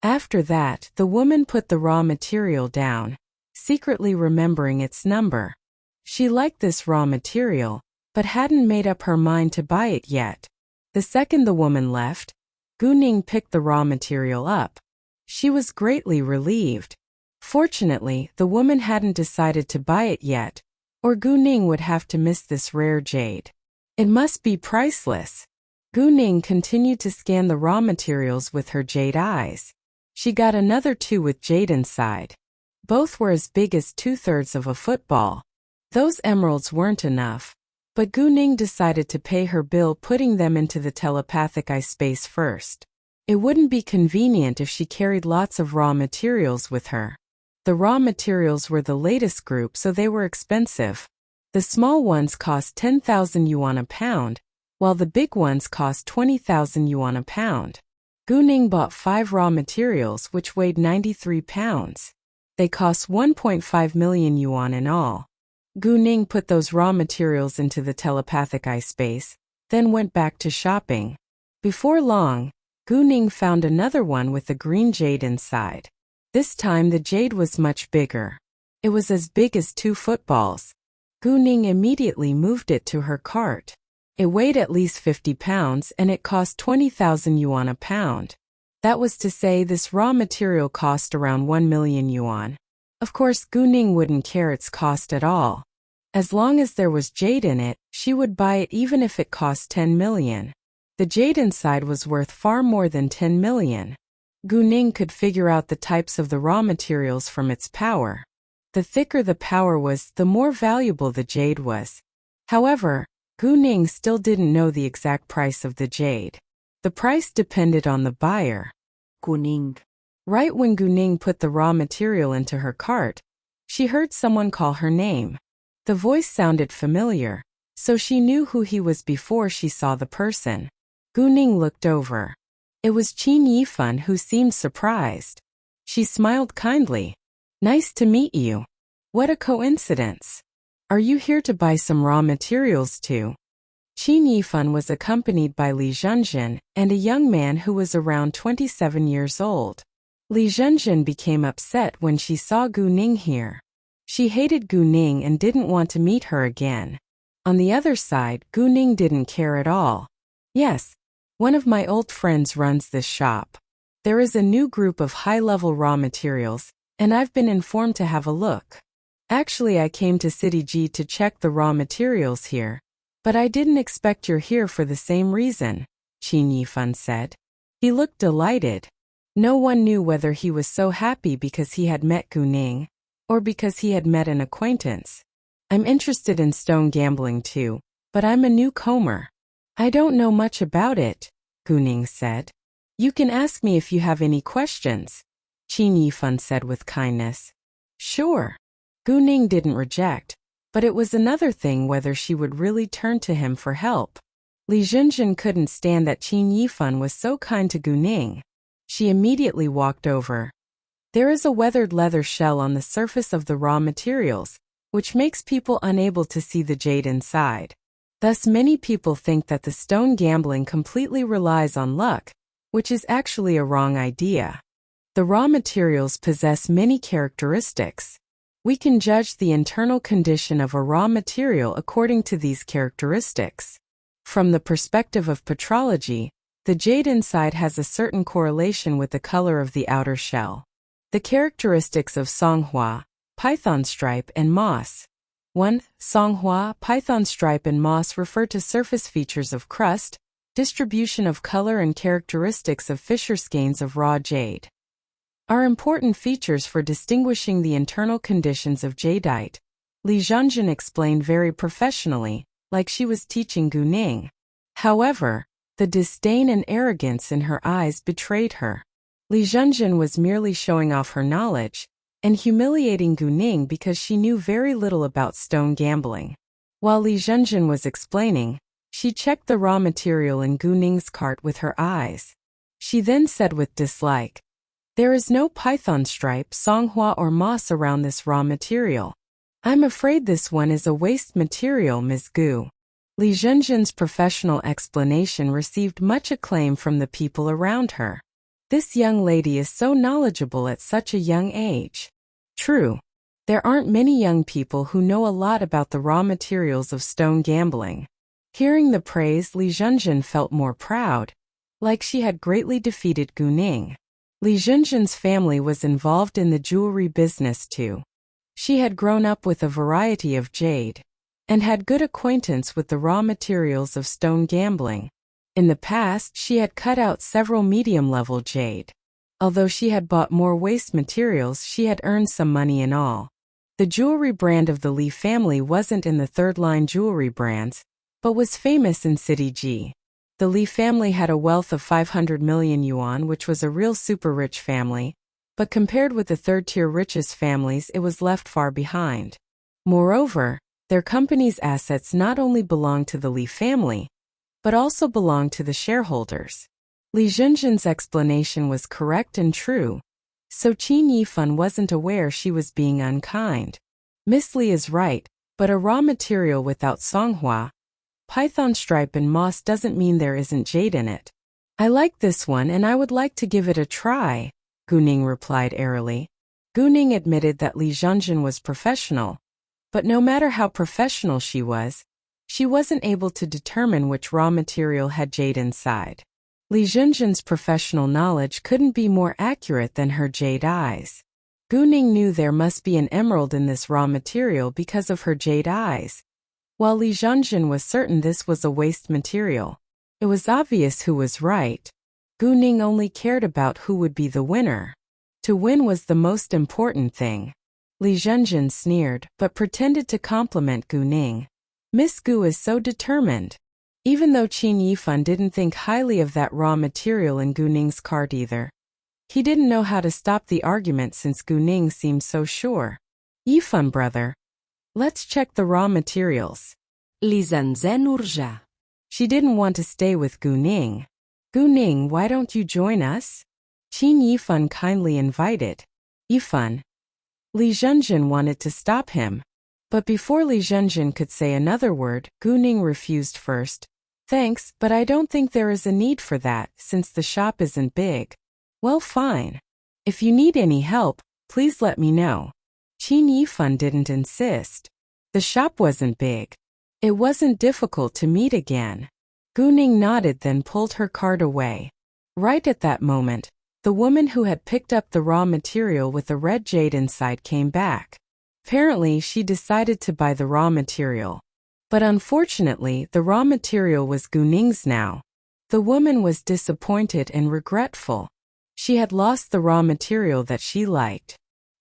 After that, the woman put the raw material down, secretly remembering its number. She liked this raw material, but hadn't made up her mind to buy it yet. The second the woman left, Guning picked the raw material up. She was greatly relieved. Fortunately, the woman hadn't decided to buy it yet, or Guning would have to miss this rare jade. It must be priceless. Guning continued to scan the raw materials with her jade eyes. She got another 2 with jade inside. Both were as big as 2/3 of a football. Those emeralds weren't enough, but Guning decided to pay her bill, putting them into the telepathic eye space first. It wouldn't be convenient if she carried lots of raw materials with her. The raw materials were the latest group, so they were expensive. The small ones cost 10,000 yuan a pound, while the big ones cost 20,000 yuan a pound. Guning bought 5 raw materials which weighed 93 pounds. They cost 1.5 million yuan in all. Guning put those raw materials into the telepathic eye space, then went back to shopping. Before long, Guning found another one with a green jade inside. This time the jade was much bigger. It was as big as 2 footballs. Guning immediately moved it to her cart. It weighed at least 50 pounds and it cost 20,000 yuan a pound. That was to say, this raw material cost around 1 million yuan. Of course, Guning wouldn't care its cost at all. As long as there was jade in it, she would buy it even if it cost 10 million. The jade inside was worth far more than 10 million. Guning could figure out the types of the raw materials from its power. The thicker the power was, the more valuable the jade was. However, Guning still didn't know the exact price of the jade. The price depended on the buyer. Guning. Right when Guning put the raw material into her cart, she heard someone call her name. The voice sounded familiar, so she knew who he was before she saw the person. Guning looked over. It was Qin Yifan, who seemed surprised. She smiled kindly. Nice to meet you. What a coincidence. Are you here to buy some raw materials too? Qin Yifan was accompanied by Li Zhenjin and a young man who was around 27 years old. Li Zhenjin became upset when she saw Guning here. She hated Guning and didn't want to meet her again. On the other side, Guning didn't care at all. Yes, one of my old friends runs this shop. There is a new group of high-level raw materials, and I've been informed to have a look. Actually, I came to City G to check the raw materials here, but I didn't expect you're here for the same reason, Qin Yifan said. He looked delighted. No one knew whether he was so happy because he had met Guning, or because he had met an acquaintance. I'm interested in stone gambling too, but I'm a newcomer. I don't know much about it, Guning said. You can ask me if you have any questions, Qin Yifan said with kindness. Sure. Guning didn't reject, but it was another thing whether she would really turn to him for help. Li Zhenjin couldn't stand that Qin Yifan was so kind to Guning. She immediately walked over. There is a weathered leather shell on the surface of the raw materials, which makes people unable to see the jade inside. Thus many people think that the stone gambling completely relies on luck, which is actually a wrong idea. The raw materials possess many characteristics. We can judge the internal condition of a raw material according to these characteristics. From the perspective of petrology, the jade inside has a certain correlation with the color of the outer shell. The characteristics of songhua, python stripe, and moss. 1. Songhua, python stripe, and moss refer to surface features of crust, distribution of color, and characteristics of fissure skeins of raw jade. Are important features for distinguishing the internal conditions of jadeite, Li Zhenjin explained very professionally, like she was teaching Gu Ning. However, the disdain and arrogance in her eyes betrayed her. Li Zhenjin was merely showing off her knowledge and humiliating Gu Ning because she knew very little about stone gambling. While Li Zhenjin was explaining, she checked the raw material in Gu Ning's cart with her eyes. She then said with dislike, "There is no python stripe, songhua, or moss around this raw material. I'm afraid this one is a waste material, Ms. Gu." Li Zhenjin's professional explanation received much acclaim from the people around her. This young lady is so knowledgeable at such a young age. True, there aren't many young people who know a lot about the raw materials of stone gambling. Hearing the praise, Li Zhenjin felt more proud, like she had greatly defeated Gu Ning. Li Zhenjin's family was involved in the jewelry business too. She had grown up with a variety of jade and had good acquaintance with the raw materials of stone gambling. In the past, she had cut out several medium-level jade. Although she had bought more waste materials, she had earned some money in all. The jewelry brand of the Li family wasn't in the third-line jewelry brands, but was famous in City G. The Li family had a wealth of 500 million yuan, which was a real super-rich family, but compared with the third-tier richest families, it was left far behind. Moreover, their company's assets not only belonged to the Li family, but also belonged to the shareholders. Li Zhenjin's explanation was correct and true, so Qin Yifan wasn't aware she was being unkind. Miss Li is right, but a raw material without songhua, python stripe, and moss doesn't mean there isn't jade in it. I like this one and I would like to give it a try, Gu Ning replied airily. Gu Ning admitted that Li Zhenjin was professional, but no matter how professional she wasn't able to determine which raw material had jade inside. Li Zhenjin's professional knowledge couldn't be more accurate than her jade eyes. Gu Ning knew there must be an emerald in this raw material because of her jade eyes, while Li Zhenjin was certain this was a waste material. It was obvious who was right. Gu Ning only cared about who would be the winner. To win was the most important thing. Li Zhenjin sneered, but pretended to compliment Gu Ning. Miss Gu is so determined. Even though Qin Yifan didn't think highly of that raw material in Gu Ning's cart either. He didn't know how to stop the argument since Gu Ning seemed so sure. Yifan brother, let's check the raw materials. Li Zhenjin urgea. She didn't want to stay with Gu Ning. Gu Ning, why don't you join us? Qin Yifan kindly invited. Yifan. Li Zhenjin wanted to stop him. But before Li Zhenjin could say another word, Gu Ning refused first. Thanks, but I don't think there is a need for that, since the shop isn't big. Well, fine. If you need any help, please let me know. Qin Yifan didn't insist. The shop wasn't big. It wasn't difficult to meet again. Gu Ning nodded, then pulled her cart away. Right at that moment, the woman who had picked up the raw material with the red jade inside came back. Apparently, she decided to buy the raw material. But unfortunately, the raw material was Gu Ning's now. The woman was disappointed and regretful. She had lost the raw material that she liked.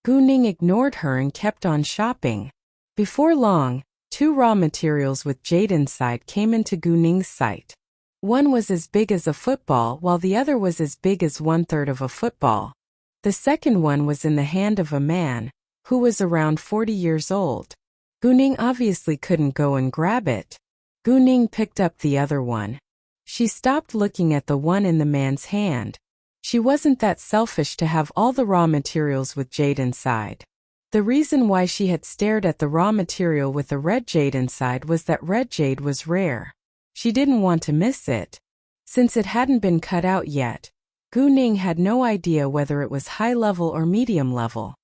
Gu Ning ignored her and kept on shopping. Before long, 2 raw materials with jade inside came into Gu Ning's sight. One was as big as a football, while the other was as big as 1/3 of a football. The second one was in the hand of a man, who was around 40 years old. Gu Ning obviously couldn't go and grab it. Gu Ning picked up the other one. She stopped looking at the one in the man's hand. She wasn't that selfish to have all the raw materials with jade inside. The reason why she had stared at the raw material with the red jade inside was that red jade was rare. She didn't want to miss it. Since it hadn't been cut out yet, Gu Ning had no idea whether it was high level or medium level.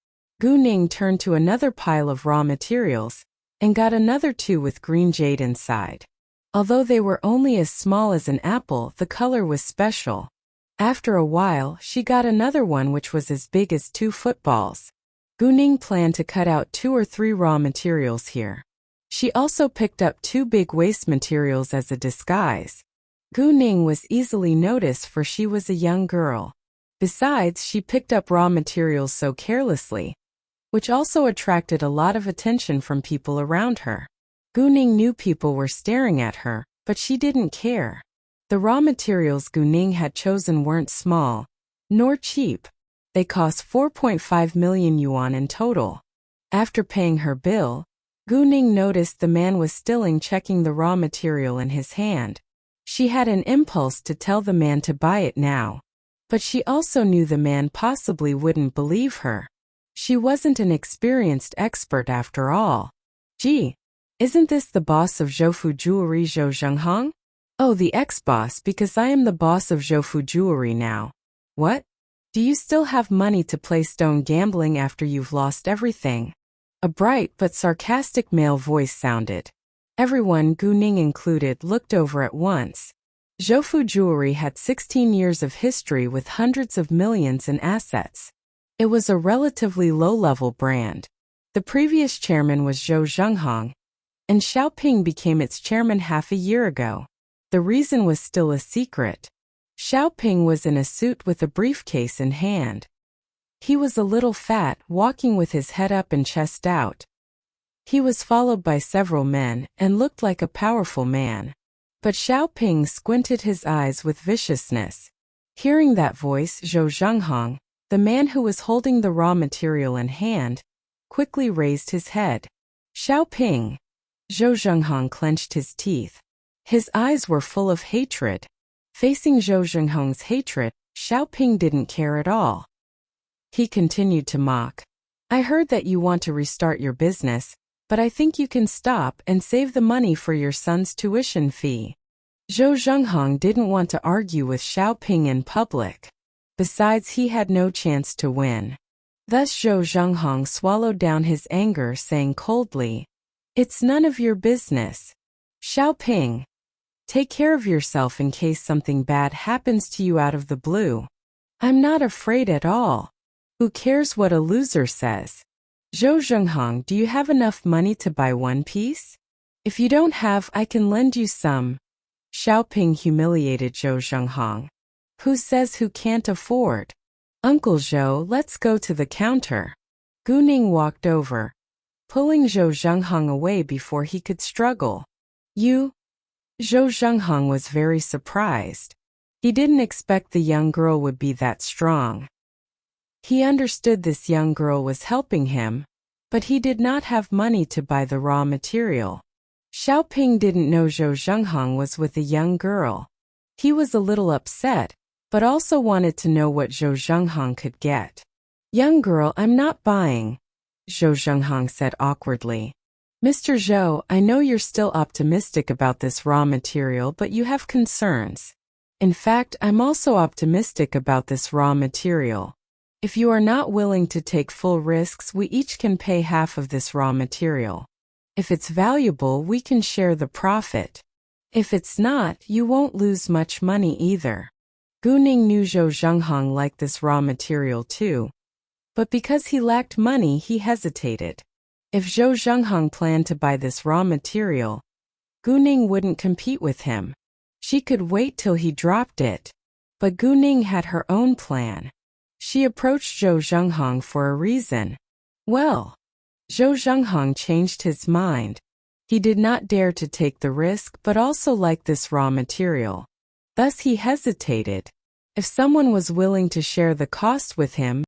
Gu Ning turned to another pile of raw materials and got another 2 with green jade inside. Although they were only as small as an apple, the color was special. After a while, she got another one which was as big as 2 footballs. Gu Ning planned to cut out 2 or 3 raw materials here. She also picked up 2 big waste materials as a disguise. Gu Ning was easily noticed for she was a young girl. Besides, she picked up raw materials so carelessly, which also attracted a lot of attention from people around her. Gu Ning knew people were staring at her, but she didn't care. The raw materials Gu Ning had chosen weren't small, nor cheap. They cost 4.5 million yuan in total. After paying her bill, Gu Ning noticed the man was still checking the raw material in his hand. She had an impulse to tell the man to buy it now. But she also knew the man possibly wouldn't believe her. She wasn't an experienced expert after all. Gee, isn't this the boss of Zhoufu Jewelry, Zhou Zhenghong? Oh, the ex-boss, because I am the boss of Zhoufu Jewelry now. What? Do you still have money to play stone gambling after you've lost everything? A bright but sarcastic male voice sounded. Everyone, Gu Ning included, looked over at once. Zhoufu Jewelry had 16 years of history with hundreds of millions in assets. It was a relatively low-level brand. The previous chairman was Zhou Zhenghong, and Xiaoping became its chairman half a year ago. The reason was still a secret. Xiaoping was in a suit with a briefcase in hand. He was a little fat, walking with his head up and chest out. He was followed by several men and looked like a powerful man. But Xiaoping squinted his eyes with viciousness. Hearing that voice, Zhou Zhenghong, the man who was holding the raw material in hand, quickly raised his head. Xiaoping! Zhou Zhenghong clenched his teeth. His eyes were full of hatred. Facing Zhou Zhenghong's hatred, Xiaoping didn't care at all. He continued to mock. I heard that you want to restart your business, but I think you can stop and save the money for your son's tuition fee. Zhou Zhenghong didn't want to argue with Xiaoping in public. Besides, he had no chance to win. Thus Zhou Zhenghong swallowed down his anger, saying coldly, It's none of your business. Xiaoping, take care of yourself in case something bad happens to you out of the blue. I'm not afraid at all. Who cares what a loser says? Zhou Zhenghong, do you have enough money to buy one piece? If you don't have, I can lend you some. Xiaoping humiliated Zhou Zhenghong. Who says who can't afford? Uncle Zhou, let's go to the counter. Gu Ning walked over, pulling Zhou Zhenghong away before he could struggle. You? Zhou Zhenghong was very surprised. He didn't expect the young girl would be that strong. He understood this young girl was helping him, but he did not have money to buy the raw material. Xiaoping didn't know Zhou Zhenghong was with a young girl. He was a little upset, but also wanted to know what Zhou Zhenghong could get. Young girl, I'm not buying, Zhou Zhenghong said awkwardly. Mr. Zhou, I know you're still optimistic about this raw material, but you have concerns. In fact, I'm also optimistic about this raw material. If you are not willing to take full risks, we each can pay half of this raw material. If it's valuable, we can share the profit. If it's not, you won't lose much money either. Gu Ning knew Zhou Zhenghong liked this raw material too. But because he lacked money, he hesitated. If Zhou Zhenghong planned to buy this raw material, Gu Ning wouldn't compete with him. She could wait till he dropped it. But Gu Ning had her own plan. She approached Zhou Zhenghong for a reason. Well, Zhou Zhenghong changed his mind. He did not dare to take the risk but also liked this raw material. Thus he hesitated. If someone was willing to share the cost with him,